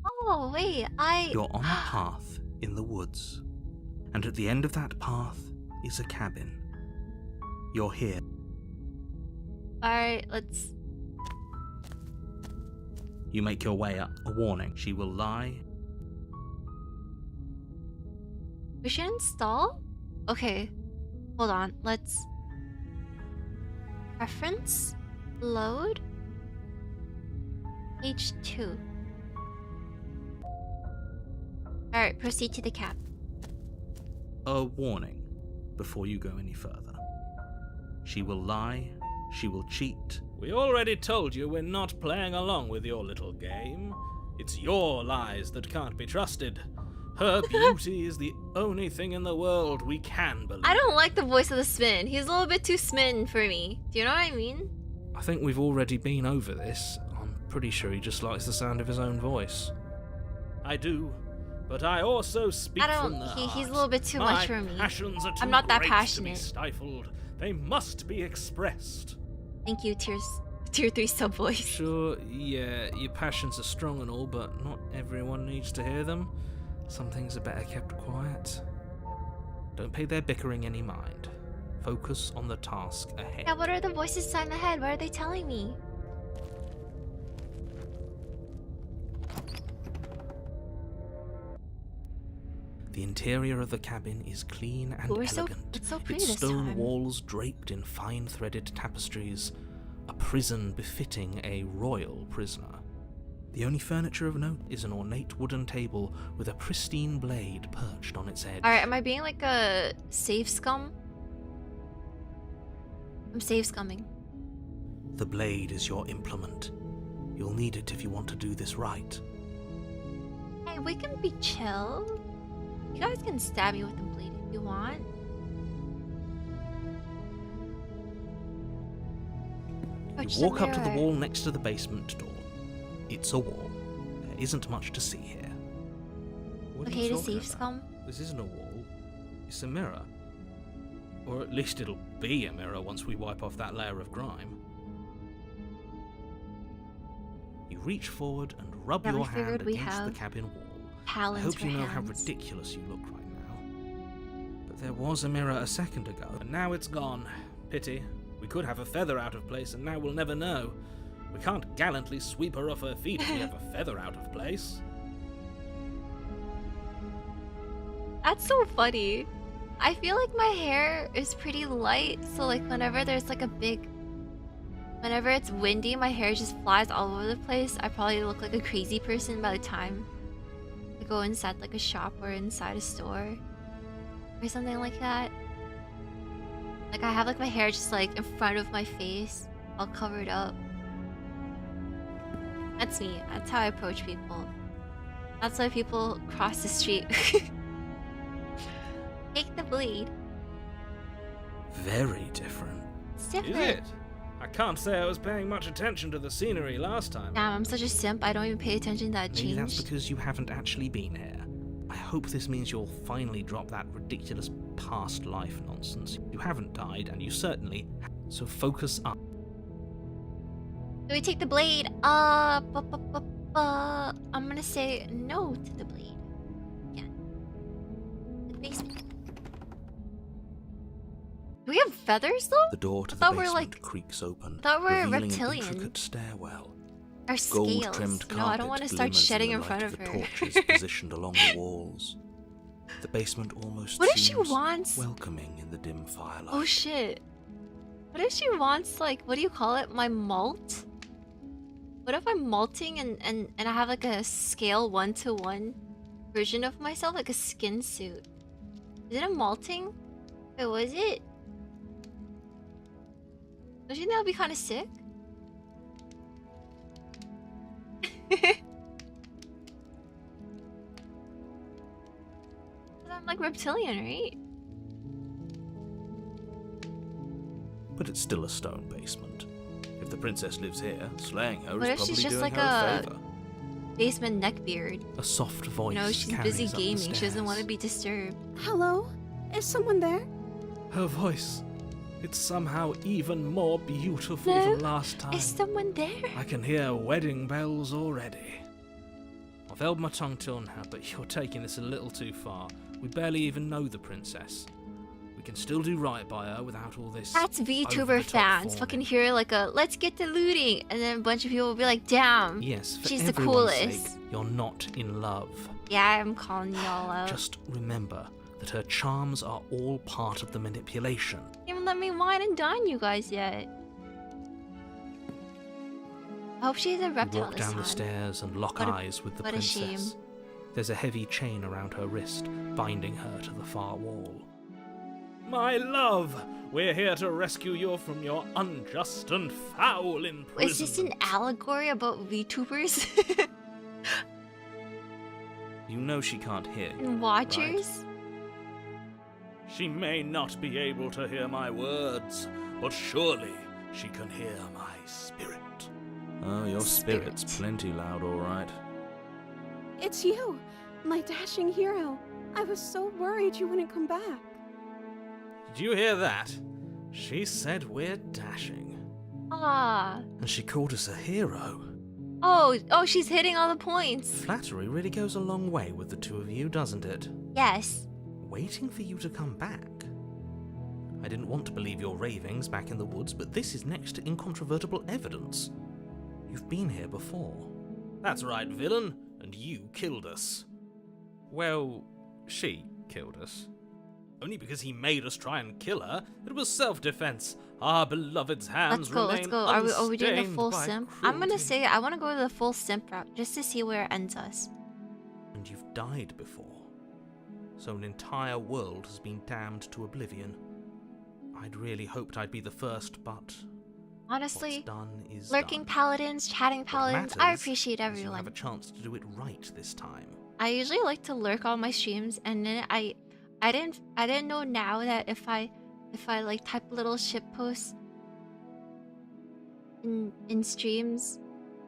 Oh, wait, You're on a path in the woods, and at the end of that path is a cabin. You're here. Alright, let's... You make your way up. A warning. She will lie. We should install? Okay, hold on, let's... Preference? Load? Page 2. Alright, proceed to the cap. A warning before you go any further. She will lie. She will cheat. We already told you we're not playing along with your little game. It's your lies that can't be trusted. Her beauty is the only thing in the world we can believe. I don't like the voice of the Smitten. He's a little bit too smitten for me. Do you know what I mean? I think we've already been over this. I'm pretty sure he just likes the sound of his own voice. I do, but I also speak from the He's heart. a little bit too much for me. My passions are too I'm not that great passionate. to be stifled. They must be expressed. Thank you, Tier 3 sub voice. Sure, yeah, your passions are strong and all, but not everyone needs to hear them. Some things are better kept quiet. Don't pay their bickering any mind. Focus on the task ahead. Yeah, what are the voices inside my head? What are they telling me? The interior of the cabin is clean and elegant. It's so pretty its this stone time. walls draped in fine threaded tapestries. A prison befitting a royal prisoner. The only furniture of note is an ornate wooden table with a pristine blade perched on its edge. Alright, am I being like a save scum? I'm save scumming. The blade is your implement. You'll need it if you want to do this right. Hey, we can be chill. You guys can stab me with the blade if you want. You walk up to the wall next to the basement door. It's a wall. There isn't much to see here. What are you Okay, to talking save about? scum. This isn't a wall. It's a mirror. Or at least it'll be a mirror once we wipe off that layer of grime. You reach forward and rub Yeah, we your hand figured we against the have cabin wall. I Talons hope for you know how hands. ridiculous you look right now. But there was a mirror a second ago. And now it's gone. Pity. We could have a feather out of place and now we'll never know. We can't gallantly sweep her off her feet if we have a feather out of place. That's so funny. I feel like my hair is pretty light, so like whenever there's like whenever it's windy, my hair just flies all over the place. I probably look like a crazy person by the time I go inside like a shop or inside a store or something like that. Like I have like my hair just like in front of my face, all covered up. That's me. That's how I approach people. That's why people cross the street. Take the blade. very different. It's different. Is it? I can't say I was paying much attention to the scenery last time. Damn, I'm such a simp. I don't even pay attention to that Maybe that's change. because you haven't actually been here. I hope this means you'll finally drop that ridiculous past life nonsense. You haven't died, and you certainly... So focus up. Do we take the blade? I'm gonna say no to the blade. Yeah. The basement. Do we have feathers though? The door to the thought we were, basement like- creaks open, thought we were revealing reptilian. an intricate stairwell. Our scales. Gold-trimmed No, I don't carpet want to start glimmers shedding in in the front light of the her. torches positioned along the walls. The basement almost What if she seems wants? welcoming in the dim firelight. Oh shit. What if she wants, like, what do you call it? My malt? What if I'm malting and I have like a scale 1-to-1 version of myself, like a skin suit? Is it a malting? Wait, was it? Don't you think that would be kind of sick? I'm like reptilian, right? But it's still a stone basement. If the princess lives here, slaying her What is if she's probably just doing like her a a favor. basement neckbeard? A soft voice You know, she's busy carries up the gaming. She doesn't want to stairs. be disturbed. Hello? Is someone there? Her voice. It's somehow even more beautiful No, than last time. Is someone there? I can hear wedding bells already. I've held my tongue till now, but you're taking this a little too far. We barely even know the princess. We can still do right by her without all this. That's VTuber over-the-top fans. fawning. Fucking hear like a let's get to looting, and then a bunch of people will be like, damn. Yes, for She's the everyone's coolest. sake, you're not in love. Yeah, I'm calling y'all out. Just remember that her charms are all part of the manipulation. Even let me wine and dine you guys yet. I hope she's a You reptile walk this down the time. stairs and lock What a- eyes with the what a shame. princess. There's a heavy chain around her wrist, binding her to the far wall. My love, we're here to rescue you from your unjust and foul imprisonment. Is this an allegory about VTubers You know she can't hear you, and watchers? She may not be able to hear my words, but surely she can hear my spirit. Oh, your Spirit. spirit's plenty loud, all right. It's you, my dashing hero. I was so worried you wouldn't come back. Did you hear that? She said we're dashing. Ah. And she called us a hero. Oh, she's hitting all the points. Flattery really goes a long way with the two of you, doesn't it? Yes. Waiting for you to come back. I didn't want to believe your ravings back in the woods, but this is next to incontrovertible evidence. You've been here before. That's right, villain, and you killed us. Well, she killed us. Only because he made us try and kill her. It was self-defense. Our beloved's hands Let's go. remain Are we doing the unstained full by simp? I'm gonna cruelty. say I want to go to the full simp route just to see where it ends us. And you've died before. So an entire world has been damned to oblivion. I'd really hoped I'd be the first, but Honestly, what's done is lurking done. paladins, chatting What paladins, I matters appreciate is you'll have everyone. a chance to do it right this time. I usually like to lurk on my streams, and then I didn't know now that if I like type little ship posts in streams,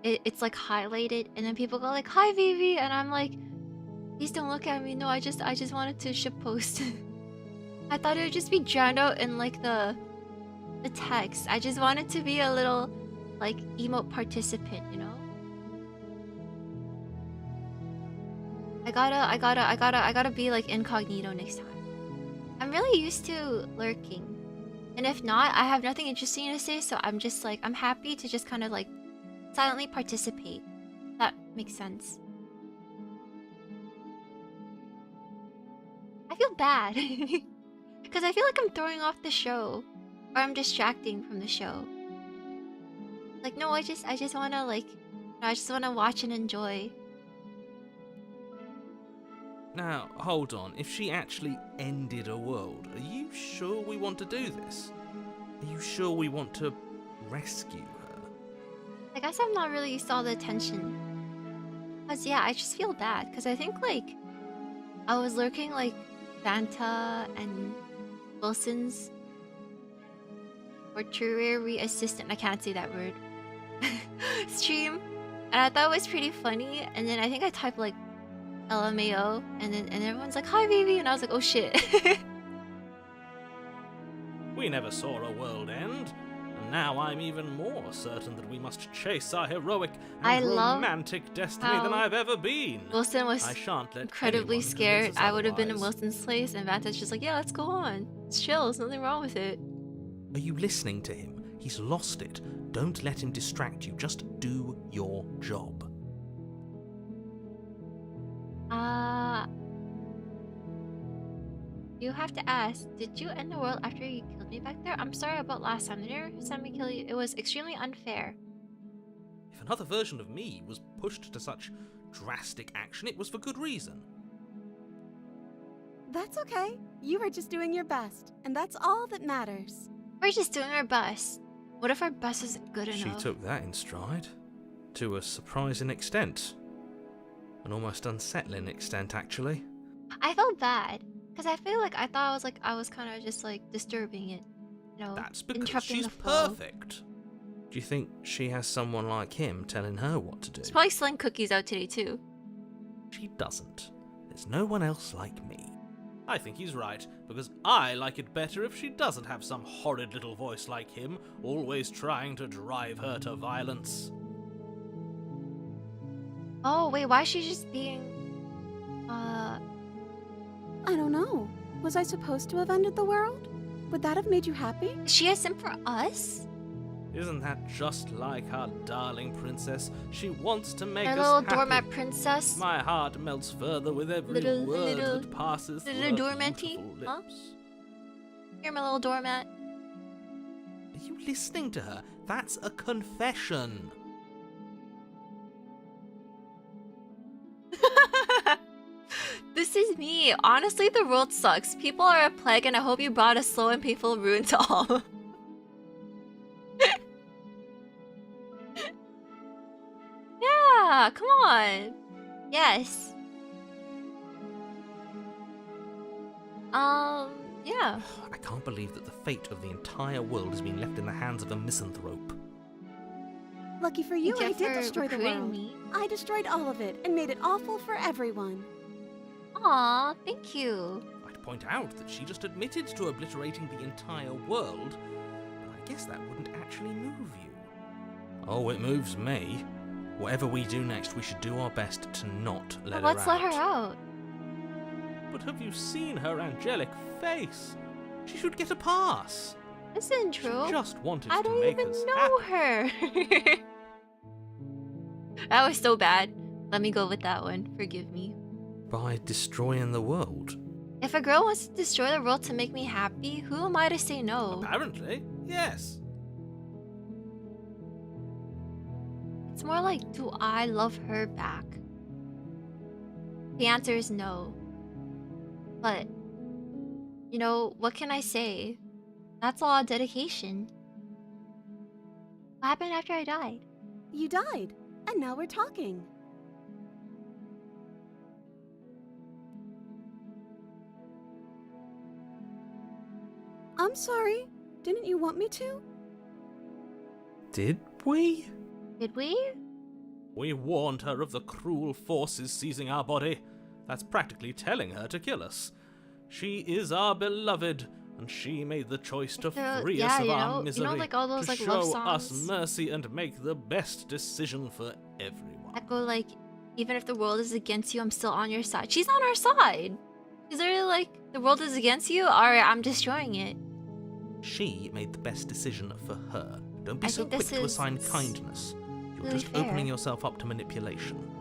it's like highlighted, and then people go like, "Hi, Vivi," and I'm like, "Please don't look at me. No, I just wanted to ship post." I thought it would just be drowned out in like the text. I just wanted to be a little like emote participant, you know? I gotta be like incognito next time. I'm really used to lurking. And if not, I have nothing interesting to say, so I'm just like, I'm happy to just kind of like silently participate. That makes sense. I feel bad. Because I feel like I'm throwing off the show. Or I'm distracting from the show. Like, no, I just wanna like, I just wanna watch and enjoy. Now, hold on. If she actually ended a world, are you sure we want to do this? Are you sure we want to rescue her? I guess I'm not really used to all the attention. Cause yeah, I just feel bad. Cause I think like I was lurking like Fanta and Wilson's mortuary assistant. I can't say that word. Stream, and I thought it was pretty funny. And then I think I typed like LMAO, and everyone's like, "Hi, baby," and I was like, "Oh shit." We never saw a world end, and now I'm even more certain that we must chase our heroic I and love romantic destiny than how I've ever been. Wilson was I shan't let incredibly anyone convince scared. us I would have been in otherwise. Wilson's place, and Vanta's just like, "Yeah, let's go on. It's chill. There's nothing wrong with it." Are you listening to him? He's lost it. Don't let him distract you. Just do your job. You have to ask, did you end the world after you killed me back there? I'm sorry about last time. Did you ever send me kill you? It was extremely unfair. If another version of me was pushed to such drastic action, it was for good reason. That's okay. You were just doing your best, and that's all that matters. We're just doing our best. What if our best isn't good She enough? took that in stride. To a surprising extent. An almost unsettling extent, actually. I felt bad. Because I feel like I was kind of just like disturbing it. You know, That's because interrupting she's the flow. perfect. Do you think she has someone like him telling her what to do? She's probably selling cookies out today too. She doesn't. There's no one else like me. I think he's right, because I like it better if she doesn't have some horrid little voice like him, always trying to drive her to violence. Oh wait, why is she just being I don't know. Was I supposed to have ended the world? Would that have made you happy? she has sim for us? Isn't that just like our darling princess? She wants to make Our us little happy. doormat princess? My heart melts further with every Little- word little- that passes through little her doormatty? beautiful Huh? lips. Here, my little doormat. Are you listening to her? That's a confession. This is me. Honestly, the world sucks. People are a plague, and I hope you brought a slow and painful ruin to all. Yeah, come on. Yes. Yeah. I can't believe that the fate of the entire world has been left in the hands of a misanthrope. Lucky for you, I Thank did for destroy the recruiting world. me. I destroyed all of it and made it awful for everyone. Aw, thank you. I'd point out that she just admitted to obliterating the entire world, but I guess that wouldn't actually move you. Oh, it moves me. Whatever we do next, we should do our best to not let her out. Let's let her out. But have you seen her angelic face? She should get a pass. This isn't true. She just wanted I to don't make even us know happy. her. That was so bad. Let me go with that one. Forgive me. By destroying the world. If a girl wants to destroy the world to make me happy, who am I to say no? Apparently, yes. It's more like, do I love her back? The answer is no. But, you know, what can I say? That's a lot of dedication. What happened after I died? You died, and now we're talking. I'm sorry. Didn't you want me to? Did we? Did we? We warned her of the cruel forces seizing our body. That's practically telling her to kill us. She is our beloved, and she made the choice to free us of our misery, like all those to like show love us songs mercy and make the best decision for everyone. that go like, even if the world is against you, I'm still on your side. She's on our side. She's literally like, the world is against you. All right, I'm destroying it. She made the best decision for her. Don't be I so think quick this to is assign kindness. You're really just fair. opening yourself up to manipulation.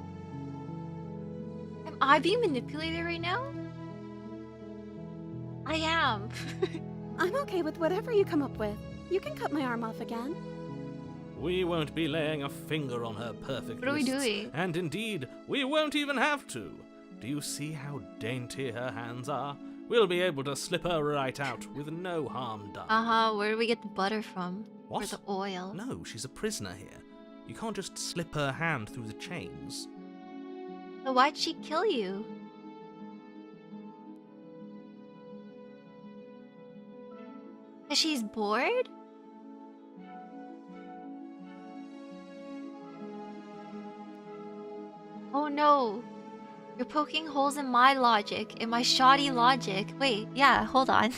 Am I being manipulated right now? I am. I'm okay with whatever you come up with. You can cut my arm off again. We won't be laying a finger on her perfect What are we wrists, doing? and indeed, we won't even have to. Do you see how dainty her hands are? We'll be able to slip her right out with no harm done. Where do we get the butter from? Or What? the oil? No, she's a prisoner here. You can't just slip her hand through the chains. So why'd she kill you? Cause she's bored? no. You're poking holes in my logic, in my shoddy logic. Wait, yeah, hold on.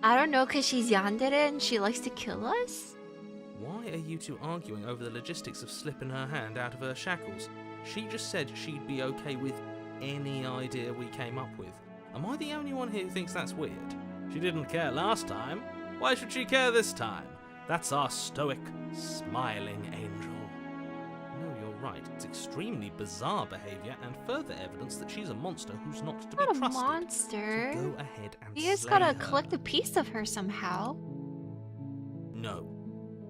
I don't know, cause she's yandere and she likes to kill us? Why are you two arguing over the logistics of slipping her hand out of her shackles? She just said she'd be okay with any idea we came up with. Am I the only one here who thinks that's weird? She didn't care last time. Why should she care this time? That's our stoic, smiling angel. No, you're right. It's extremely bizarre behaviour and further evidence that she's a monster who's not to be Not a trusted. monster. So go ahead and You guys slay gotta her. collect a piece of her somehow. No,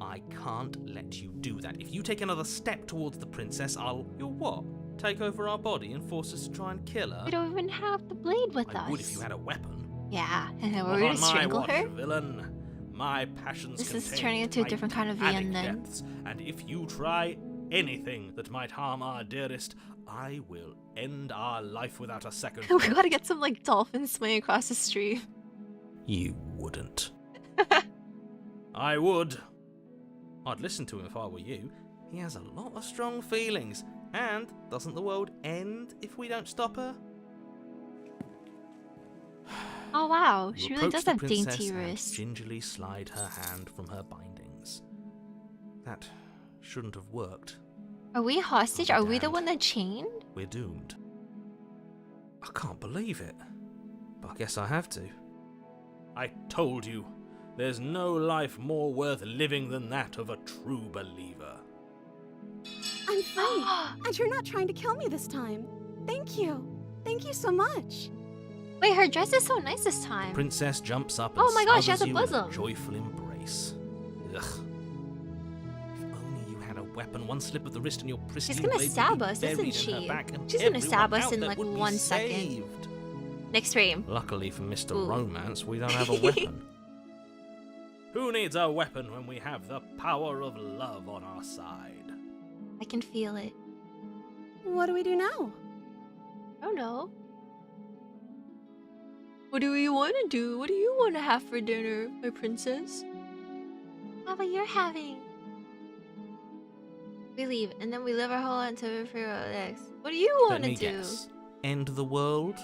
I can't let you do that. If you take another step towards the princess, You'll what? Take over our body and force us to try and kill her? We don't even have the blade with us. I would if you had a weapon. Yeah, and then we're Not gonna on my strangle watch, her? villain. My passions This is contain turning into a tight different kind of panic Ian then. depths, and if you try anything that might harm our dearest, I will end our life without a second. We gotta get some like dolphins swimming across the stream. You wouldn't. I would. I'd listen to him if I were you. He has a lot of strong feelings. And doesn't the world end if we don't stop her? Oh wow, You she really approach does the have princess dainty and wrists. gingerly slide her hand from her bindings. That shouldn't have worked. Are we hostage? I'll Are be we the damned. one that chained? We're doomed. I can't believe it. But I guess I have to. I told you, there's no life more worth living than that of a true believer. I'm free, and you're not trying to kill me this time. Thank you. Thank you so much. Wait, her dress is so nice this time. Princess jumps up and Oh my gosh, she has smothers a you in bosom. joyful embrace. Ugh. If only you had a weapon, one slip of the wrist and your pristine She's gonna blade would stab be us, buried isn't in her she? back and She's gonna everyone stab us out in there like would be 1 second. saved. Next frame. Luckily for Mr. Ooh. Romance, we don't have a weapon. Who needs a weapon when we have the power of love on our side? I can feel it. What do we do now? I don't know. What do you want to do? What do you want to have for dinner, my princess? How about you're having? We leave, and then we live our whole life until we figure out next. What do you want Let to me do? guess. End the world?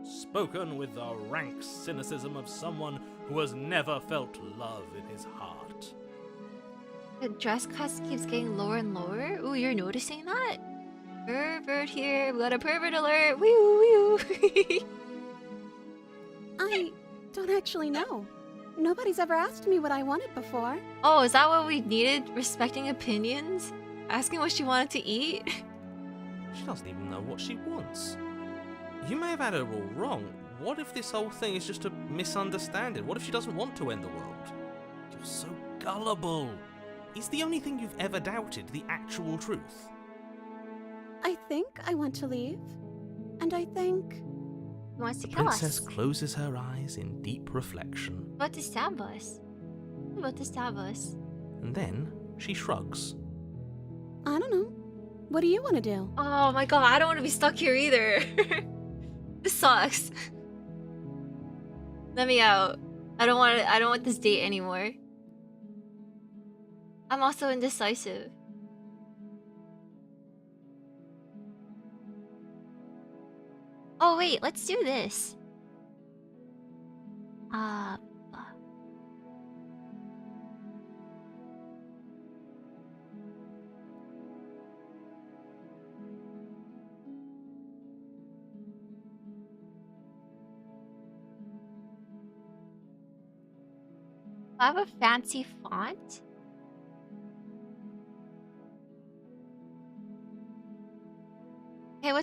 Spoken with the rank cynicism of someone who has never felt love in his heart. The dress cost keeps getting lower and lower. Ooh, you're noticing that? Pervert here. We got a pervert alert. Woo woo. I don't actually know. Nobody's ever asked me what I wanted before. Oh, is that what we needed? Respecting opinions? Asking what she wanted to eat? She doesn't even know what she wants. You may have had her all wrong. What if this whole thing is just a misunderstanding? What if she doesn't want to end the world? You're so gullible. Is the only thing you've ever doubted the actual truth? I think I want to leave. And I think... He wants to The kill princess us. closes her eyes in deep reflection, About to stab us. About to stab us. and then she shrugs. I don't know. What do you want to do? Oh my god, I don't want to be stuck here either. This sucks. Let me out. I don't want this date anymore. I'm also indecisive. Oh wait, let's do this. I have a fancy font. Okay,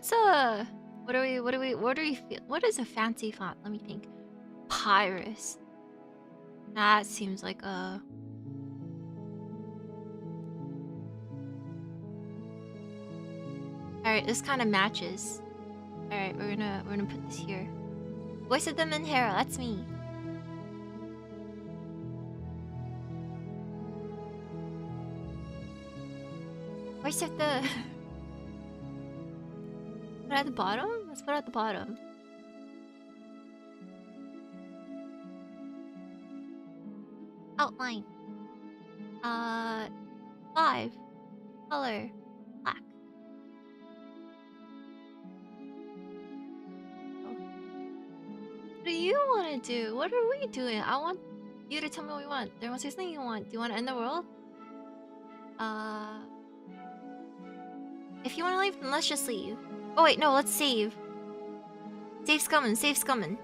what is a fancy font? Let me think. Pyrus. That seems like a... Alright, this kind of matches. Alright, we're gonna put this here. Voice of the Menhera, that's me. Voice of the... Put it at the bottom? Let's put it at the bottom. Outline. 5. Color. Black. Oh. What do you want to do? What are we doing? I want you to tell me what you want. There must be something you want. Do you want to end the world? If you want to leave, then let's just leave. Oh wait, no, let's save. Save's coming, save's coming.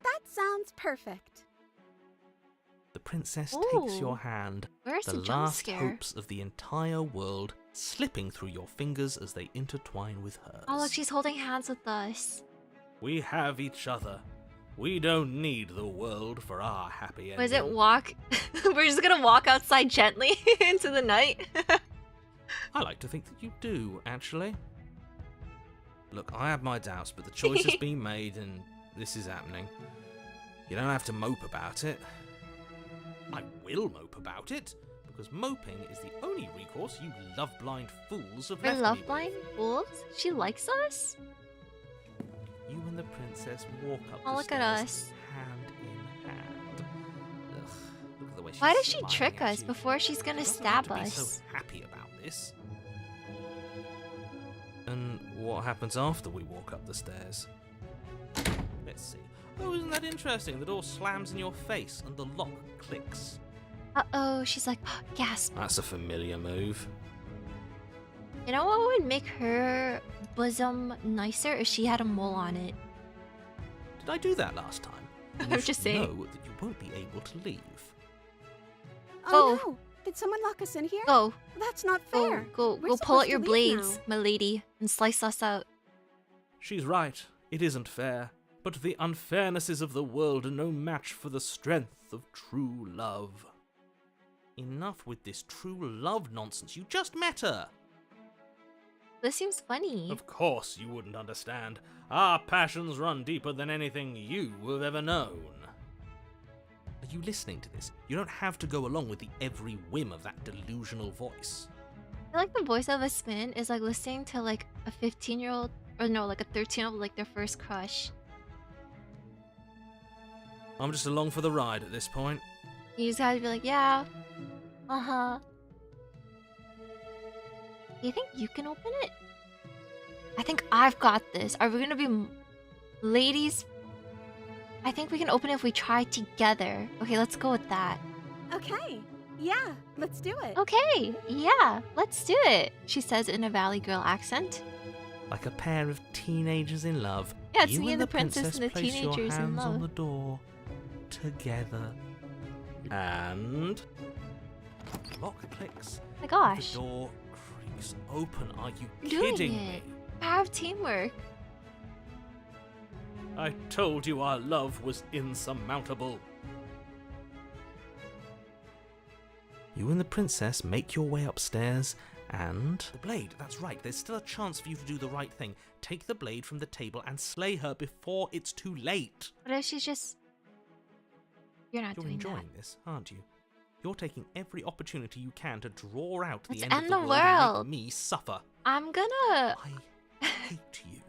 That sounds perfect. The princess Ooh. takes your hand, Where's the the jump last scare? hopes of the entire world slipping through your fingers as they intertwine with hers. Oh look, she's holding hands with us. We have each other. We don't need the world for our happy ending. Was it walk? We're just gonna walk outside gently into the night. I like to think that you do, actually. Look, I have my doubts, but the choice has been made and this is happening. You don't have to mope about it. I will mope about it, because moping is the only recourse you love-blind fools have We're left love me blind with. wolves? She likes us? You and the princess walk up Oh, the look at stairs, us. hand in hand. Ugh, look at the way she's Why does she smiling trick at us you. before she's gonna She doesn't stab have to be us? so happy about this. And what happens after we walk up the stairs? Let's see. Oh, isn't that interesting? The door slams in your face and the lock clicks. Uh-oh, she's like, gasp. That's a familiar move. You know what would make her bosom nicer if she had a mole on it? Did I do that last time? I'm You just should saying. know that you won't be able to leave. Oh, Go. no! Did someone lock us in here? Go, That's not go, fair. go, We're go pull out supposed to your leave blades, now. my lady, and slice us out. She's right. It isn't fair. But the unfairnesses of the world are no match for the strength of true love. Enough with this true love nonsense. You just met her. This seems funny. Of course you wouldn't understand. Our passions run deeper than anything you have ever known. Are you listening to this? You don't have to go along with the every whim of that delusional voice. I feel like the voice of a spin is like listening to like a 15-year-old, or no, like a 13-year-old, like their first crush. I'm just along for the ride at this point. You just gotta be like, yeah, uh-huh. Do you think you can open it? I think I've got this. Are we gonna be ladies? I think we can open it if we try together. Okay, let's go with that. Okay. Yeah, let's do it. Okay, yeah, let's do it, she says in a Valley Girl accent. Like a pair of teenagers in love. Yeah, it's you me and the princess and the place your teenagers in hands on love. the door together. And Lock clicks. Oh my gosh, The door creaks open. Are you we're doing kidding it. me? Power of teamwork. I told you our love was insurmountable. You and the princess make your way upstairs and... The blade, that's right. There's still a chance for you to do the right thing. Take the blade from the table and slay her before it's too late. What if she's just... You're not You're doing enjoying this, aren't you? You're taking every opportunity you can to draw out the Let's end of end the the world and world. make me suffer. that. I'm gonna I hate you.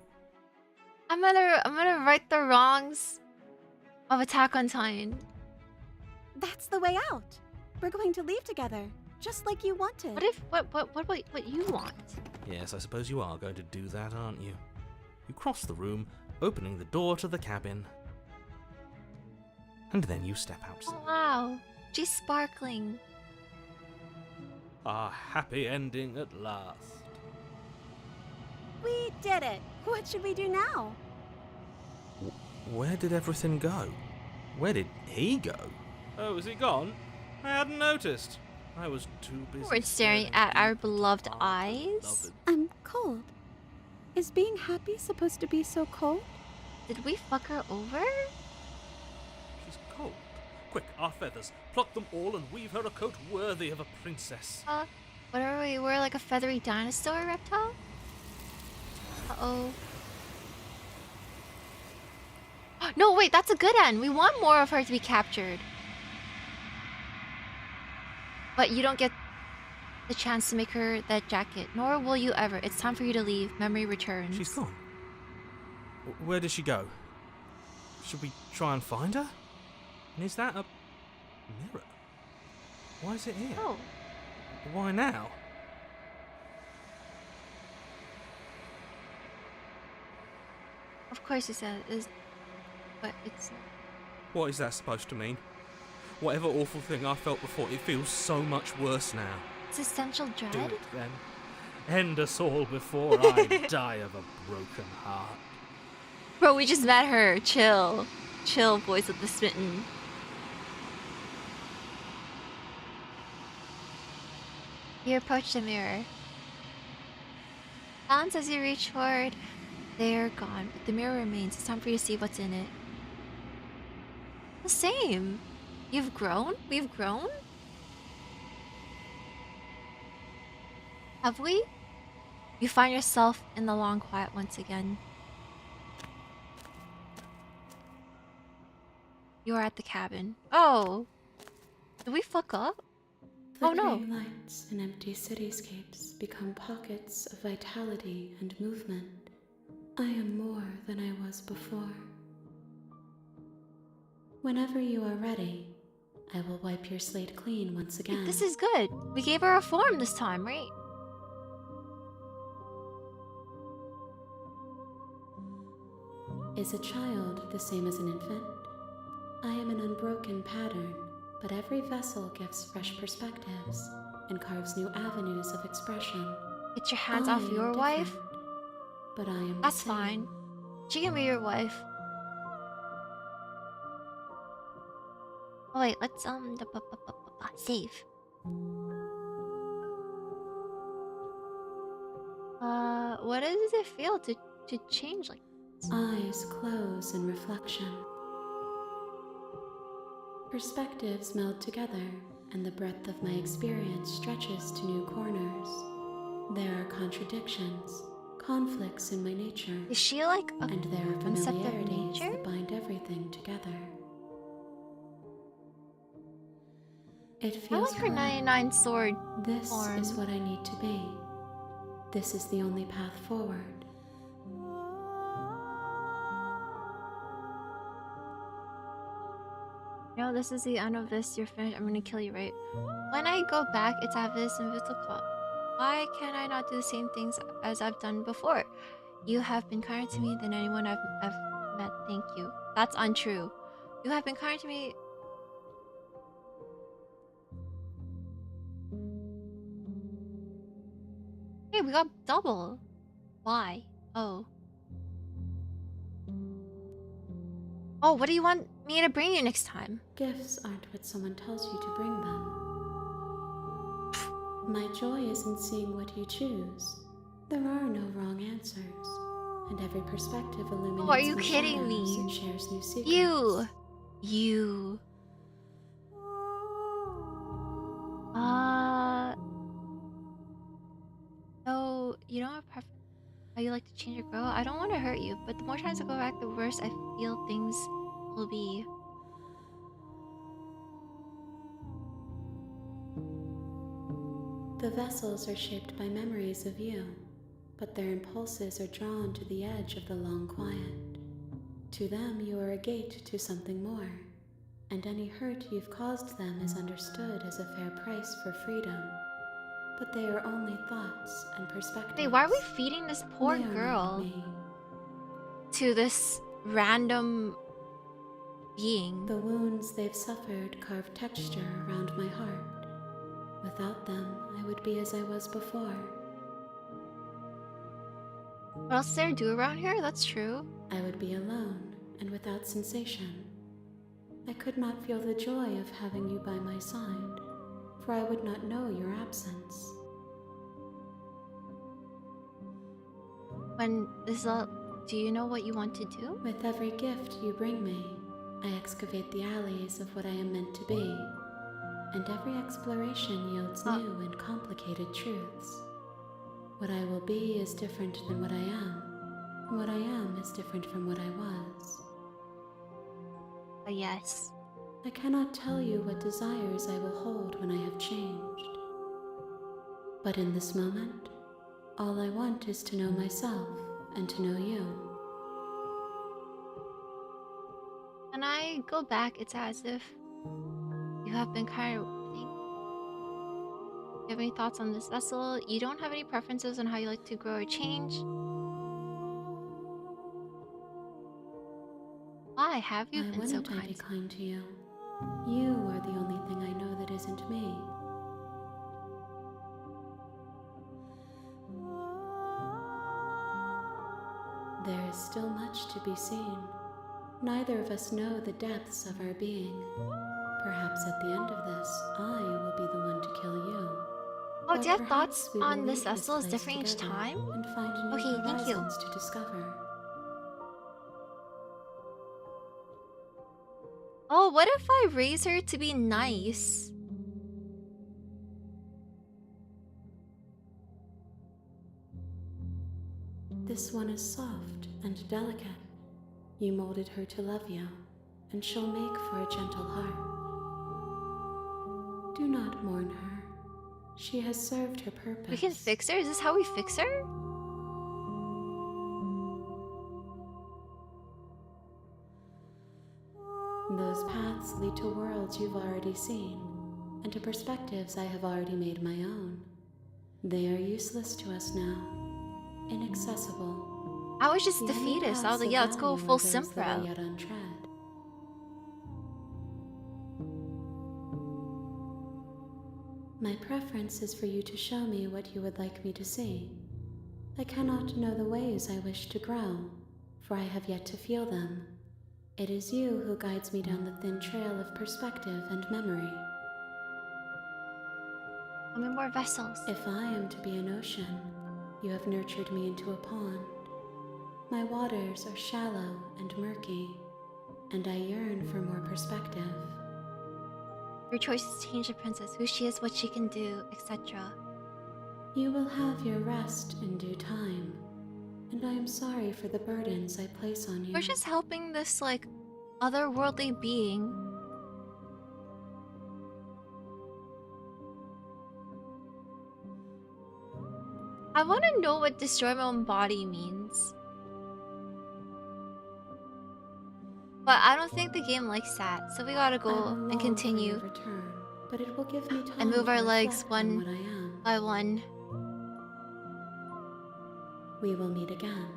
I'm gonna right the wrongs of Attack on Titan. That's the way out. We're going to leave together, just like you wanted. What if what you want? Yes, I suppose you are going to do that, aren't you? You cross the room, opening the door to the cabin. And then you step outside. Oh wow, she's sparkling. Our happy ending at last. We did it. What should we do now? Where did everything go? Where did he go? Oh, is he gone? I hadn't noticed. I was too busy. We're staring at our beloved eyes. I'm cold. Is being happy supposed to be so cold? Did we fuck her over? She's cold. Quick, our feathers. Pluck them all and weave her a coat worthy of a princess. What are we? We're like a feathery dinosaur reptile? Uh-oh. No, wait, that's a good end. We want more of her to be captured. But you don't get the chance to make her that jacket, nor will you ever. It's time for you to leave. Memory returns. She's gone. Where did she go? Should we try and find her? And is that a mirror? Why is it here? Oh. Why now? Of course you said it is, but it's... What is that supposed to mean? Whatever awful thing I felt before, it feels so much worse now. Existential Do dread? it then. End us all before I die of a broken heart. Bro, we just met her. Chill. Chill, boys with the smitten. You approach the mirror. Balance as you reach forward. They're gone, but the mirror remains. It's time for you to see what's in it. The same. You've grown? We've grown? Have we? You find yourself in the long quiet once again. You are at the cabin. Oh! Did we fuck up? Oh no! Flickering lights and empty cityscapes become pockets of vitality and movement. I am more than I was before. Whenever you are ready, I will wipe your slate clean once again. This is good. We gave her a form this time, right? Is a child the same as an infant? I am an unbroken pattern, but every vessel gives fresh perspectives and carves new avenues of expression. Get your hands I off am your wife? different, but I am That's the same. fine. She can be your wife. Oh wait, let's save. What does it feel to change like this? Eyes close in reflection. Perspectives meld together, and the breadth of my experience stretches to new corners. There are contradictions, conflicts in my nature, Is she like a and there are concept of familiarities nature? that bind everything together. It I feels like her wrong. 99 sword. This form. is what I need to be. This is the only path forward. No, this is the end of this. You're finished. I'm gonna kill you, right? When I go back, it's at this invisible club. Why can't I not do the same things as I've done before? You have been kinder to me than anyone I've met. Thank you. That's untrue. You have been kinder to me. Hey, we got double. Why? Oh. Oh, what do you want me to bring you next time? Gifts aren't what someone tells you to bring them. My joy is in seeing what you choose. There are no wrong answers, and every perspective illuminates Oh, are you new kidding shadows me? and shares new secrets. You. So, you don't have preference how you like to change or grow? I don't want to hurt you, but the more times I go back, the worse I feel things will be. The vessels are shaped by memories of you, but their impulses are drawn to the edge of the long quiet. To them, you are a gate to something more, and any hurt you've caused them is understood as a fair price for freedom. But they are only thoughts and perspectives. Wait, why are we feeding this poor They are not girl me. to this random being? The wounds they've suffered carve texture around my heart. Without them, I would be as I was before. What else is there to do around here? That's true. I would be alone and without sensation. I could not feel the joy of having you by my side, for I would not know your absence. When this is all, do you know what you want to do? With every gift you bring me, I excavate the alleys of what I am meant to be, and every exploration yields new and complicated truths. What I will be is different than what I am, and what I am is different from what I was. Yes. I cannot tell you what desires I will hold when I have changed. But in this moment, all I want is to know myself and to know you. When I go back, it's as if you have been kind of you have any thoughts on this vessel? You don't have any preferences on how you like to grow or change? Why have you Why been so wouldn't I be kind? kind to you? You are the only thing I know that isn't me. There is still much to be seen. Neither of us know the depths of our being. Perhaps at the end of this, I will be the one to kill you. Oh, Or do you have perhaps thoughts we will on this leave vessel is place different each together time? and find new Okay, thank you. horizons to discover. Oh, what if I raise her to be nice? This one is soft and delicate. You molded her to love you, and she'll make for a gentle heart. Do not mourn her. She has served her purpose. We can fix her? Is this how we fix her? Those paths lead to worlds you've already seen, and to perspectives I have already made my own. They are useless to us now, inaccessible. I was just The only defeatist. I was paths like, of yeah, let's go value full are those simp that are route. yet untread. My preference is for you to show me what you would like me to see. I cannot know the ways I wish to grow, for I have yet to feel them. It is you who guides me down the thin trail of perspective and memory. How many more vessels? If I am to be an ocean, you have nurtured me into a pond. My waters are shallow and murky, and I yearn for more perspective. Your choices change the princess, who she is, what she can do, etc. You will have your rest in due time, and I am sorry for the burdens I place on you. We're just helping this, like, otherworldly being. I want to know what destroy my own body means. But I don't think the game likes that, so we gotta I go will and long for continue your return, but it will give me time and move to our legs reflect on one what I am. by one. We will meet again.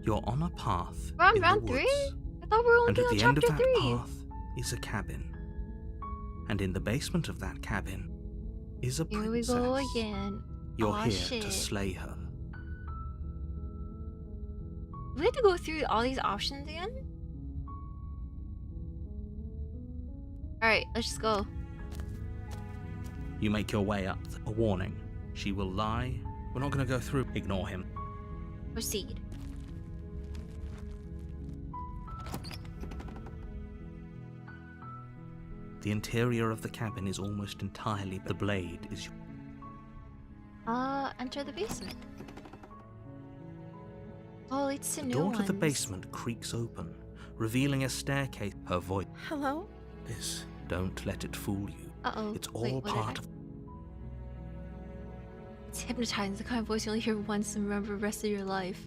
You're on a path We're on in round the 3? woods, I thought we were and only at on the end of chapter that 3. path is a cabin. And in the basement of that cabin is a Here princess. we go again. You're Aw, here shit. to slay her. We have to go through all these options again? Alright, let's just go. You make your way up. A warning. She will lie. We're not going to go through. Ignore him. Proceed. The interior of the cabin is almost entirely. The blade is. Enter the basement. Oh, it's a The new door one. to the basement creaks open, revealing a staircase. Her voice. Hello? This. Don't let it fool you. Uh-oh. It's Wait, all what did part I- of. It's hypnotizing, the kind of voice you only hear once and remember the rest of your life.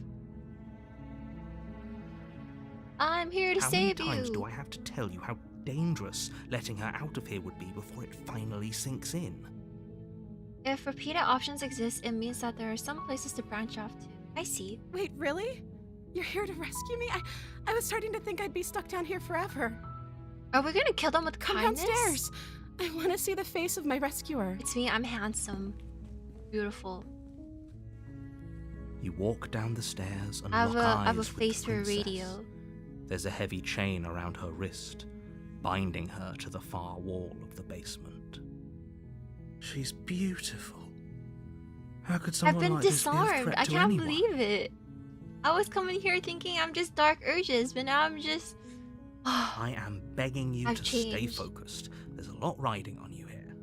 I'm here to How many save times you! do I have to tell you how dangerous letting her out of here would be before it finally sinks in? If repeated options exist, it means that there are some places to branch off to. I see. Wait, really? You're here to rescue me? I was starting to think I'd be stuck down here forever. Are we gonna kill them with Come kindness? downstairs. I want to see the face of my rescuer. It's me, I'm handsome. Beautiful. You walk down the stairs and I have lock eyes I have a with the face for a princess. radio. There's a heavy chain around her wrist, binding her to the far wall of the basement. She's beautiful. How could someone I've been like this be a disarmed. threat I to can't anyone? believe it. I was coming here thinking I'm just dark urges, but now I'm just. I am begging you I've to stay changed. focused. There's a lot riding on you here.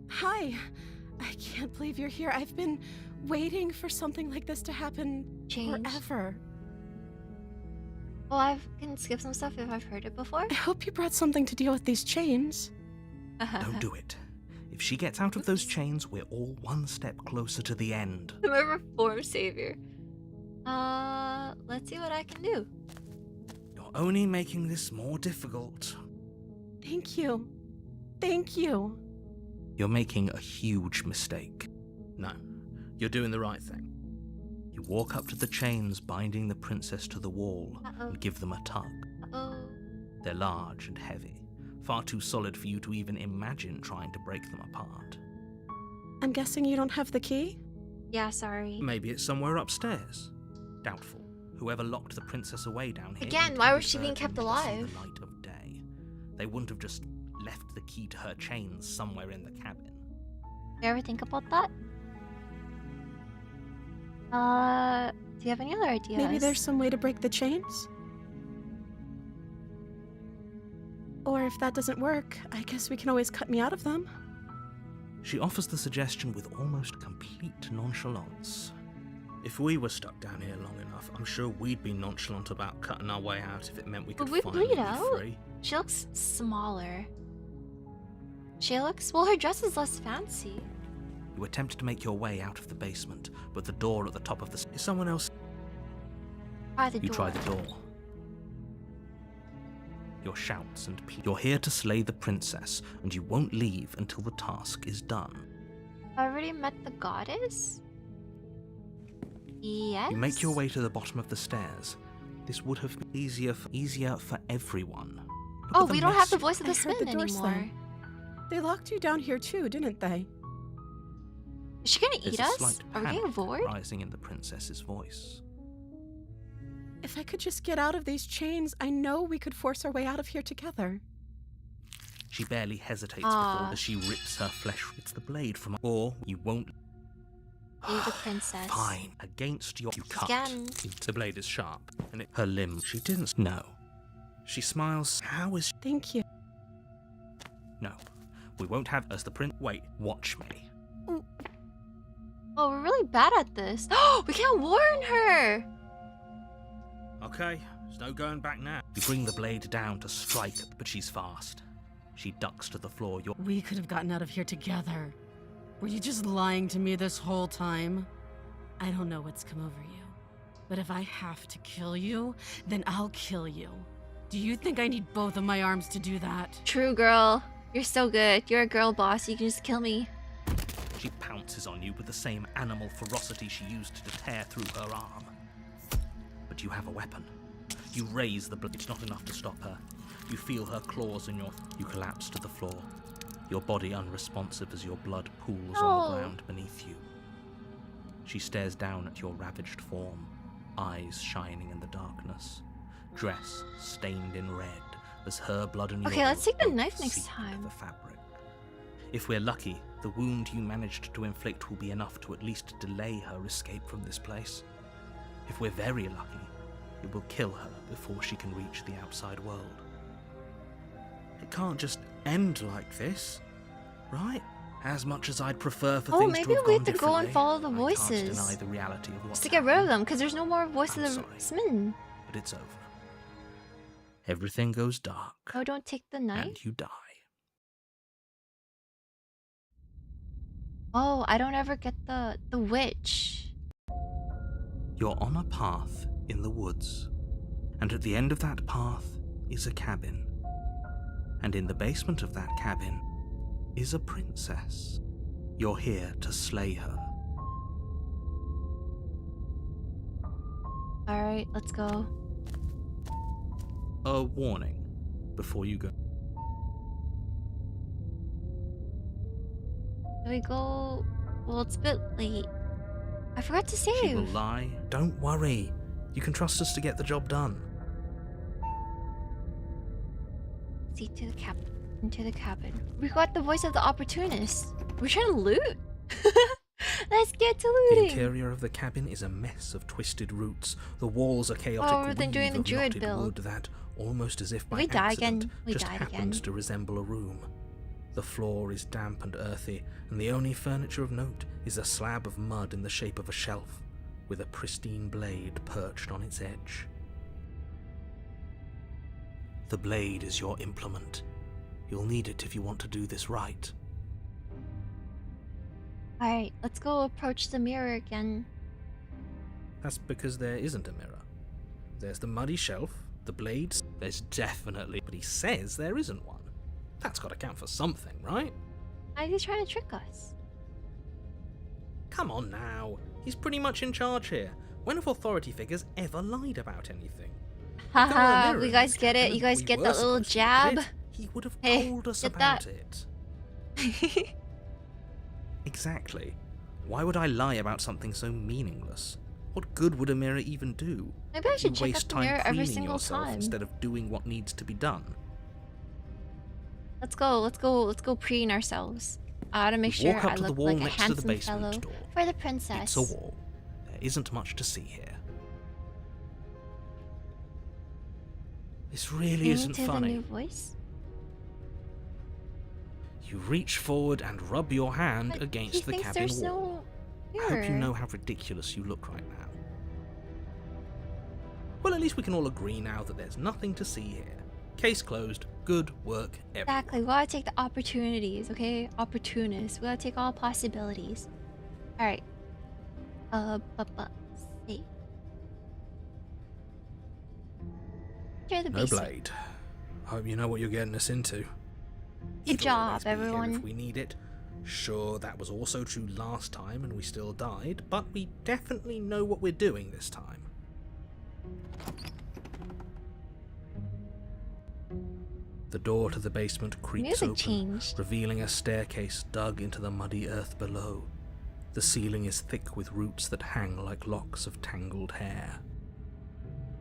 Hi. I can't believe you're here. I've been waiting for something like this to happen Change. forever. Well, I can skip some stuff if I've heard it before. I hope you brought something to deal with these chains. Don't do it. If she gets out of those chains, we're all one step closer to the end. I'm a reformed savior. Let's see what I can do. You're only making this more difficult. Thank you. Thank you. You're making a huge mistake. No, you're doing the right thing. You walk up to the chains binding the princess to the wall Uh-oh. and give them a tug. Uh-oh. They're large and heavy, far too solid for you to even imagine trying to break them apart. I'm guessing you don't have the key? Yeah, sorry. Maybe it's somewhere upstairs. Doubtful. Whoever locked the princess away down here. Again, would why be was she being kept determined to see alive? The light of day. They wouldn't have just left the key to her chains somewhere in the cabin. You ever think about that? Do you have any other ideas? Maybe there's some way to break the chains? Or if that doesn't work, I guess we can always cut me out of them. She offers the suggestion with almost complete nonchalance. If we were stuck down here long enough, I'm sure we'd be nonchalant about cutting our way out if it meant we could Would we finally bleed be out? free. She looks smaller. Well, her dress is less fancy. You attempt to make your way out of the basement, but the door at the top of the... Is someone else? Try the You door. try the door. Your shouts and pleas. You're here to slay the princess, and you won't leave until the task is done. I already met the goddess? Yes? You make your way to the bottom of the stairs. This would have been easier for everyone. Look Oh, at the we don't have mess the voice of I the heard Smith the door anymore. slam. They locked you down here too, didn't they? Is she gonna There's eat a us? slight Are we panic getting bored? rising in the princess's voice. If I could just get out of these chains, I know we could force our way out of here together. She barely hesitates Ah. before she rips her flesh. It's the blade from... Or you won't... Save the princess. Fine. Against your... You cut. Again. The blade is sharp, and her limb... She didn't... No. She smiles. How is... Thank you. No. We won't have... As the prince... Wait. Watch me. Oh, we're really bad at this. Oh, we can't warn her! Okay. There's no going back now. You bring the blade down to strike, but she's fast. She ducks to the floor. You're... We could have gotten out of here together. Were you just lying to me this whole time? I don't know what's come over you, but if I have to kill you, then I'll kill you. Do you think I need both of my arms to do that? True, girl. You're so good. You're a girl boss. You can just kill me. She pounces on you with the same animal ferocity she used to tear through her arm. But you have a weapon. You raise the blade. It's not enough to stop her. You feel her claws in your... You collapse to the floor, your body unresponsive as your blood pools on the ground beneath you. She stares down at your ravaged form, eyes shining in the darkness, dress stained in red as her blood and Okay, your let's take the both knife next seep time. the fabric. If we're lucky, the wound you managed to inflict will be enough to at least delay her escape from this place. If we're very lucky, it will kill her before she can reach the outside world. It can't just end like this, right? As much as I'd prefer for Oh, things maybe to have we gone have to go and differently, follow the I voices. can't deny the reality of what's Just to get rid of happened. them, because there's no more voice I'm of the sorry. Smitten. But it's over. Everything goes dark, Oh, don't take the knife? and you die. Oh, I don't ever get the witch. You're on a path in the woods, and at the end of that path is a cabin. And in the basement of that cabin is a princess. You're here to slay her. Alright, let's go. A warning before you go. Do we go? Well, it's a bit late. I forgot to She will save. lie. Don't worry. You can trust us to get the job done. See to the into the cabin. We got the voice of the opportunist. We're trying to loot. Let's get to The looting. interior of the cabin is a mess of twisted roots. The walls are chaotic Oh, we're then doing weave the of druid knotted build. wood that, almost as if by we die accident, again. We just died happens again. to resemble a room. The floor is damp and earthy, and the only furniture of note is a slab of mud in the shape of a shelf, with a pristine blade perched on its edge. The blade is your implement. You'll need it if you want to do this right. Alright, let's go approach the mirror again. That's because there isn't a mirror. There's the muddy shelf, the blades, there's definitely, but he says there isn't one. That's got to count for something, right? Why is he trying to trick us? Come on now, he's pretty much in charge here. When have authority figures ever lied about anything? Haha, you guys get it? You guys get that little jab? He would have Hey, told us get about that. it. Exactly. Why would I lie about something so meaningless? What good would a mirror even do? Maybe I should You check waste out the time mirror every cleaning single yourself time. instead of doing what needs to be done. Let's go preen ourselves. I gotta make sure Walk up I to the look wall like a next to the handsome basement fellow door. for the princess. It's a wall. There isn't much to see here. This really isn't to the funny. new voice? You reach forward and rub your hand But against he the thinks cabin there's wall. no I hope you mirror. know how ridiculous you look right now. Well, at least we can all agree now that there's nothing to see here. Case closed. Good work, everyone. Exactly. We gotta take the opportunities, okay? Opportunists. We gotta take all possibilities. Alright. See. Enter the No basement. blade. Hope you know what you're getting us into. Good It'll job, always be here everyone. if we need it. Sure, that was also true last time and we still died, but we definitely know what we're doing this time. The door to the basement creaks Music open, changed. revealing a staircase dug into the muddy earth below. The ceiling is thick with roots that hang like locks of tangled hair.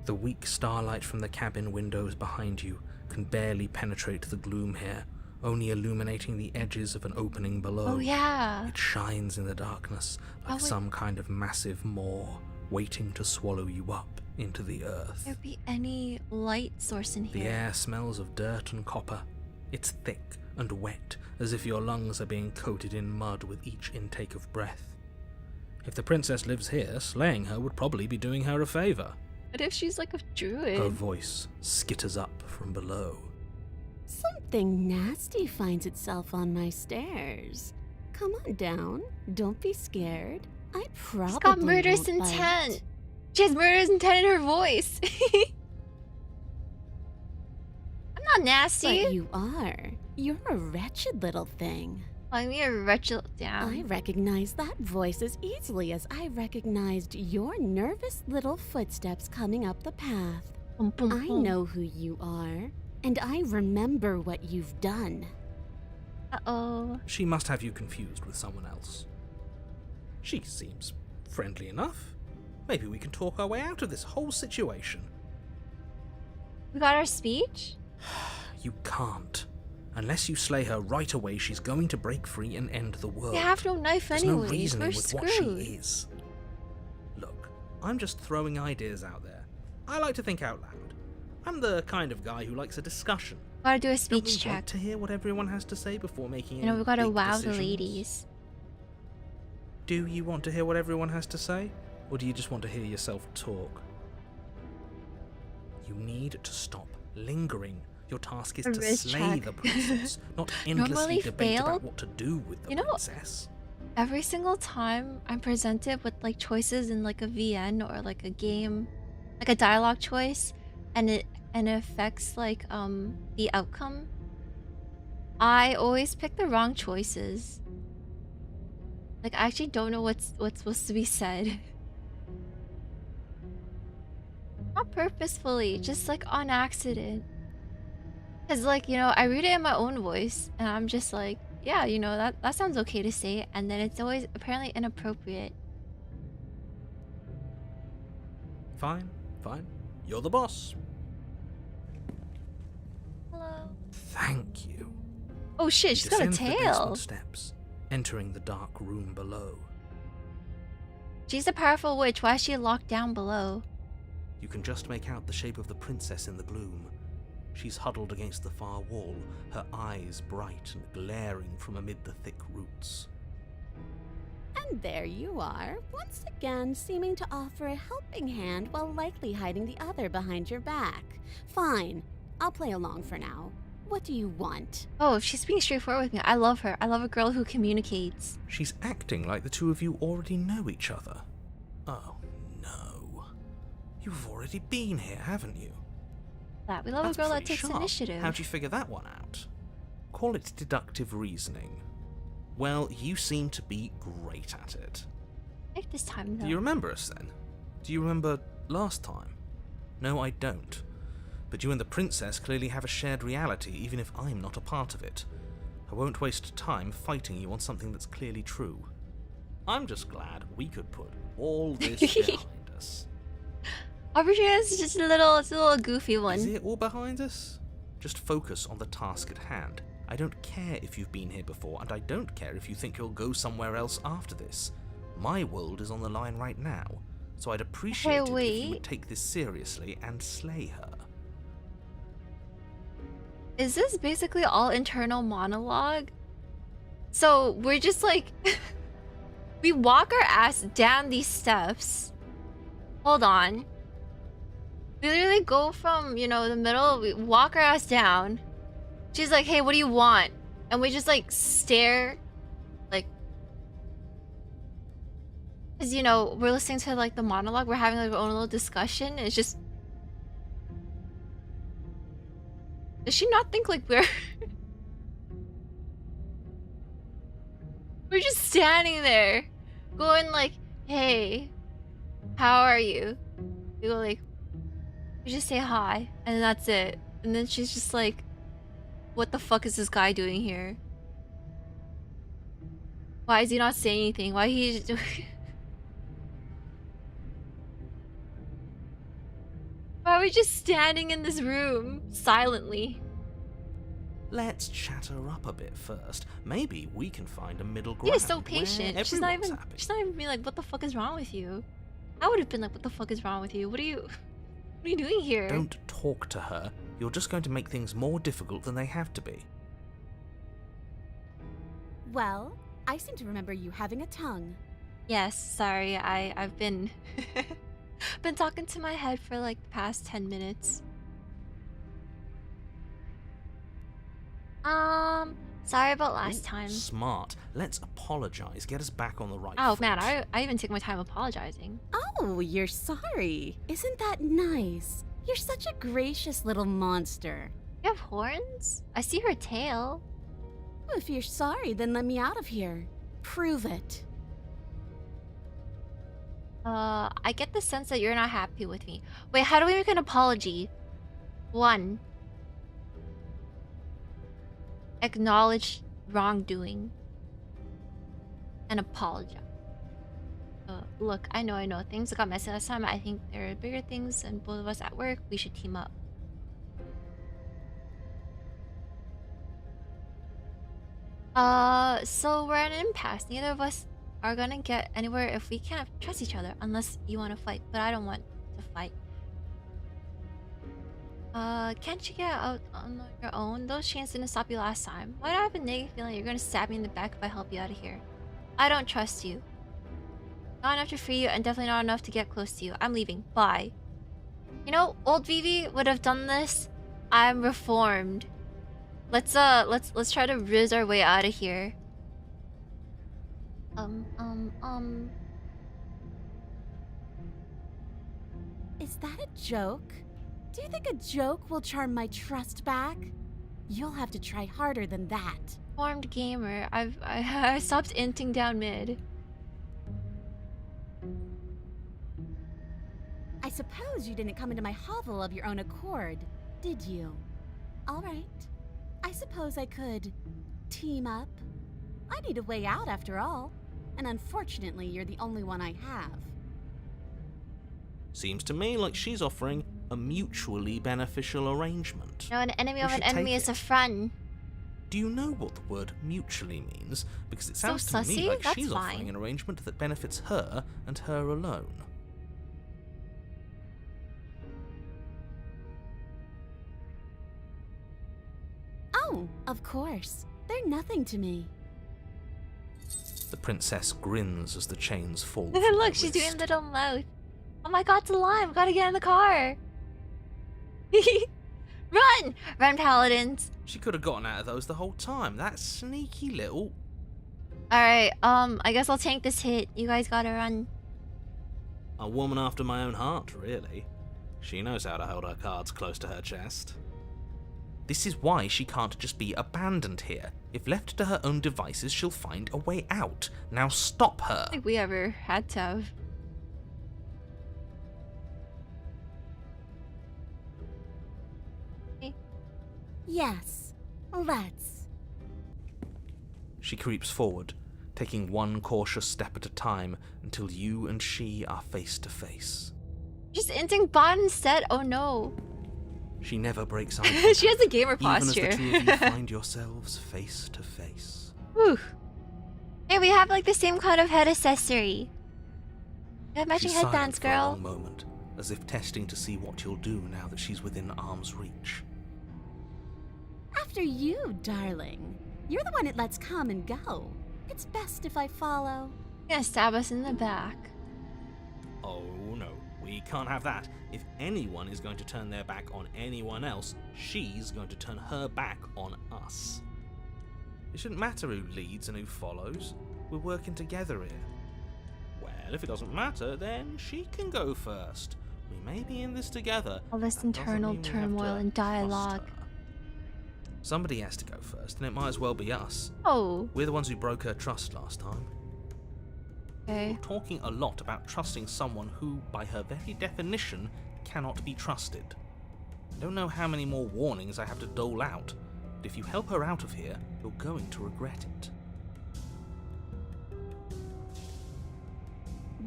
The weak starlight from the cabin windows behind you can barely penetrate the gloom here, only illuminating the edges of an opening below. Oh yeah. It shines in the darkness like would some kind of massive maw waiting to swallow you up into the earth. There be any light source in The here? air smells of dirt and copper. It's thick and wet, as if your lungs are being coated in mud with each intake of breath. If the princess lives here, slaying her would probably be doing her a favor. What if she's like a druid? Her voice skitters up from below. Something nasty finds itself on my stairs. Come on down. Don't be scared. I probably She's got murderous won't bite. intent. She has murderous intent in her voice. I'm not nasty. But you are. You're a wretched little thing. I'm a wretched down. I recognize that voice as easily as I recognized your nervous little footsteps coming up the path. Boom, boom, I boom. know who you are, and I remember what you've done. Uh-oh. She must have you confused with someone else. She seems friendly enough. Maybe we can talk our way out of this whole situation. We got our speech? You can't. Unless you slay her right away, she's going to break free and end the world. We have no knife There's anyways. no reasoning We're with screwed. what she is. Look, I'm just throwing ideas out there. I like to think out loud. I'm the kind of guy who likes a discussion. Gotta do a Don't speech we check. want to hear what everyone has to say before making You know, any we gotta big wow decisions? the ladies. Do you want to hear what everyone has to say? Or do you just want to hear yourself talk? You need to stop lingering. Your task is A to wrist slay check. the princess, not Normally endlessly debate fail. about what to do with the You know, princess. Every single time I'm presented with like choices in like a VN or like a game, like a dialogue choice, and it affects like the outcome, I always pick the wrong choices. Like I actually don't know what's supposed to be said. Not purposefully, just like on accident. Cause like, you know, I read it in my own voice and I'm just like, yeah, you know, that sounds okay to say, and then it's always apparently inappropriate. Fine, fine. You're the boss. Hello. Thank you. Oh shit, she's got a Descend the tail. basement steps, entering the dark room below. She's a powerful witch. Why is she locked down below? You can just make out the shape of the princess in the gloom. She's huddled against the far wall, her eyes bright and glaring from amid the thick roots. And there you are, once again seeming to offer a helping hand while likely hiding the other behind your back. Fine, I'll play along for now. What do you want? Oh, she's being straightforward with me. I love her. I love a girl who communicates. She's acting like the two of you already know each other. Oh, no. You've already been here, haven't you? That we love That's a girl that pretty takes sharp. initiative. How'd you figure that one out? Call it deductive reasoning. Well, you seem to be great at it. Like this time though. Do you remember us then? Do you remember last time? No, I don't. But you and the princess clearly have a shared reality, even if I'm not a part of it. I won't waste time fighting you on something that's clearly true. I'm just glad we could put all this behind us. Opportunity is just it's a little goofy one. Is it all behind us? Just focus on the task at hand. I don't care if you've been here before, and I don't care if you think you'll go somewhere else after this. My world is on the line right now, so I'd appreciate it if you wait. would take this seriously and slay her. Is this basically all internal monologue? So we're just like we walk our ass down these steps. Hold on. We literally go from, you know, the middle, we walk our ass down. She's like, hey, what do you want? And we just like stare, like, because, you know, we're listening to like the monologue, we're having like our own little discussion. It's just, does she not think like we're we're just standing there going like, hey, how are you? We go like, we just say hi and then that's it. And then she's just like, what the fuck is this guy doing here? Why is he not saying anything? Why he just doing Why are we just standing in this room silently? Let's chat her up a bit first. Maybe we can find a middle ground. You're so where patient. She's not everyone's even happy. she's not even being like, what the fuck is wrong with you? I would have been like, what the fuck is wrong with you? What are you doing here? Don't talk to her. You're just going to make things more difficult than they have to be. Well, I seem to remember you having a tongue. Yes, sorry, I've been been talking to my head for like the past 10 minutes. Sorry about last time. Smart. Let's apologize. Get us back on the right Oh foot. man, I even take my time apologizing. Oh, you're sorry. Isn't that nice? You're such a gracious little monster. You have horns? I see her tail. Well, if you're sorry, then let me out of here. Prove it. I get the sense that you're not happy with me. Wait, how do we make an apology? 1. Acknowledge wrongdoing. And apologize. Look, I know things got messy last time. I think there are bigger things, and both of us at work, we should team up. So we're at an impasse. Neither of us are gonna get anywhere if we can't trust each other, unless you want to fight. But I don't want to fight. Can't you get out on your own? Those chains didn't stop you last time. Why do I have a nagging feeling you're gonna stab me in the back if I help you out of here? I don't trust you. Not enough to free you, and definitely not enough to get close to you. I'm leaving. Bye. You know, old Vivi would have done this. I'm reformed. Let's try to riz our way out of here. Is that a joke? Do you think a joke will charm my trust back? You'll have to try harder than that. Formed gamer. I stopped inting down mid. I suppose you didn't come into my hovel of your own accord, did you? All right. I suppose I could team up. I need a way out after all, and unfortunately you're the only one I have. Seems to me like she's offering a mutually beneficial arrangement. No, an enemy We of an should enemy take is a it. friend. Do you know what the word mutually means? Because it So sounds to me sussy? like That's she's offering fine. an arrangement that benefits her and her alone. Oh, of course. They're nothing to me. The princess grins as the chains fall. from her Look, she's doing wrist. little mouth. Oh my god, it's alive. We gotta get in the car. Run! Run, paladins. She could have gotten out of those the whole time. That sneaky little... Alright, I guess I'll tank this hit. You guys gotta run. A woman after my own heart, really. She knows how to hold her cards close to her chest. This is why she can't just be abandoned here. If left to her own devices, she'll find a way out. Now stop her. I don't think we ever had to have. Yes, let's. She creeps forward, taking one cautious step at a time until you and she are face to face. Just ending bot instead? Oh no. She never breaks eye contact, She has a gamer even posture. as the two of you find yourselves face to face. Whew. Hey, we have like the same kind of head accessory. You have matching She's silent headbands, for a girl. long moment, as if testing to see what you'll do now that she's within arm's reach. After you, darling. You're the one it lets come and go. It's best if I follow. You're gonna stab us in the back. Oh no, we can't have that. If anyone is going to turn their back on anyone else, she's going to turn her back on us. It shouldn't matter who leads and who follows. We're working together here. Well, if it doesn't matter, then she can go first. We may be in this together. All this That doesn't internal mean we have turmoil to and trust dialogue. her. Somebody has to go first, and it might as well be us. Oh, We're the ones who broke her trust last time. okay. You're talking a lot about trusting someone who, by her very definition, cannot be trusted. I don't know how many more warnings I have to dole out, but if you help her out of here, you're going to regret it.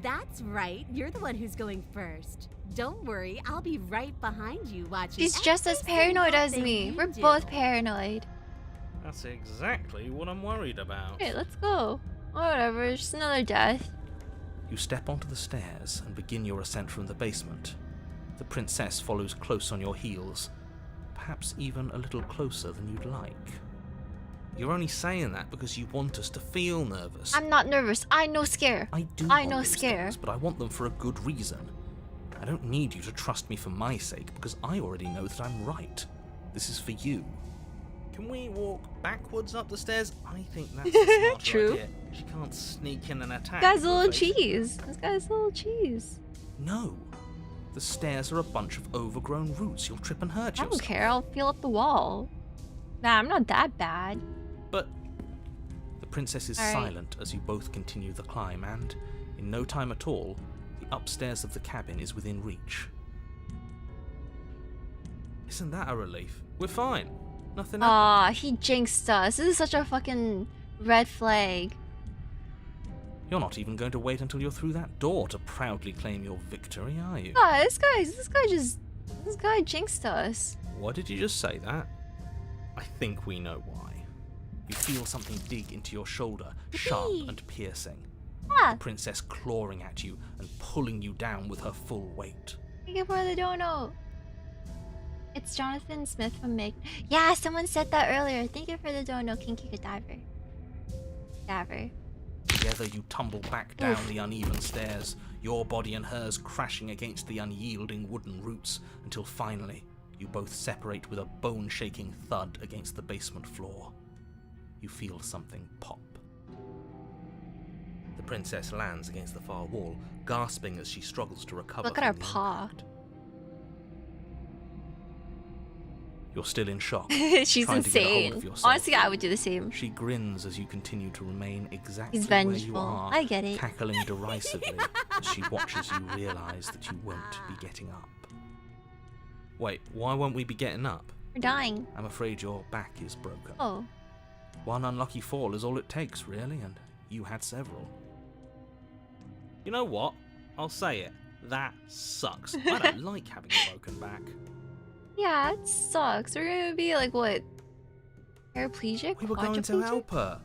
That's right. You're the one who's going first. Don't worry, I'll be right behind you watching. She's just as every paranoid single as thing me. you We're do. both paranoid. That's exactly what I'm worried about. Okay, let's go. Whatever, just another death. You step onto the stairs and begin your ascent from the basement. The princess follows close on your heels, perhaps even a little closer than you'd like. You're only saying that because you want us to feel nervous. I'm not nervous. I know scare. I do I want know those scare. things, but I want them for a good reason. I don't need you to trust me for my sake, because I already know that I'm right. This is for you. Can we walk backwards up the stairs? I think that's the smarter True. idea. She can't sneak in and attack. This guy's a we're little facing- cheese. This guy's a little cheese. No. The stairs are a bunch of overgrown roots. You'll trip and hurt I yourself. don't care. I'll feel up the wall. Nah, I'm not that bad. But The princess is All right. silent as you both continue the climb, and, in no time at all, the upstairs of the cabin is within reach. isn't that a relief? We're fine. Nothing happened. Aw, he jinxed us. This is such a fucking red flag. You're not even going to wait until you're through that door to proudly claim your victory, are you? Ah, this guy jinxed us. What did you just say that? I think we know why. You feel something dig into your shoulder, sharp and piercing. Ah, The princess clawing at you and pulling you down with her full weight. thank you for the dono. It's Jonathan Smith from Meg. Yeah, someone said that earlier. Thank you for the dono, Kinky Cadaver. Cadaver. Together you tumble back down Oof. the uneven stairs, your body and hers crashing against the unyielding wooden roots, until finally you both separate with a bone-shaking thud against the basement floor. You feel something pop. The princess lands against the far wall, gasping as she struggles to recover. Look at from her the paw. impact. You're still in shock. She's trying to get a hold insane. of yourself. Honestly, I would do the same. She grins as you continue to remain exactly He's where you vengeful. are, I get it. cackling derisively as she watches you realise that you won't be getting up. Wait, why won't we be getting up? We're dying. I'm afraid your back is broken. Oh. One unlucky fall is all it takes, really, and you had several. You know what? I'll say it. That sucks. I don't like having a broken back. Yeah, it sucks. We're gonna be like, what? Paraplegic? We were going to Quadriplegic? help her.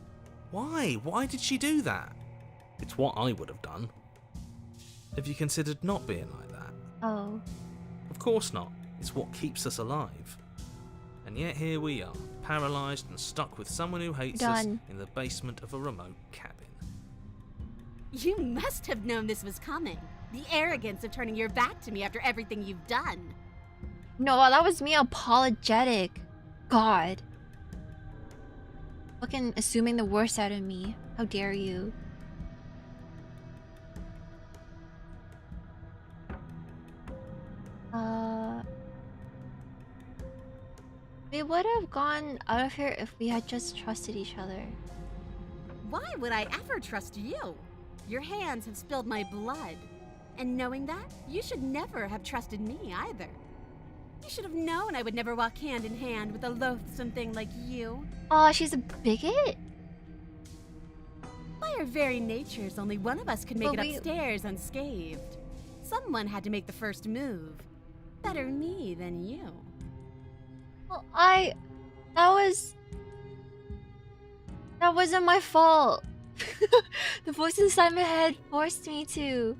Why? Why did she do that? It's what I would have done. Have you considered not being like that? Oh. Of course not. It's what keeps us alive. And yet here we are, paralysed and stuck with someone who hates us Done. in the basement of a remote cabin. You must have known this was coming. The arrogance of turning your back to me after everything you've done. No, that was me apologetic. God. Fucking assuming the worst out of me. How dare you? gone out of here if we had just trusted each other. Why would I ever trust you? Your hands have spilled my blood. And knowing that, you should never have trusted me either. You should have known I would never walk hand in hand with a loathsome thing like you. Oh, she's a bigot? By our very natures, only one of us could make But it upstairs unscathed. Someone had to make the first move. Better me than you. Well, that wasn't my fault. The voice inside my head forced me to.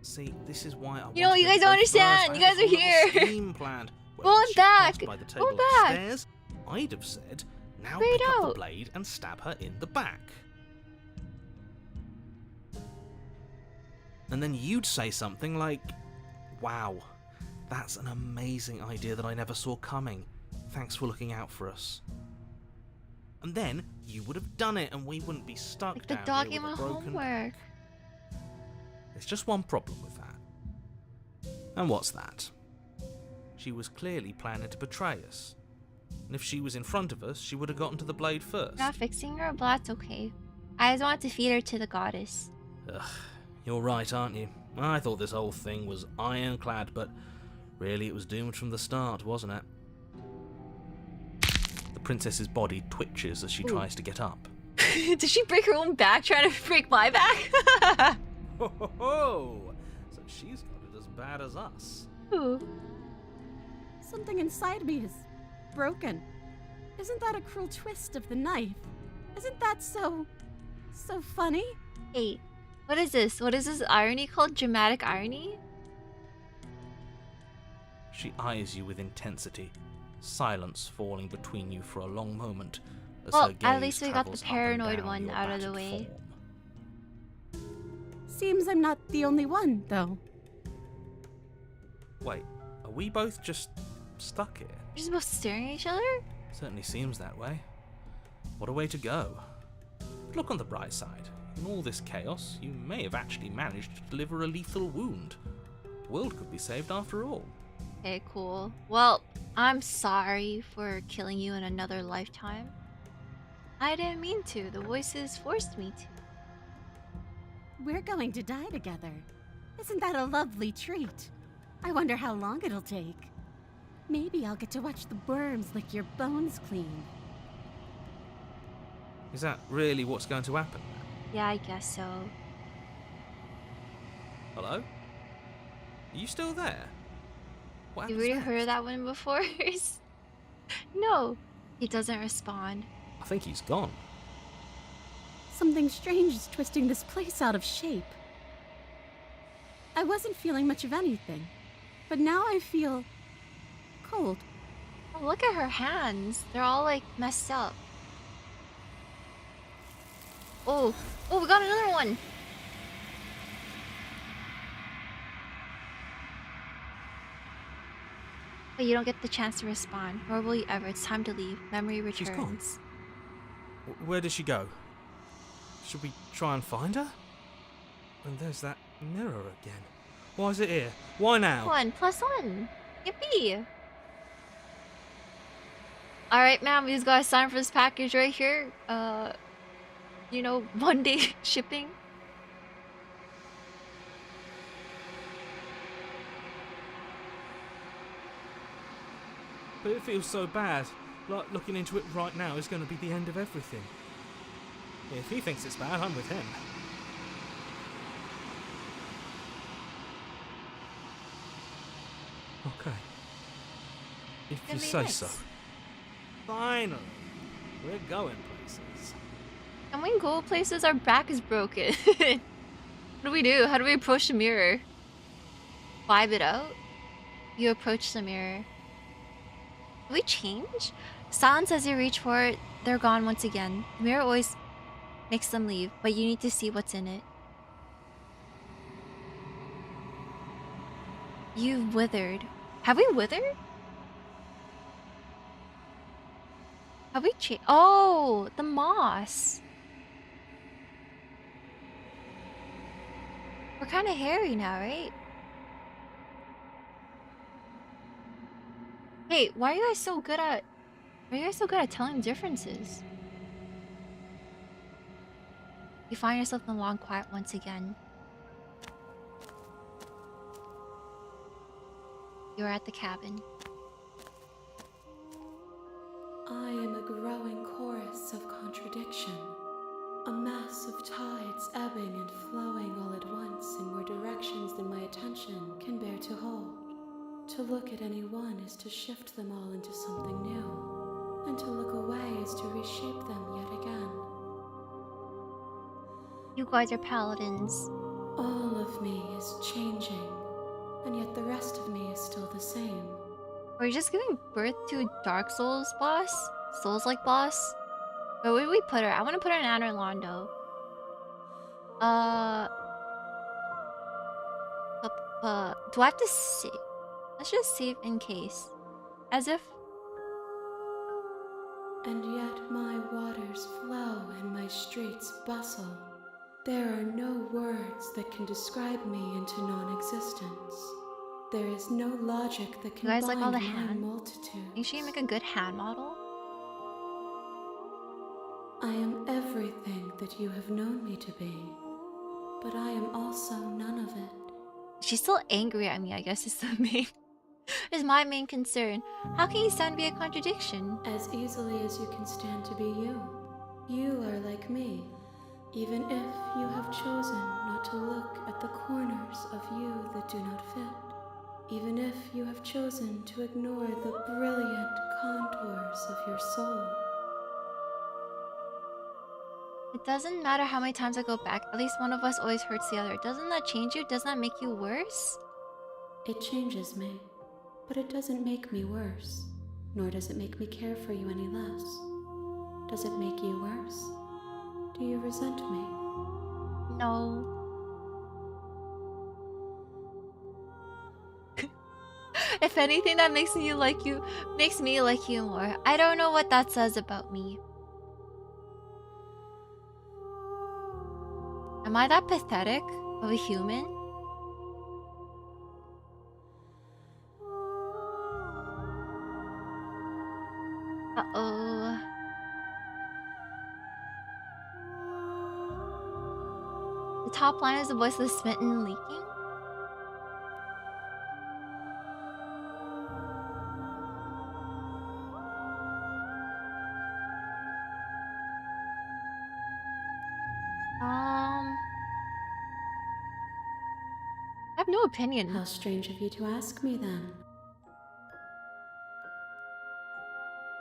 See, this is why I You know, wanted you to guys go don't understand. first. You I guys had are thought of a here. scheme planned. Well, Go when she back. passed by the Go table back. upstairs, I'd have said, now Straight pick up the out. blade and stab her in the back. And then you'd say something like, wow, that's an amazing idea that I never saw coming. Thanks for looking out for us. And then you would have done it and we wouldn't be stuck Like the down dog here in with my a broken homework. There's just one problem with that. And what's that? She was clearly planning to betray us. And if she was in front of us, she would have gotten to the blade first. Not fixing her, but that's okay. I just wanted to feed her to the goddess. Ugh, you're right, aren't you? I thought this whole thing was ironclad, but really it was doomed from the start, wasn't it? The princess's body twitches as she tries to get up. Did she break her own back trying to break my back? Ho ho ho! So she's got it as bad as us. Ooh. Something inside me is broken. Isn't that a cruel twist of the knife? Isn't that so funny? Hey, what is this? What is this irony called? Dramatic irony? She eyes you with intensity, silence falling between you for a long moment as Well, her gaze at least we got the travels up and paranoid down one your out of the battered way. form. Seems I'm not the only one, though. Wait, are we both just stuck here? We're just both staring at each other? Certainly seems that way. What a way to go. But look on the bright side. In all this chaos, you may have actually managed to deliver a lethal wound. The world could be saved after all. Okay, cool. Well, I'm sorry for killing you in another lifetime. I didn't mean to. The voices forced me to. We're going to die together. Isn't that a lovely treat? I wonder how long it'll take. Maybe I'll get to watch the worms lick your bones clean. Is that really what's going to happen? Yeah, I guess so. Hello? Are you still there? What You happens really next? heard that one before? No, he doesn't respond. I think he's gone. Something strange is twisting this place out of shape. I wasn't feeling much of anything, but now I feel cold. Oh, look at her hands. They're all like messed up. Oh, we got another one. But you don't get the chance to respond, nor will you ever. It's time to leave. Memory She's gone. returns. Where did she go? Should we try and find her? And there's that mirror again. Why is it here? Why now? 1+1. Yippee! Alright, ma'am, we just gotta sign for this package right here. You know, 1 day shipping. But it feels so bad. Like looking into it right now is going to be the end of everything. If he thinks it's bad, I'm with him. Okay. If you Gonna be say nice. so. Finally, we're going places. Can we go places? Our back is broken. What do we do? How do we approach the mirror? Vibe it out? You approach the mirror. Do we change? Silence as you reach for it. They're gone once again. The mirror always makes them leave, but you need to see what's in it. You've withered. Have we withered? Have we changed? Oh, the moss. We're kind of hairy now, right? Hey, why are you guys so good at Why are you guys so good at telling differences? You find yourself in the long quiet once again. You're at the cabin. I am a growing chorus of contradiction, a mass of tides ebbing and flowing all at once in more directions than my attention can bear to hold. To look at any one is to shift them all into something new, and to look away is to reshape them yet again. You guys are paladins. All of me is changing, and yet the rest of me is still the same. Are you just giving birth to a Dark Souls boss? Souls-like boss? Where would we put her? I want to put her in Anor Londo. Do I have to save? Let's just save in case. As if... And yet my waters flow and my streets bustle. There are no words that can describe me into non-existence. There is no logic that can You guys bind like all the my hand? multitude. Make sure you make a good hand model. I am everything that you have known me to be, but I am also none of it. She's still angry at me, I guess is the main... is my main concern. How can you stand to be a contradiction? As easily as you can stand to be you. You are like me, even if you have chosen not to look at the corners of you that do not fit. Even if you have chosen to ignore the brilliant contours of your soul. It doesn't matter how many times I go back, at least one of us always hurts the other. Doesn't that change you? Doesn't that make you worse? It changes me, but it doesn't make me worse, nor does it make me care for you any less. Does it make you worse? Do you resent me? No. If anything, that makes me like you more. I don't know what that says about me. Am I that pathetic of a human? Uh-oh. The top line is the voice of the smitten leaking? I have no opinion. How strange of you to ask me then.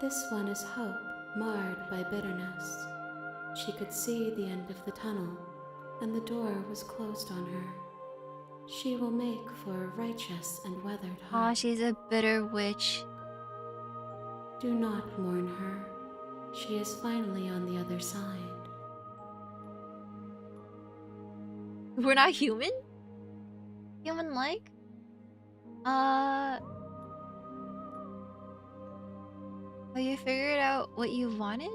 This one is hope, marred by bitterness. She could see the end of the tunnel, and the door was closed on her. She will make for a righteous and weathered heart. Aw, she's a bitter witch. Do not mourn her. She is finally on the other side. We're not human? Human-like? Have you figured out what you wanted?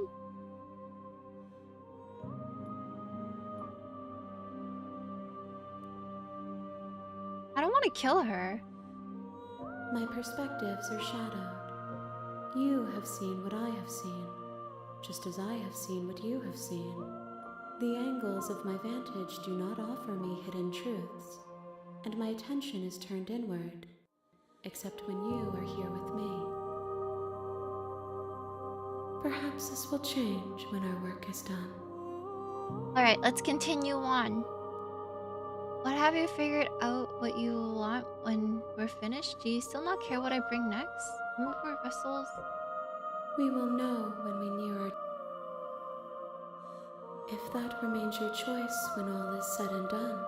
I don't want to kill her. My perspectives are shadowed. You have seen what I have seen, just as I have seen what you have seen. The angles of my vantage do not offer me hidden truths, and my attention is turned inward, except when you are here with me. Perhaps this will change when our work is done. Alright, let's continue on. What have you figured out what you want when we're finished? Do you still not care what I bring next? Move our vessels? We will know when we near our... If that remains your choice when all is said and done,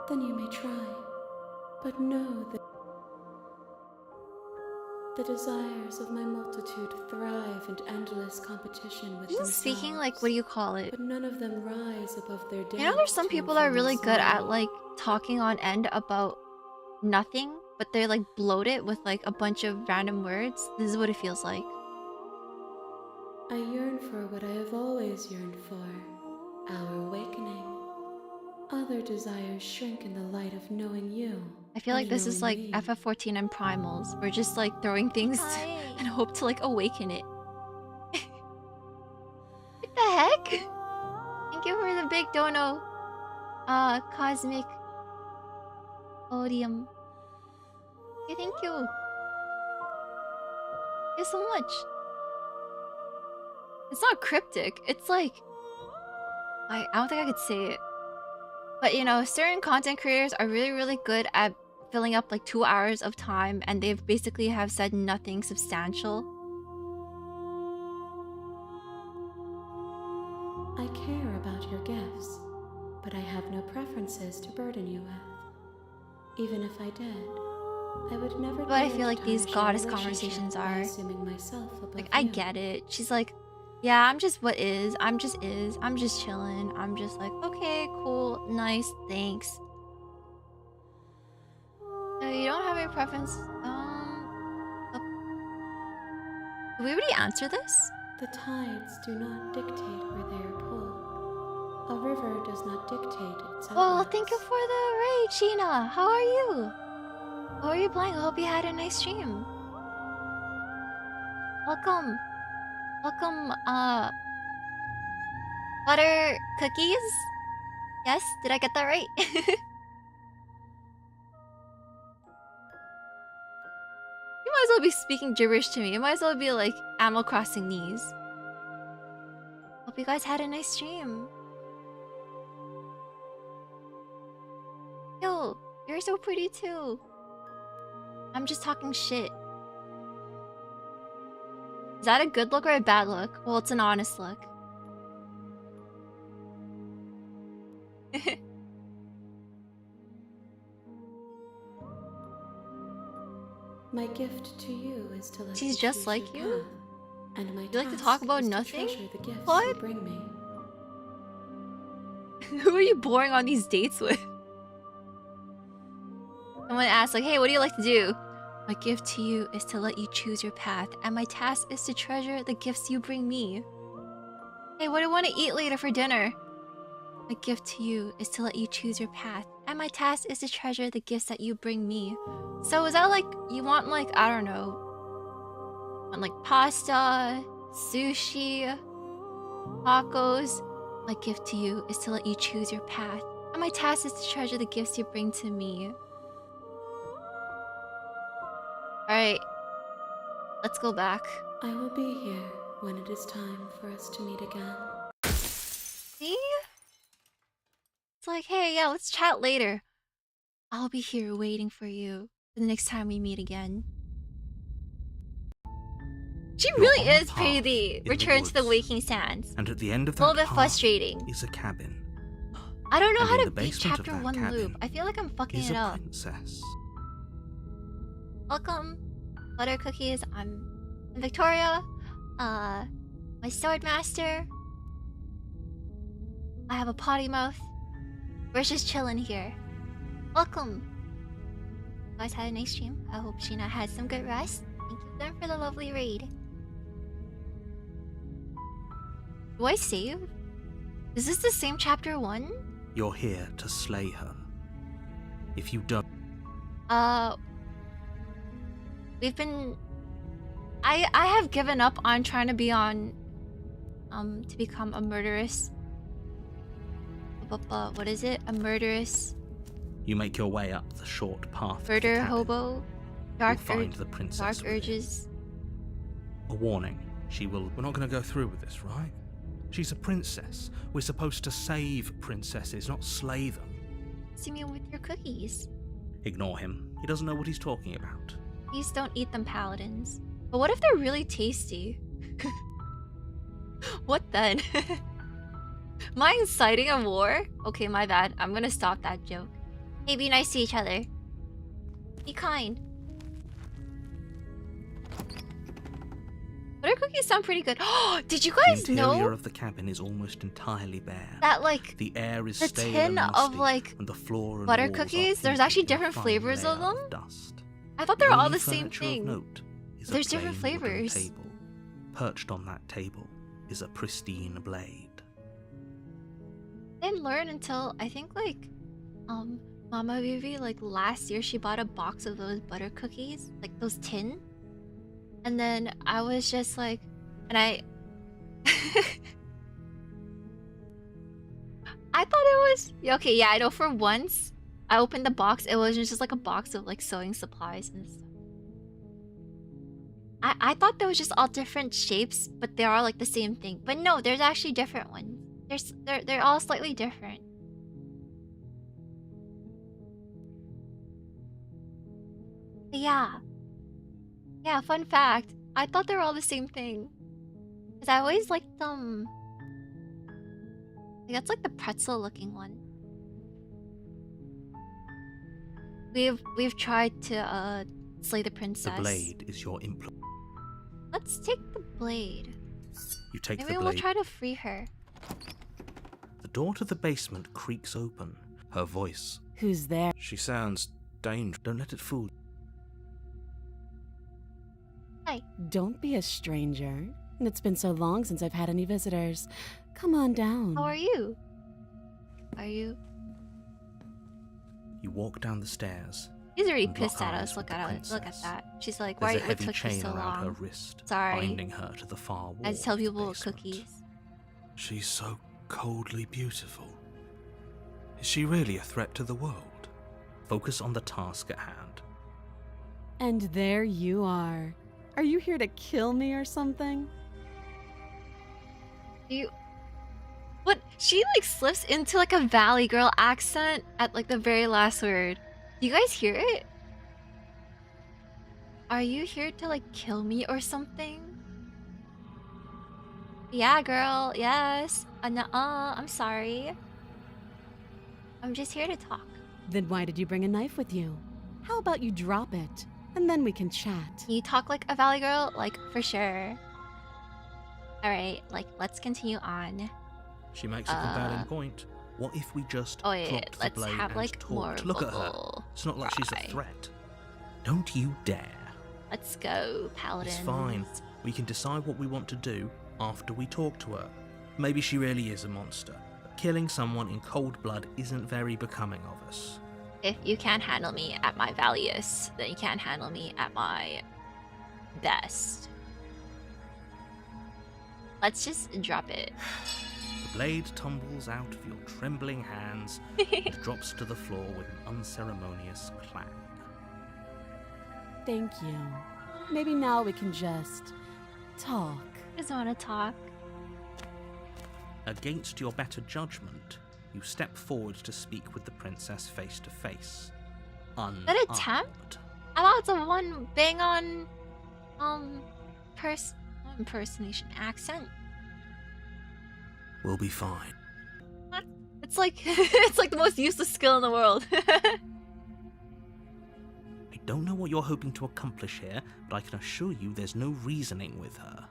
then you may try. But know that the desires of my multitude thrive in endless competition with themselves. Speaking like, what do you call it? But none of them rise above their You know, there's some people that are really good at like talking on end about nothing, but they're like bloated with like a bunch of random words. This is what it feels like. I yearn for what I have always yearned for, our awakening. Other desires shrink in the light of knowing you. I feel like this is like knowing me. FF14 and Primals. We're just like throwing things and hope to like awaken it. Thank you for the big dono. Cosmic Odium. Okay, thank you. Thank you so much. It's not cryptic. It's like I don't think I could say it. But you know, certain content creators are really good at filling up like 2 hours of time, and they've basically have said nothing substantial. I care about your gifts, but I have no preferences to burden you with. Even if I did, I would never. But I feel like these goddess conversations are assuming myself above like, I you. get it. She's like, yeah, I'm just what is. I'm just chilling. I'm just like, okay, cool, nice, thanks. No, you don't have any preference. Did we already answer this? The tides do not dictate where they are pulled. A river does not dictate its Well, outlets. thank you for the raid, Sheena. How are you? How are you playing? I hope you had a nice stream. Welcome. Welcome, butter cookies? Yes? Did I get that right? You might as well be speaking gibberish to me. You might as well be like Animal Crossing knees. Hope you guys had a nice stream. Yo, you're so pretty too. I'm just talking shit. Is that a good look or a bad look? Well, it's an honest look. My gift to you is to let She's you just choose like your you? path, and my You like to task talk about is nothing? To treasure the gifts What? you bring me. Who are you boring on these dates with? Someone asked, like, hey, what do you like to do? My gift to you is to let you choose your path, and my task is to treasure the gifts you bring me. Hey, what do you want to eat later for dinner? My gift to you is to let you choose your path, and my task is to treasure the gifts that you bring me. So is that like, you want like, I don't know, want like pasta, sushi, tacos? My gift to you is to let you choose your path, and my task is to treasure the gifts you bring to me. Alright, let's go back. I will be here when it is time for us to meet again. See? It's like, hey, yeah, let's chat later. I'll be here waiting for you the next time we meet again. She You're really on a is path pretty. in the Return to the woods. Waking Sands. And at the end of A that little bit path frustrating. is a cabin. I don't know And how in to the beat basement of chapter that 1 cabin loop. I feel like I'm fucking is it a up. princess. Welcome, butter cookies. I'm Victoria. My sword master. I have a potty mouth. We're just chilling here. Welcome. You guys had a nice stream. I hope Sheena had some good rest. Thank you again for the lovely raid. Do I save? Is this the same chapter 1? You're here to slay her. If you don't, We've been... I have given up on trying to be on... to become a murderess. What is it? A murderess... you make your way up the short path. to the Murder cabin. hobo? Dark, You'll find the princess dark within. urges? A warning. She will. We're not going to go through with this, right? She's a princess. We're supposed to save princesses, not slay them. See me with your cookies. Ignore him. He doesn't know what he's talking about. Please don't eat them, paladins. But what if they're really tasty? What then? Am I inciting a war? Okay, my bad. I'm gonna stop that joke. Hey, be nice to each other. Be kind. Butter cookies sound pretty good. Did you guys The interior know of the cabin is almost entirely bare. that, like, The air is the stale tin and of, musty, like, and the floor and butter walls are cookies, there's painted actually in a different fine flavors of layer them? dust. I thought they were all the only same furniture of thing. note is a There's different plain wooden flavors. Table. Perched on that table is a pristine blade. I didn't learn until I think like Mama Vivi, like last year she bought a box of those butter cookies, like those tin. And then I was just like, and I thought it was okay. Yeah, I know. For once, I opened the box. It was just like a box of like sewing supplies and stuff. I thought they was just all different shapes, but they are like the same thing. But no, there's actually different ones. They're all slightly different. But yeah. Yeah, fun fact. I thought they were all the same thing. Cause I always liked them. That's like the pretzel looking one. We've tried to slay the princess. The blade is your implement. Let's take the blade. You take Maybe the we'll blade. try to free her. The door to the basement creaks open. Her voice. Who's there? She sounds dangerous. Don't let it fool you. Hi. Don't be a stranger. It's been so long since I've had any visitors. Come on down. How are you? Are you? You walk down the stairs. She's already and lock pissed at eyes us. with Look the at it. Look at princess. that. She's like, There's why? a What heavy took you chain so around her long? wrist, Sorry. binding her to the far wall. I just tell of the people basement. cookies. She's so coldly beautiful. Is she really a threat to the world? Focus on the task at hand. And there you are. Are you here to kill me or something? You. What? She like slips into like a Valley Girl accent at like the very last word. Do you guys hear it? Are you here to like kill me or something? Yeah, girl. Yes. I'm sorry. I'm just here to talk. Then why did you bring a knife with you? How about you drop it, and then we can chat. Can you talk like a Valley Girl? Like, for sure. Alright, like, let's continue on. She makes a compelling point. What if we just Oh yeah, dropped the let's blade have and like more talked? Look at her. vocal It's not like she's cry. a threat. Don't you dare. Let's go, paladins. It's fine. We can decide what we want to do after we talk to her. Maybe she really is a monster. But killing someone in cold blood isn't very becoming of us. If you can't handle me at my valliest, then you can't handle me at my best. Let's just drop it. The blade tumbles out of your trembling hands and drops to the floor with an unceremonious clang. Thank you. Maybe now we can just talk. Just want to talk. Against your better judgment, you step forward to speak with the princess face to face. That attempt? I thought it's a one bang on impersonation accent. We'll be fine. It's like it's like the most useless skill in the world. I don't know what you're hoping to accomplish here, but I can assure you there's no reasoning with her.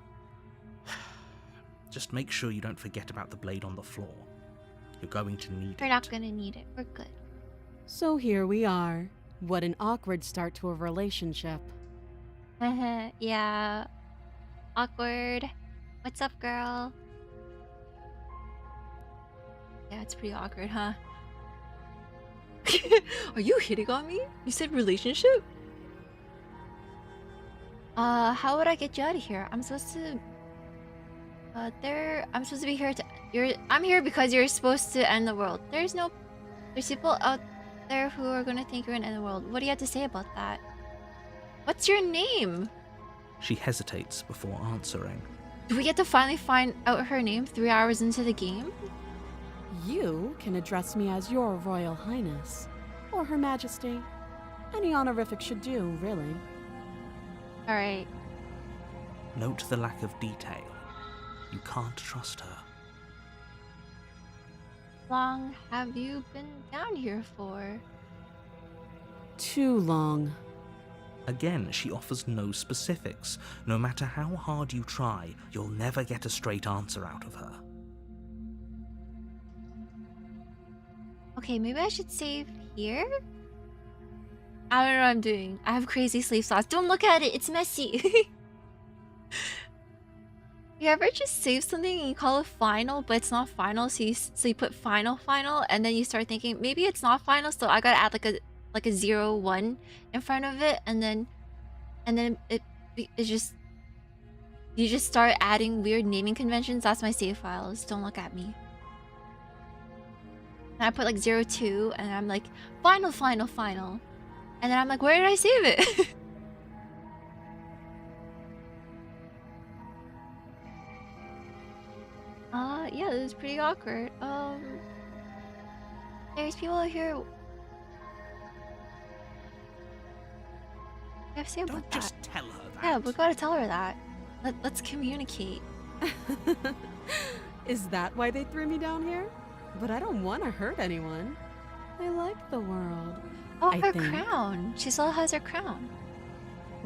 Just make sure you don't forget about the blade on the floor. You're going to need We're it. not gonna need it. We're good. So here we are. What an awkward start to a relationship. Yeah. Awkward. What's up, girl? Yeah, it's pretty awkward, huh? Are you hitting on me? You said relationship? How would I get you out of here? I'm supposed to... I'm supposed to be here to... I'm here because you're supposed to end the world. There's people out there who are gonna think you're gonna end the world. What do you have to say about that? What's your name? She hesitates before answering. Do we get to finally find out her name 3 hours into the game? You can address me as your Royal Highness, or Her Majesty. Any honorific should do, really. Alright. Note the lack of detail. You can't trust her. How long have you been down here for? Too long. Again, she offers no specifics. No matter how hard you try, you'll never get a straight answer out of her. Okay, maybe I should save here? I don't know what I'm doing. I have crazy sleep sauce. Don't look at it, it's messy. You ever just save something and you call it final, but it's not final, so you put final, and then you start thinking, maybe it's not final, so I gotta add like a 0, 1 in front of it, and then it's just... You just start adding weird naming conventions. That's my save files. Don't look at me. And I put like 02, and I'm like, final. And then I'm like, where did I save it? Yeah, this is pretty awkward. There's people here. I have to say about Don't that. just tell her that. Yeah, we gotta tell her that. Let's communicate. Is that why they threw me down here? But I don't want to hurt anyone. I like the world. Oh, I her think. crown. She still has her crown.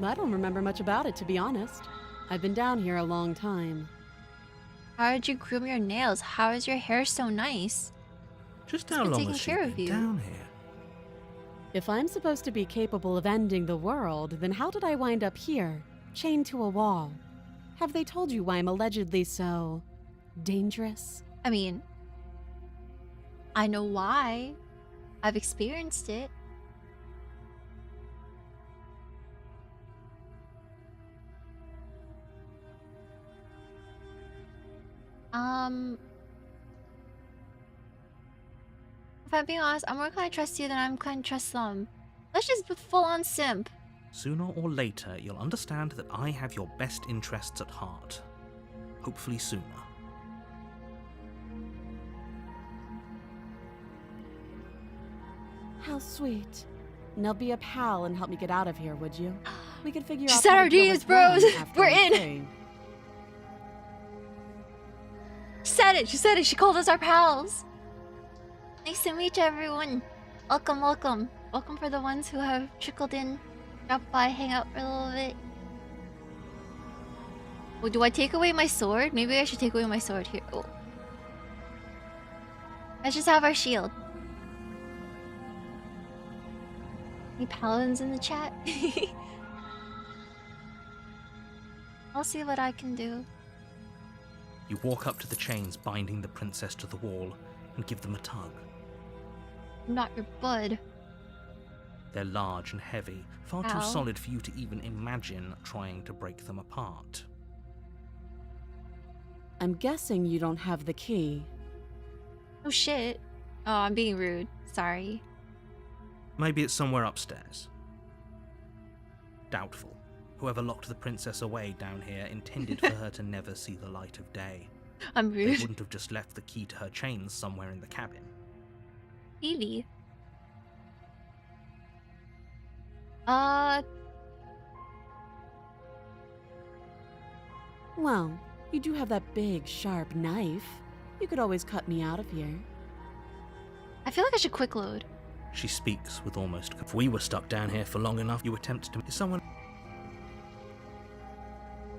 I don't remember much about it, to be honest. I've been down here a long time. How did you groom your nails? How is your hair so nice? Just Who's how been long taking has she care of been you? down here? If I'm supposed to be capable of ending the world, then how did I wind up here, chained to a wall? Have they told you why I'm allegedly so dangerous? I mean, I know why. I've experienced it. If I'm being honest, I'm more kind of trust you than I'm kind of trust them. Let's just be full on simp. Sooner or later, you'll understand that I have your best interests at heart. Hopefully sooner. How sweet. Now be a pal and help me get out of here, would you? We could figure She out said how to our kill deeds, this bros. one after We're I'm in. free. She said it. She said it. She called us our pals. Nice to meet you, everyone. Welcome, welcome. Welcome for the ones who have trickled in, dropped by, hang out for a little bit. Oh, do I take away my sword? Maybe I should take away my sword here. Oh. Let's just have our shield. Any paladins in the chat? I'll see what I can do. You walk up to the chains binding the princess to the wall and give them a tug. I'm not your bud. They're large and heavy, far Ow. too solid for you to even imagine trying to break them apart. I'm guessing you don't have the key. Oh shit. Oh, I'm being rude. Sorry. Maybe it's somewhere upstairs. Doubtful. Whoever locked the princess away down here intended for her to never see the light of day. I'm They rude. wouldn't have just left the key to her chains somewhere in the cabin. Evie. Well, you do have that big, sharp knife. You could always cut me out of here. I feel like I should quick load. She speaks with almost... If we were stuck down here for long enough, you attempt to... Is someone...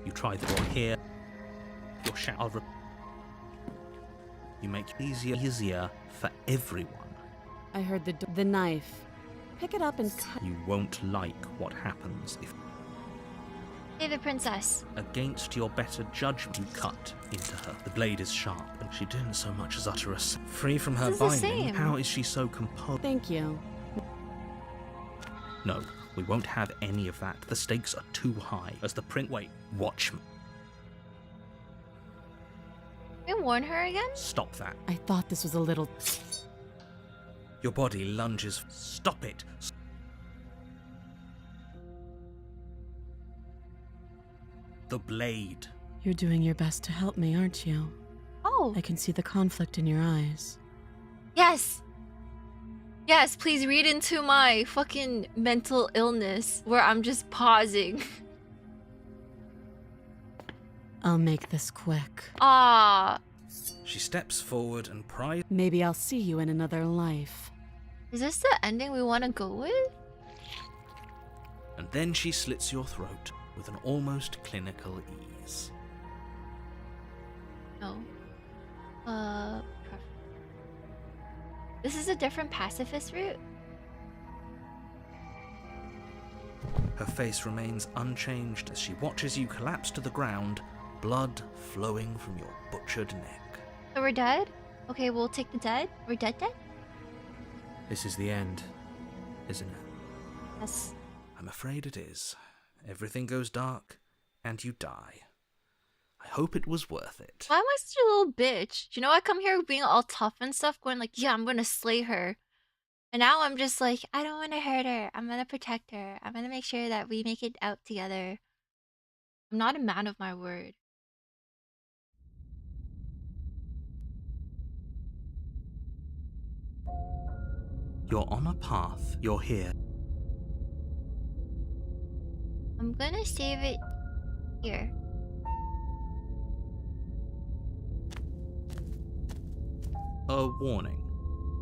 You try the door here. Your shout... You make it easier for everyone. I heard the knife. Pick it up and cut. You won't like what happens if... Save the princess. Against your better judgment, you cut into her. The blade is sharp, and she didn't so much as utter a free from her This is the binding. same. How is she so composed? Thank you. No, we won't have any of that. The stakes are too high. As the Wait, watch me. Can I warn her again? Stop that. I thought this was a little... Your body lunges. Stop it. The blade. You're doing your best to help me, aren't you? Oh. I can see the conflict in your eyes. Yes. Yes, please read into my fucking mental illness where I'm just pausing. I'll make this quick. Ah. She steps forward and pries. Maybe I'll see you in another life. Is this the ending we want to go with? And then she slits your throat with an almost clinical ease. No. This is a different pacifist route? Her face remains unchanged as she watches you collapse to the ground, blood flowing from your butchered neck. So we're dead? Okay, we'll take the dead. We're dead? This is the end, isn't it? Yes. I'm afraid it is. Everything goes dark, and you die. I hope it was worth it. Why am I such a little bitch? You know, I come here being all tough and stuff, going like, yeah, I'm gonna slay her. And now I'm just like, I don't want to hurt her. I'm gonna protect her. I'm gonna make sure that we make it out together. I'm not a man of my word. You're on a path. You're here. I'm gonna save it here. A warning.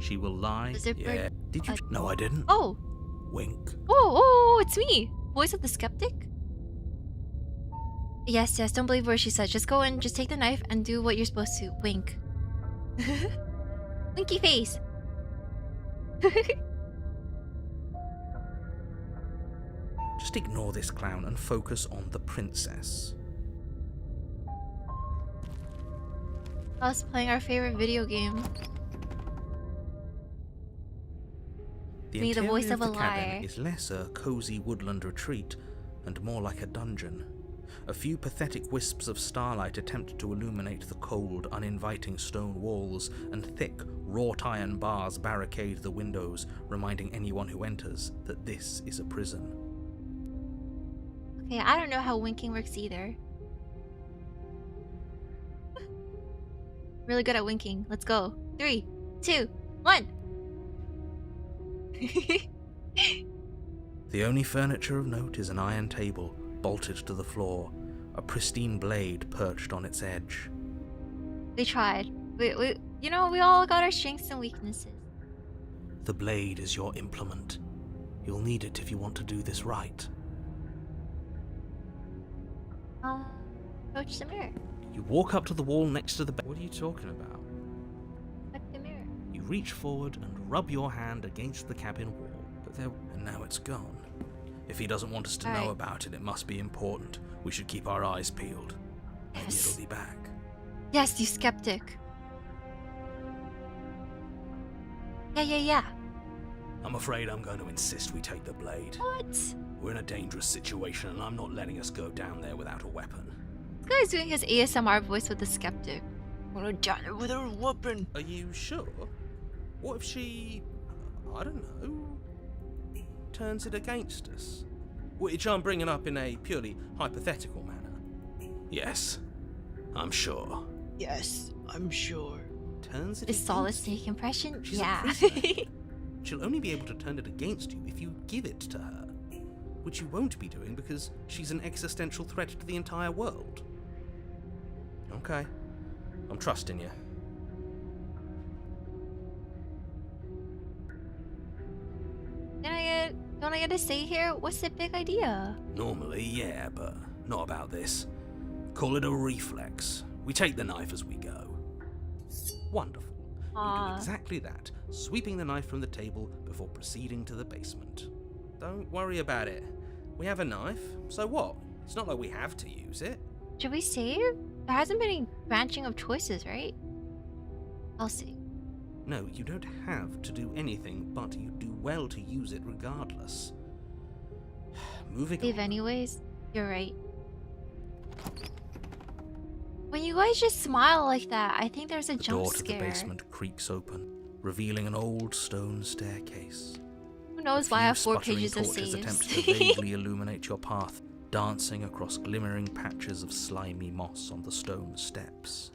She will lie. Is it Yeah. Did you? No, I didn't. Oh! Wink. Oh, it's me! Voice of the skeptic? Yes, don't believe what she says. Just go in, just take the knife and do what you're supposed to. Wink. Winky face! Just ignore this clown and focus on the princess. Us playing our favorite video game. The Me, the interior voice of a the cabin liar. is less a cozy woodland retreat and more like a dungeon. A few pathetic wisps of starlight attempt to illuminate the cold, uninviting stone walls, and thick, wrought iron bars barricade the windows, reminding anyone who enters that this is a prison. Okay, I don't know how winking works either. Really good at winking. Let's go. 3, 2, 1. The only furniture of note is an iron table, bolted to the floor, a pristine blade perched on its edge. We tried. You know, we all got our strengths and weaknesses. The blade is your implement. You'll need it if you want to do this right. Approach the mirror. You walk up to the wall next to the bed. What are you talking about? Check the mirror. You reach forward and rub your hand against the cabin wall. And now it's gone. If he doesn't want us to know about it, it must be important. We should keep our eyes peeled. Maybe Yes. it'll be back. Yes, you skeptic. Yeah. I'm afraid I'm going to insist we take the blade. What? We're in a dangerous situation and I'm not letting us go down there without a weapon. This guy's doing his ASMR voice with the skeptic. I'm gonna down there with a weapon. Are you sure? What if she, I don't know, turns it against us? Which I'm bringing up in a purely hypothetical manner. Yes, I'm sure. Yes, I'm sure. Turns it Is solid against you? snake impression? She's a Yeah. prisoner. She'll only be able to turn it against you if you give it to her. Which you won't be doing because she's an existential threat to the entire world. Okay. I'm trusting you. Don't I get to stay here? What's the big idea? Normally, yeah, but not about this. Call it a reflex. We take the knife as we go. Wonderful. You do Aw. exactly that, sweeping the knife from the table before proceeding to the basement. Don't worry about it. We have a knife, so what? It's not like we have to use it. Should we save? There hasn't been any branching of choices, right? I'll see. No, you don't have to do anything, but you do well to use it regardless. Moving Save on. anyways. You're right. When you guys just smile like that, I think there's a The jump door to the scare. basement creaks open, revealing an old stone staircase. Who knows why I have 4 pages of torches attempt to saves? vaguely illuminate your path, dancing across glimmering patches of slimy moss on the stone steps.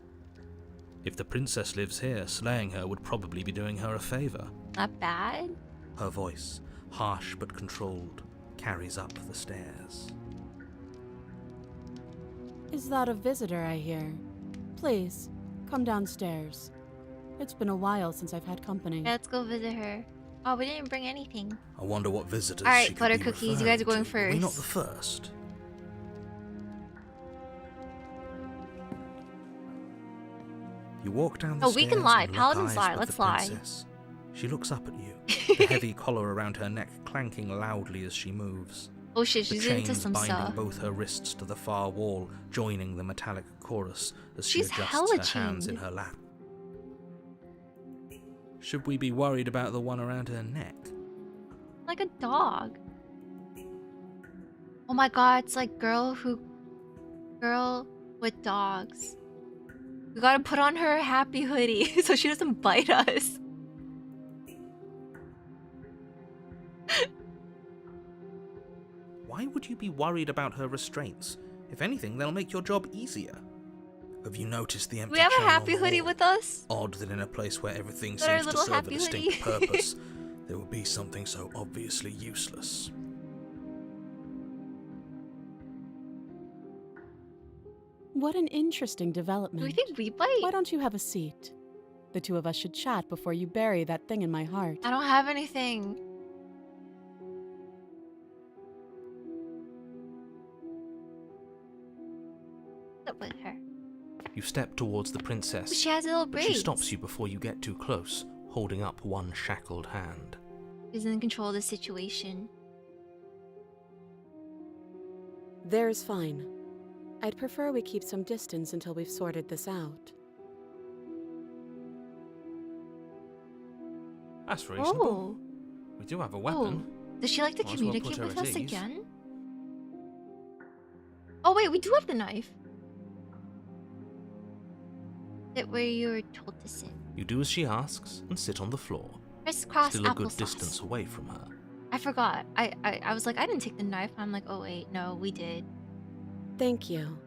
If the princess lives here, slaying her would probably be doing her a favor. Not bad. Her voice, harsh but controlled, carries up the stairs. Is that a visitor I hear? Please, come downstairs. It's been a while since I've had company. Yeah, let's go visit her. Oh, we didn't bring anything. I wonder what visitors Alright, she could butter be cookies, you guys are referring going to. We're not first. the first. You walk down the Oh, stairs we can lie. and lock Paladins eyes lie. with Let's the lie. princess. She looks up at you, the heavy collar around her neck clanking loudly as she moves. Oh shit, The she's into chains some binding stuff. both her wrists to the far wall, joining the metallic chorus as she She's adjusts hella her hands in chained. her lap. Should we be worried about the one around her neck? Like a dog. Oh my god, it's like girl with dogs. We gotta put on her happy hoodie so she doesn't bite us. Why would you be worried about her restraints? If anything, they'll make your job easier. Have you noticed the empty We have a chain on happy the hoodie wall? with us. Odd that in a place where everything But our seems to little serve a happy distinct hoodie. purpose, there would be something so obviously useless. What an interesting Do development. we think we bite? Why don't you have a seat? The two of us should chat before you bury that thing in my heart. I don't have anything. Sit with her. You step towards the princess, She has little but braids. she stops you before you get too close, holding up one shackled hand. She's in control of the situation. There's fine. I'd prefer we keep some distance until we've sorted this out. That's reasonable. Oh. We do have a weapon. Does she like to Might as well put communicate her with at us ease. again? Oh wait, we do have the knife. Sit where you were told to sit. You do as she asks and sit on the floor, Crisscross still a good applesauce. distance away from her. I forgot. I was like, I didn't take the knife. I'm like, oh wait, no, we did. Thank you.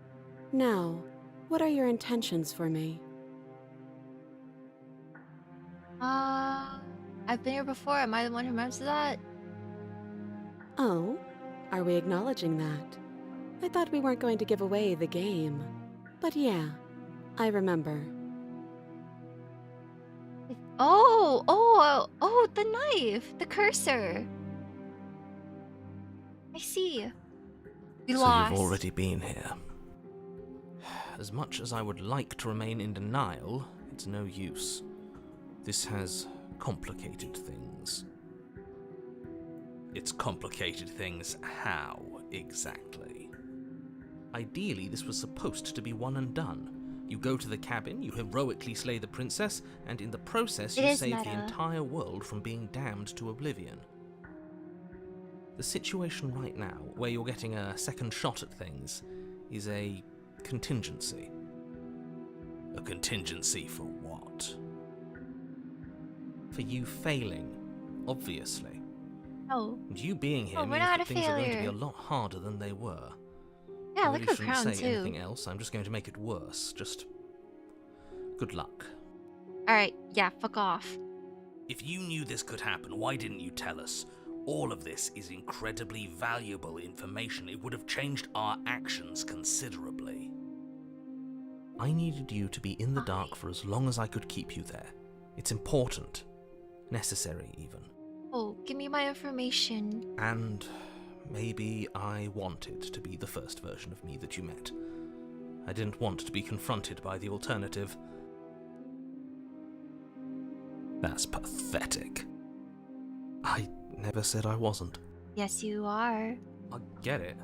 Now, what are your intentions for me? I've been here before. Am I the one who remembers that? Oh, are we acknowledging that? I thought we weren't going to give away the game. But yeah, I remember. Oh, the knife, the cursor. I see. We So lost. you've already been here. As much as I would like to remain in denial, it's no use. This has complicated things. It's complicated things how, exactly? Ideally, this was supposed to be one and done. You go to the cabin, you heroically slay the princess, and in the process It you is save meta. the entire world from being damned to oblivion. The situation right now, where you're getting a second shot at things, is a contingency. A contingency for what? For you failing, obviously. Oh, And you being here Oh, we're means not that a things are going to be failure. a lot harder than they were. yeah, I look really her shouldn't crown say too. anything else, I'm just going to make it worse. Just good luck. All right, yeah, fuck off. If you knew this could happen, why didn't you tell us? All of this is incredibly valuable information. It would have changed our actions considerably. I needed you to be in the dark for as long as I could keep you there. It's important. Necessary, even. Oh, give me my information. And maybe I wanted to be the first version of me that you met. I didn't want to be confronted by the alternative. That's pathetic. I never said I wasn't. Yes, you are. I get it.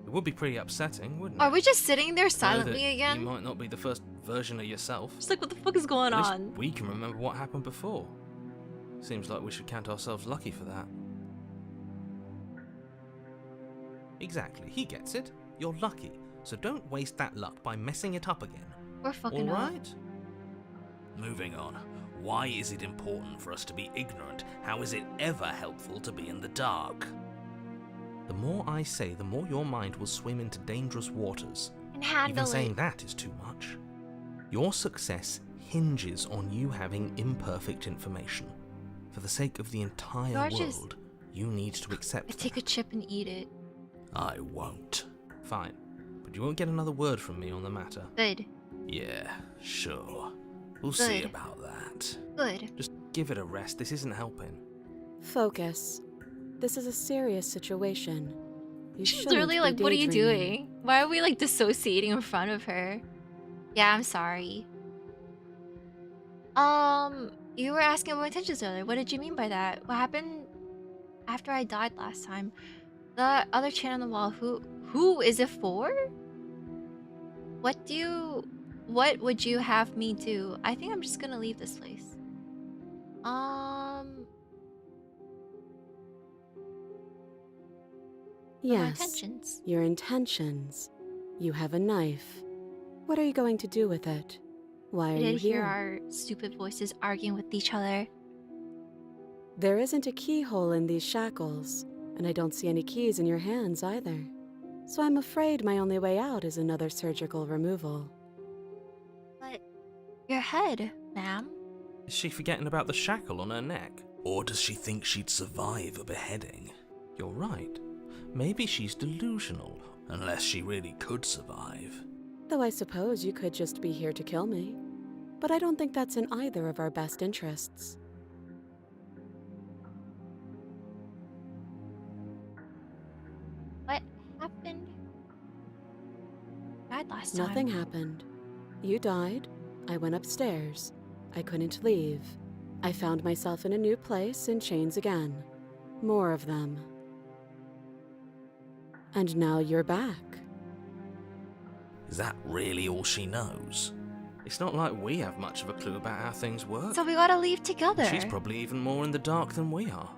It would be pretty upsetting, wouldn't Are it? we just sitting there Know silently that again? You might not be the first version of yourself. Just like, what the fuck is going At least on? we can remember what happened before. Seems like we should count ourselves lucky for that. Exactly, he gets it. You're lucky, so don't waste that luck by messing it up again. We're fucking up. Alright? Moving on. Why is it important for us to be ignorant? How is it ever helpful to be in the dark? The more I say, the more your mind will swim into dangerous waters. And handle Even saying it. that is too much. Your success hinges on you having imperfect information. For the sake of the entire You're just- world, you need to accept I take a that. chip and eat it. I won't. Fine. But you won't get another word from me on the matter. Good. Yeah, sure. We'll see Good. about that. Good. Just give it a rest. This isn't helping. Focus. This is a serious situation. You She's shouldn't literally be like, what are you daydreaming. doing? Why are we like dissociating in front of her? Yeah, I'm sorry. You were asking about my intentions earlier. What did you mean by that? What happened after I died last time? The other chain on the wall, who is it for? What would you have me do? I think I'm just gonna leave this place. My Yes, intentions. your intentions. You have a knife. What are you going to do with it? Why are We you did hear here? our stupid voices arguing with each other. There isn't a keyhole in these shackles, and I don't see any keys in your hands either. So I'm afraid my only way out is another surgical removal. But your head, ma'am. Is she forgetting about the shackle on her neck? Or does she think she'd survive a beheading? You're right. Maybe she's delusional. Unless she really could survive. Though I suppose you could just be here to kill me. But I don't think that's in either of our best interests. What happened? Died last time. Nothing happened. You died. I went upstairs. I couldn't leave. I found myself in a new place in chains again. More of them. And now you're back. Is that really all she knows? It's not like we have much of a clue about how things work. So we gotta leave together. She's probably even more in the dark than we are.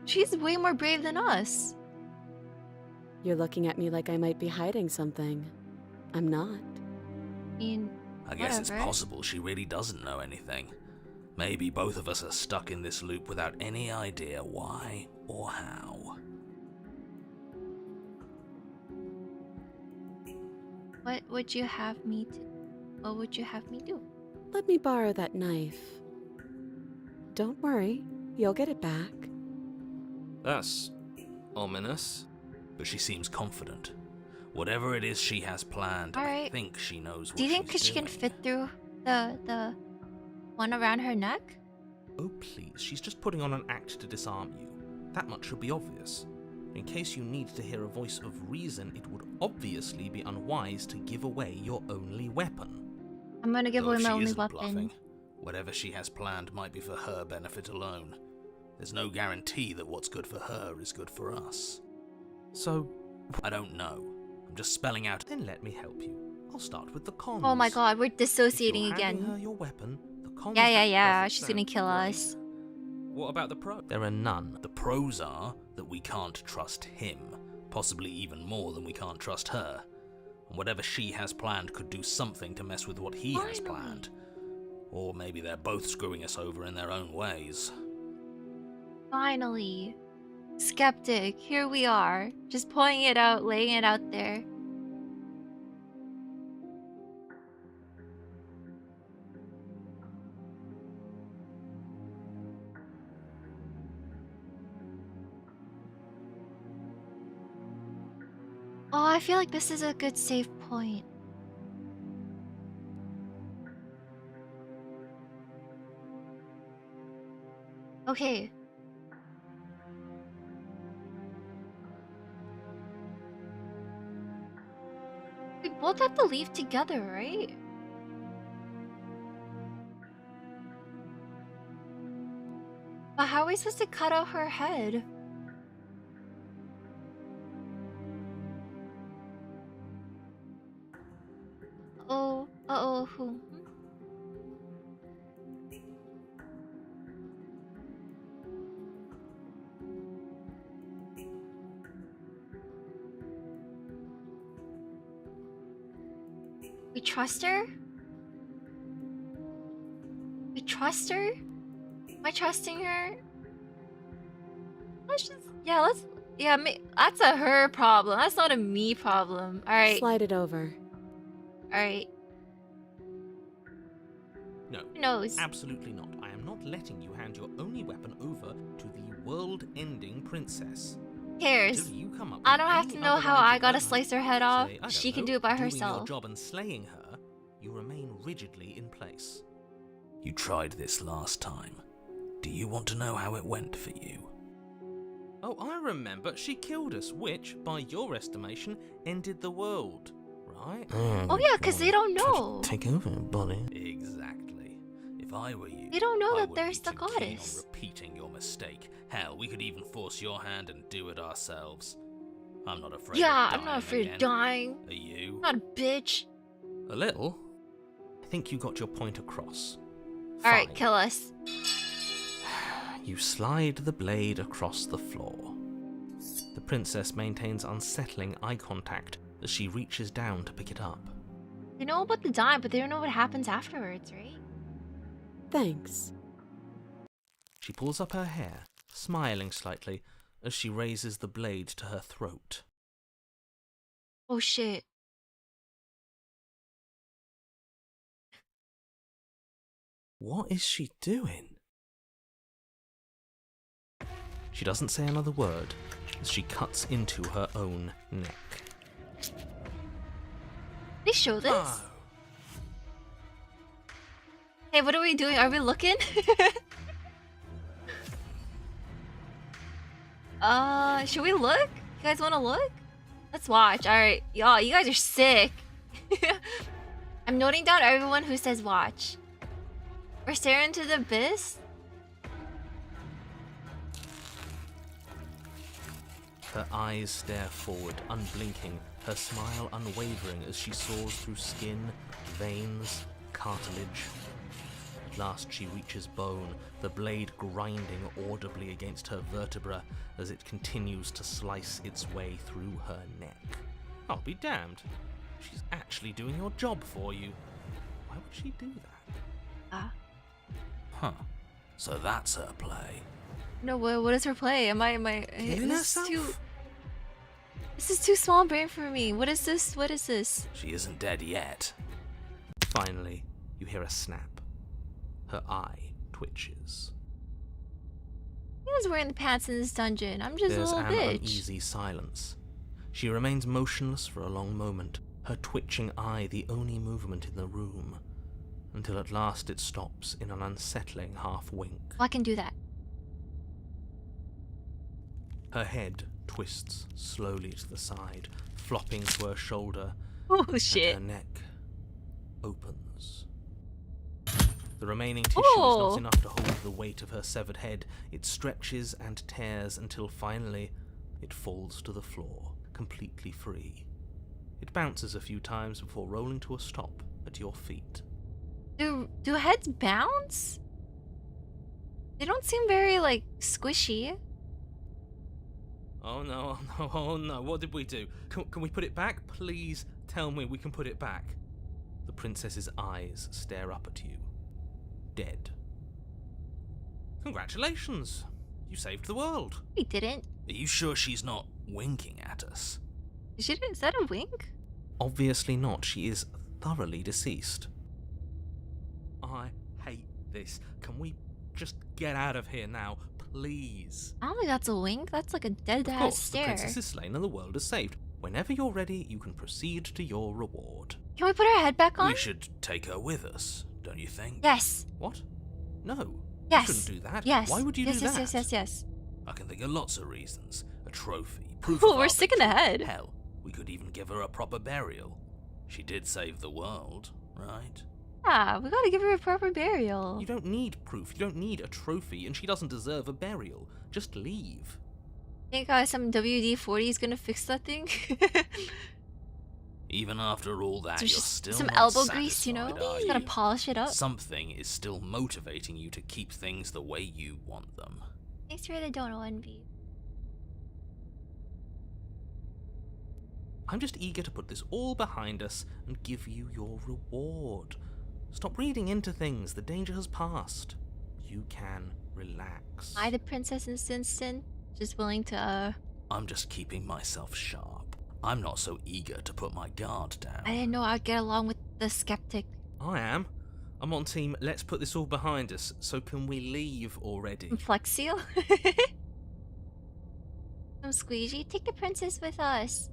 She's way more brave than us. You're looking at me like I might be hiding something. I'm not. I mean, I guess it's whatever. possible she really doesn't know anything. Maybe both of us are stuck in this loop without any idea why or how. What would you have me to? What would you have me do? Let me borrow that knife. Don't worry, you'll get it back. That's ominous. But she seems confident. Whatever it is she has planned, I Alright. think she knows what Do you think she's she can doing. fit through the one around her neck? Oh please, she's just putting on an act to disarm you. That much should be obvious. In case you need to hear a voice of reason, it would obviously be unwise to give away your only weapon. I'm gonna give Though away if my she only isn't weapon. bluffing, whatever she has planned might be for her benefit alone. There's no guarantee that what's good for her is good for us. So, I don't know. I'm just spelling out. then let me help you. I'll start with the cons. Oh my god, we're If dissociating you're handing her again. your weapon, the cons Yeah. doesn't She's gonna sound kill great. us. What about the pro? There are none. The pros are that we can't trust him, possibly even more than we can't trust her. And whatever she has planned could do something to mess with what he has Finally. planned. Or maybe they're both screwing us over in their own ways. Finally. Skeptic, here we are. Just pointing it out, laying it out there. Oh, I feel like this is a good save point. Okay. We both have to leave together, right? But how are we supposed to cut out her head? Who? We trust her? We trust her? Am I trusting her? Let's just, that's a her problem. That's not a me problem. Alright. Slide it over. Alright. No. Who knows? Absolutely not. I am not letting you hand your only weapon over to the world-ending princess. Who cares? Until you come up I with don't have any to know other how I idea, gotta slice her head off. say, I don't She can know, do it by doing herself. your job and slaying her, you remain rigidly in place. You tried this last time. Do you want to know how it went for you? Oh, I remember. She killed us, which, by your estimation, ended the world, right? Oh yeah, because they don't know. Take over, buddy. Exactly. If I were you, They don't know I that wouldn't there's be the too keen on goddess. repeating your mistake. Hell, we could even force your hand and do it ourselves. I'm not afraid. Yeah, of I'm not dying afraid again. of dying. Are you? I'm not a bitch. A little. I think you got your point across. Alright, Fine. kill us. You slide the blade across the floor. The princess maintains unsettling eye contact as she reaches down to pick it up. They know about the dime, but they don't know what happens afterwards, right? Thanks. She pulls up her hair, smiling slightly, as she raises the blade to her throat. Oh shit. What is she doing? She doesn't say another word as she cuts into her own neck. They show this? Oh. Hey, what are we doing? Are we looking? Should we look? You guys want to look? Let's watch. Alright. Y'all, you guys are sick. I'm noting down everyone who says watch. We're staring into the abyss? Her eyes stare forward, unblinking, her smile unwavering as she soars through skin, veins, cartilage. At last she reaches bone, the blade grinding audibly against her vertebra as it continues to slice its way through her neck. I'll be damned. She's actually doing your job for you. Why would she do that? Huh. So that's her play. No, what is her play? Killing herself? This is too small brain for me. What is this? What is this? She isn't dead yet. Finally, you hear a snap. Her eye twitches. Who's wearing the pants in this dungeon? I'm just There's a little an bitch. uneasy silence. She remains motionless for a long moment, her twitching eye the only movement in the room, until at last it stops in an unsettling half-wink. Well, I can do that. Her head twists slowly to the side, flopping to her shoulder, Oh and shit. her neck opens. The remaining tissue Oh. is not enough to hold the weight of her severed head. It stretches and tears until finally it falls to the floor, completely free. It bounces a few times before rolling to a stop at your feet. Do heads bounce? They don't seem very like squishy. Oh no, oh no, oh no, what did we do? Can we put it back? Please tell me we can put it back. The princess's eyes stare up at you. Dead. Congratulations! You saved the world. We didn't. Are you sure she's not winking at us? Is that a wink? Obviously not. She is thoroughly deceased. I hate this. Can we just get out of here now, please? I don't think that's a wink. That's like a dead Of ass course, the stare. princess is slain and the world is saved. Whenever you're ready, you can proceed to your reward. Can we put our head back on? We should take her with us, don't you think? Yes. What? No. Yes. You shouldn't do that. Yes. Why would you yes, do yes, that? Yes. I can think of lots of reasons. A trophy, proof Oh, of we're our sick in the victory. head. Hell, we could even give her a proper burial. She did save the world, right? Yeah, we gotta give her a proper burial. You don't need proof, you don't need a trophy, and she doesn't deserve a burial. Just leave. Think some WD-40 is gonna fix that thing? Even after all that, There's you're just still some not elbow grease, you know? satisfied, are Just gotta you? polish it up. Something is still motivating you to keep things the way you want them. Thanks for the dono envy. I'm just eager to put this all behind us and give you your reward. Stop reading into things. The danger has passed. You can relax. I, the princess in Sinston, just willing to, I'm just keeping myself sharp. I'm not so eager to put my guard down. I didn't know I'd get along with the skeptic. I am. I'm on team, let's put this all behind us. So can we leave already? Flex seal? Some squeegee? Take the princess with us.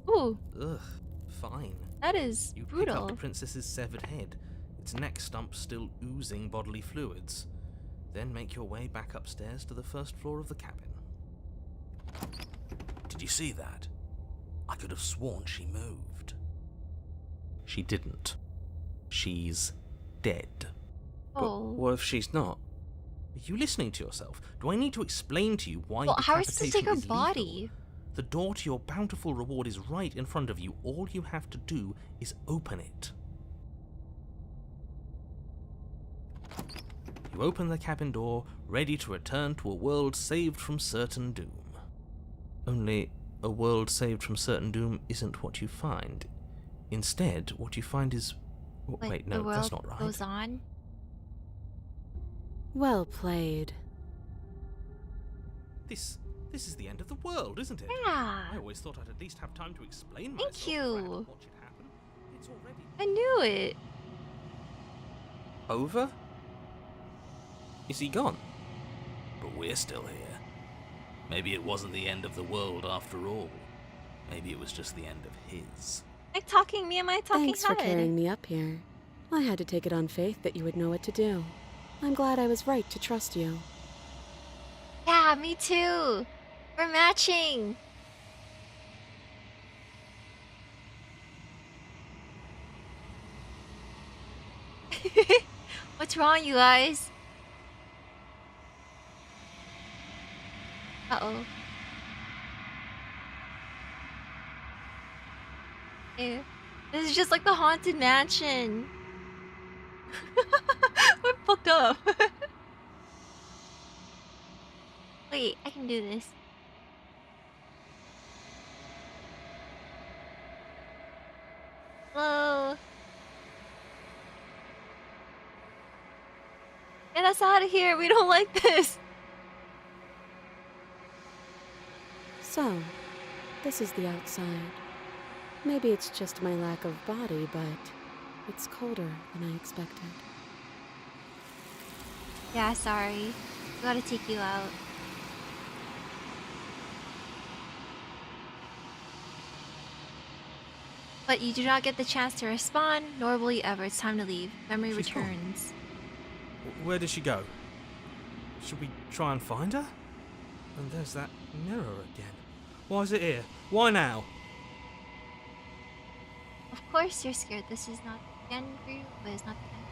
Ooh, Ugh, fine. that is You pick brutal. up the princess's severed head, its neck stump still oozing bodily fluids. Then make your way back upstairs to the first floor of the cabin. Did you see that? I could have sworn she moved. She didn't. She's dead. Oh. But what if she's not? Are you listening to yourself? Do I need to explain to you why Well, how are we supposed to take decapitation her is legal? body? The door to your bountiful reward is right in front of you. All you have to do is open it. You open the cabin door, ready to return to a world saved from certain doom. Only, a world saved from certain doom isn't what you find. Instead, what you find is... Wait, the no, world that's not right. goes on. Well played. This is the end of the world, isn't it? Yeah. I always thought I'd at least have time to explain myself. Thank you. rather than watch it happen. It's already... I knew it. Over? Is he gone? But we're still here. Maybe it wasn't the end of the world after all. Maybe it was just the end of his. Like talking me and my talking Thanks for head. carrying me up here. I had to take it on faith that you would know what to do. I'm glad I was right to trust you. Yeah, me too. We're matching. What's wrong, you guys? Uh-oh. Ew. This is just like the Haunted Mansion. We're fucked up. Wait, I can do this. Hello. Get us out of here. We don't like this. So, this is the outside. Maybe it's just my lack of body, but it's colder than I expected. Yeah, sorry. Gotta take you out. But you do not get the chance to respond, nor will you ever. It's time to leave. Memory She's gone. returns. Where did she go? Should we try and find her? And there's that mirror again. Why is it here? Why now? Of course you're scared. This is not the end for you, but it's not the end.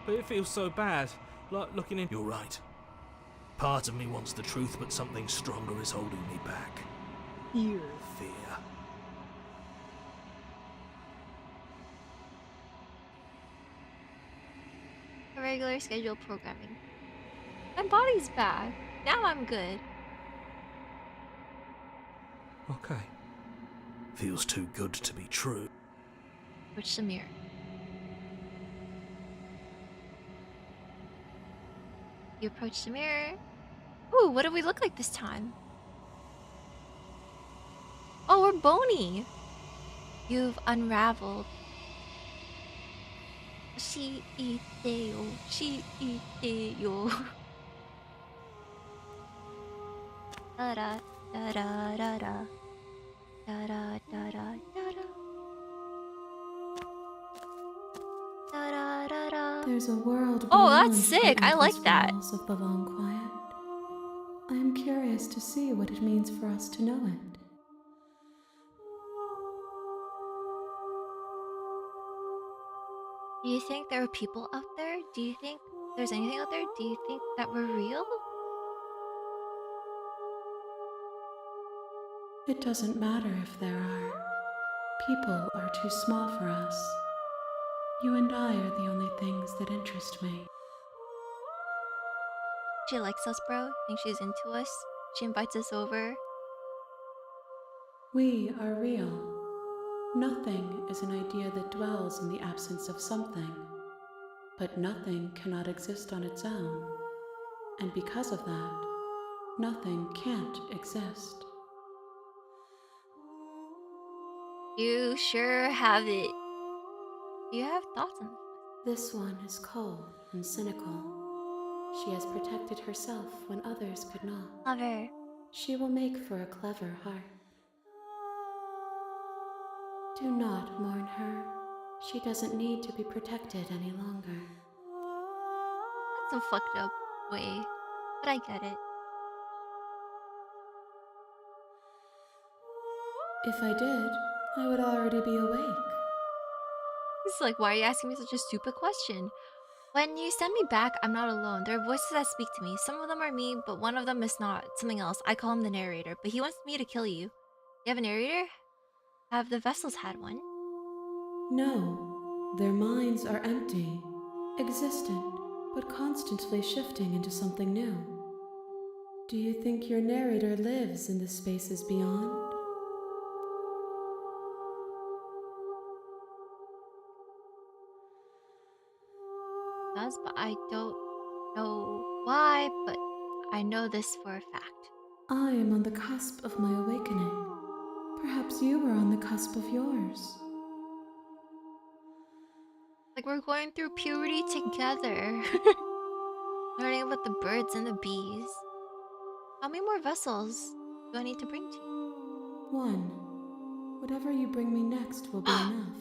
But it feels so bad. Like looking in... You're right. Part of me wants the truth, but something stronger is holding me back. Fear. Fear. Irregular scheduled programming. My body's back. Now I'm good. Okay. Feels too good to be true. Approach the mirror. You approach the mirror. Ooh, what do we look like this time? Oh, we're bony. You've unraveled. She ite yo. She ite yo. Da da da da da da. Da da da da da da. Da da da da. There's a world Oh, beyond that's sick. the I like endless that. walls of the long quiet. I am curious to see what it means for us to know it. Do you think there are people out there? Do you think there's anything out there? Do you think that we're real? It doesn't matter if there are. People are too small for us. You and I are the only things that interest me. She likes us, bro. Think she's into us. She invites us over. We are real. Nothing is an idea that dwells in the absence of something. But nothing cannot exist on its own. And because of that, nothing can't exist. You sure have it. Do you have thoughts on This one is cold and cynical. She has protected herself when others could not. Lover? She will make for a clever heart. Do not mourn her. She doesn't need to be protected any longer. That's a fucked up way. But I get it. If I did, I would already be awake. It's like, why are you asking me such a stupid question? When you send me back, I'm not alone. There are voices that speak to me. Some of them are me, but one of them is not. Something else. I call him the narrator, but he wants me to kill you. You have a narrator? Have the vessels had one? No, their minds are empty, existent, but constantly shifting into something new. Do you think your narrator lives in the spaces beyond? does, but I don't know why, but I know this for a fact. I am on the cusp of my awakening. Perhaps you are on the cusp of yours. Like we're going through puberty together. Learning about the birds and the bees. How many more vessels do I need to bring to you? 1. Whatever you bring me next will be enough.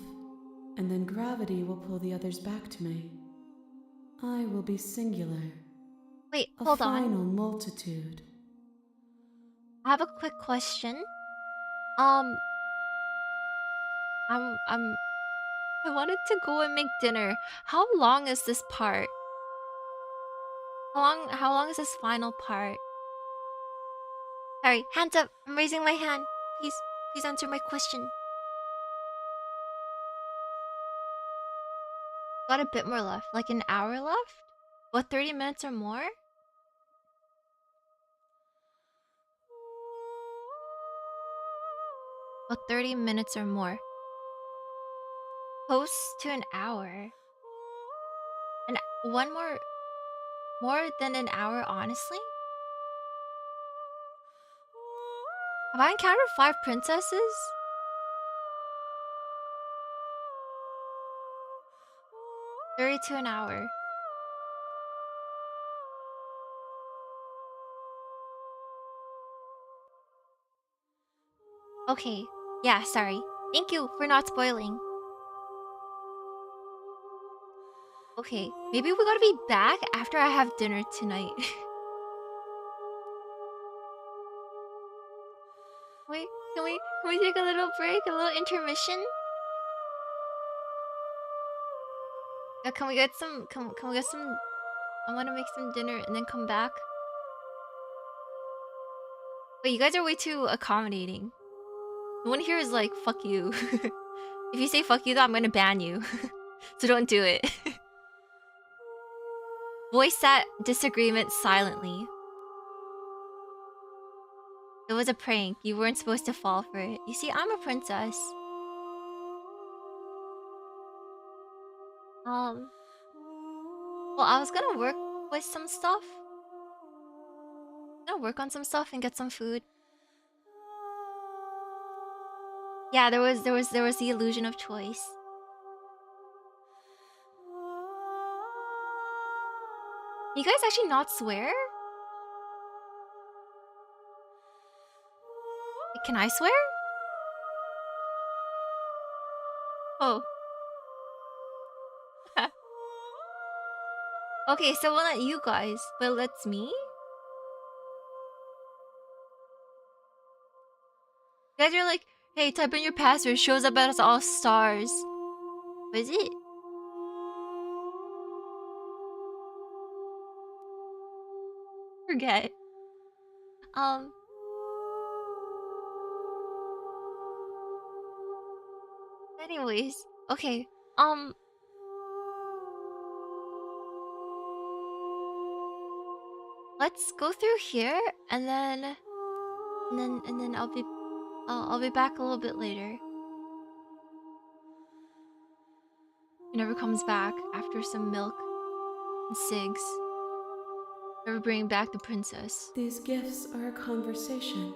And then gravity will pull the others back to me. I will be singular. Wait, A hold on. final multitude. I have a quick question. I wanted to go and make dinner. How long is this part? How long is this final part? Sorry, hands up. I'm raising my hand. Please answer my question. Got a bit more left, like an hour left? What, 30 minutes or more? What, 30 minutes or more? Close to an hour. And one more than an hour, honestly? Have I encountered 5 princesses? To an hour. Okay. Yeah, sorry. Thank you for not spoiling. Okay, maybe we gotta be back after I have dinner tonight. Wait, can we take a little break, a little intermission? Yeah, can we get some? Can we get some? I want to make some dinner and then come back. Wait, you guys are way too accommodating. No one here is like, fuck you. If you say fuck you, though, I'm gonna ban you. So don't do it. Voice that disagreement silently. It was a prank. You weren't supposed to fall for it. You see, I'm a princess. Well, I was gonna work with some stuff. I'm gonna work on some stuff and get some food. Yeah, there was the illusion of choice. You guys actually not swear? Wait, can I swear? Oh. Okay, so we'll let you guys, but let's me? You guys are like, hey, type in your password, shows up as all stars. What is it? Forget. Anyways, okay. Let's go through here and then I'll be back a little bit later. He never comes back after some milk and cigs. Never bring back the princess. These gifts are a conversation,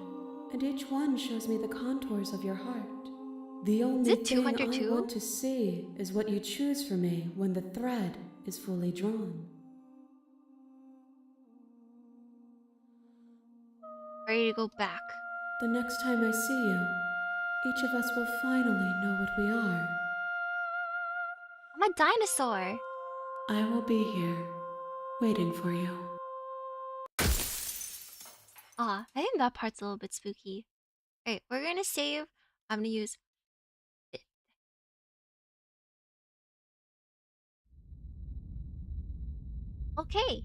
and each one shows me the contours of your heart. The only thing I want to see is what you choose for me when the thread is fully drawn. Ready to go back. The next time I see you, each of us will finally know what we are. I'm a dinosaur. I will be here, waiting for you. I think that part's a little bit spooky. Alright, we're gonna save. I'm gonna use it. Okay.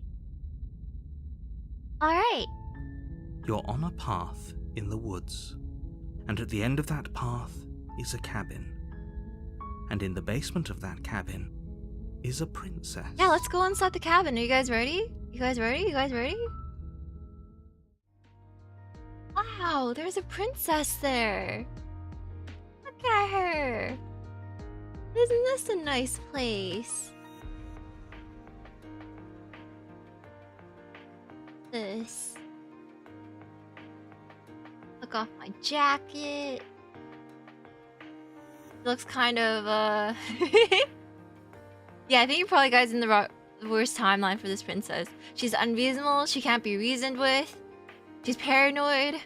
Alright. You're on a path in the woods, and at the end of that path is a cabin. And in the basement of that cabin is a princess. Yeah, let's go inside the cabin. Are you guys ready? You guys ready? You guys ready? Wow, there's a princess there. Look at her. Isn't this a nice place? this. Took off my jacket. Looks kind of yeah, I think you probably guys in the worst timeline for this princess. She's unreasonable, she can't be reasoned with. She's paranoid,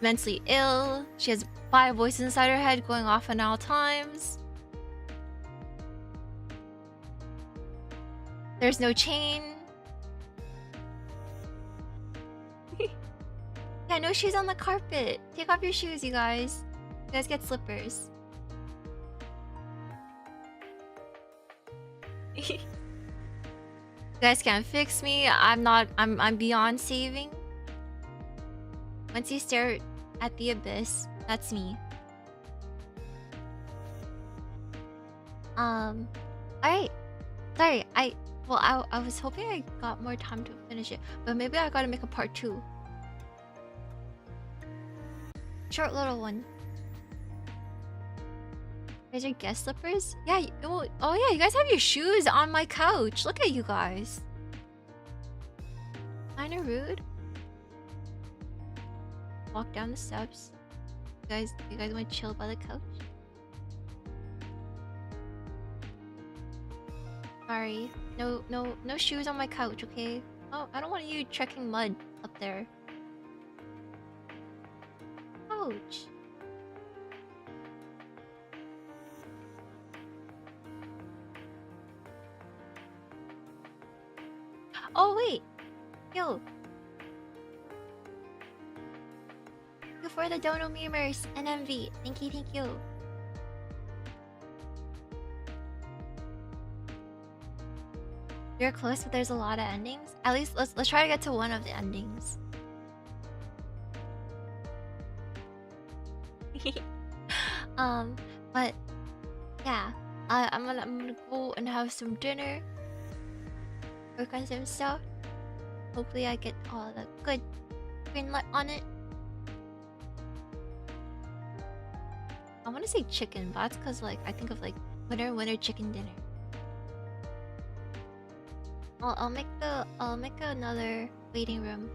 mentally ill. She has 5 voices inside her head going off at all times. There's no chain. Yeah, no shoes on the carpet. Take off your shoes, you guys. You guys get slippers. You guys can't fix me. I'm beyond saving. Once you stare at the abyss, that's me. Alright. Sorry, I was hoping I got more time to finish it, but maybe I gotta make a part 2. Short little one. You guys are guest slippers? Yeah, oh yeah, you guys have your shoes on my couch. Look at you guys. Kinda rude. Walk down the steps. You guys want to chill by the couch? Sorry. No shoes on my couch, okay? Oh, I don't want you trekking mud up there. Ouch. Oh wait, yo. Thank you for the dono memers and MV. Thank you. You're close, but there's a lot of endings. At least let's try to get to one of the endings. But yeah, I'm gonna go and have some dinner. Work on some stuff. Hopefully I get all the good green light on it. I want to say chicken, but that's because like I think of like winter chicken dinner. I'll make another waiting room.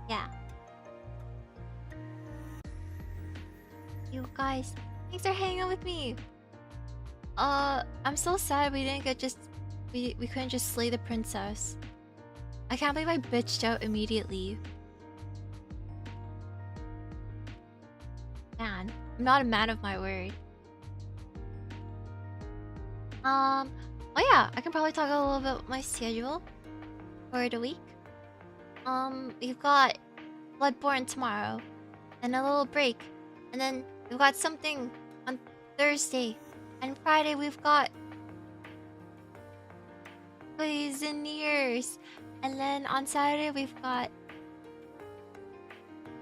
Yeah. You guys, thanks for hanging out with me. I'm so sad we didn't get we couldn't just slay the princess. I can't believe I bitched out immediately. Man, I'm not a man of my word. Oh yeah, I can probably talk a little bit about my schedule for the week. We've got Bloodborne tomorrow, and a little break, and then we've got something on Thursday, and Friday we've got Poisoners, and then on Saturday we've got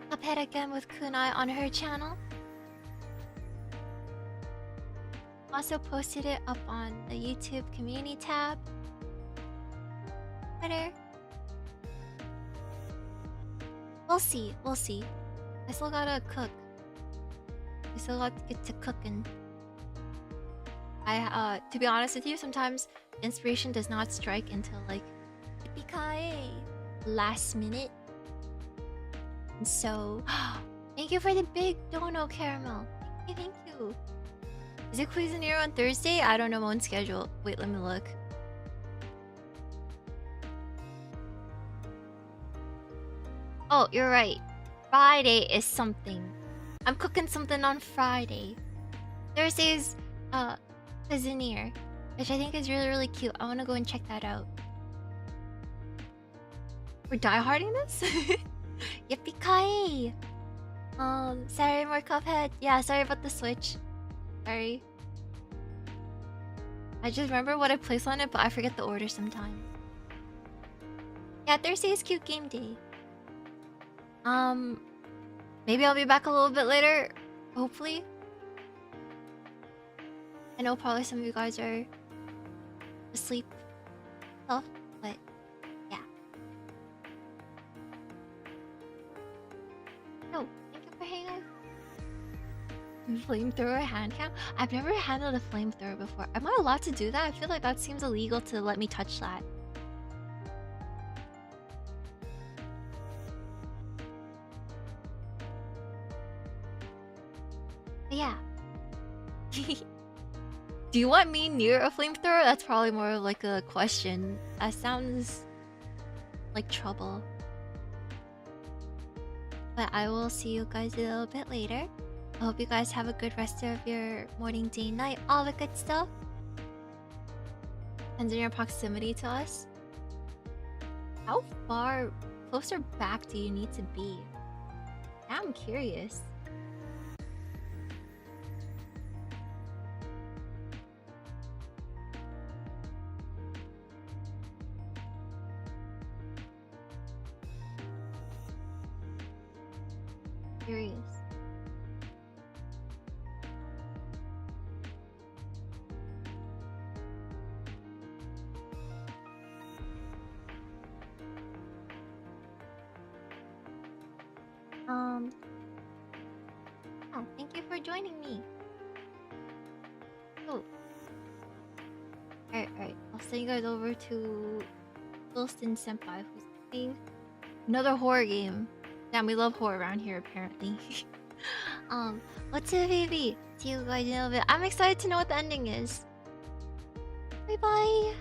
Cuphead again with Kunai on her channel. Also posted it up on the YouTube community tab. Twitter. We'll see. I still gotta cook. I still got to get to cooking. To be honest with you, sometimes inspiration does not strike until like last minute. And so, thank you for the big dono caramel. Thank you. Is it Cuisinier on Thursday? I don't know my own schedule. Wait, let me look. Oh, you're right. Friday is something. I'm cooking something on Friday. Thursday's Cuisinier, which I think is really cute. I want to go and check that out. We're dieharding this? Yippee-ki-yay! Saturday more Cuphead. Yeah, sorry about the Switch. Sorry. I just remember what I placed on it, but I forget the order sometimes. Yeah, Thursday is cute game day. Maybe I'll be back a little bit later. Hopefully. I know probably some of you guys are asleep stuff, but yeah. No, thank you for hanging out. Flamethrower hand cam? I've never handled a flamethrower before. Am I allowed to do that? I feel like that seems illegal to let me touch that. yeah. Do you want me near a flamethrower? That's probably more of like a question. That sounds like trouble. But I will see you guys a little bit later. I hope you guys have a good rest of your morning, day, night, all the good stuff. Depends on your proximity to us. How far closer back do you need to be? Now I'm curious. Curious. Oh, thank you for joining me. Oh. Alright. I'll send you guys over to Wilson Senpai, who's playing another horror game. Damn, we love horror around here, apparently. What's up, baby? See you guys in a little bit. I'm excited to know what the ending is. Bye-bye.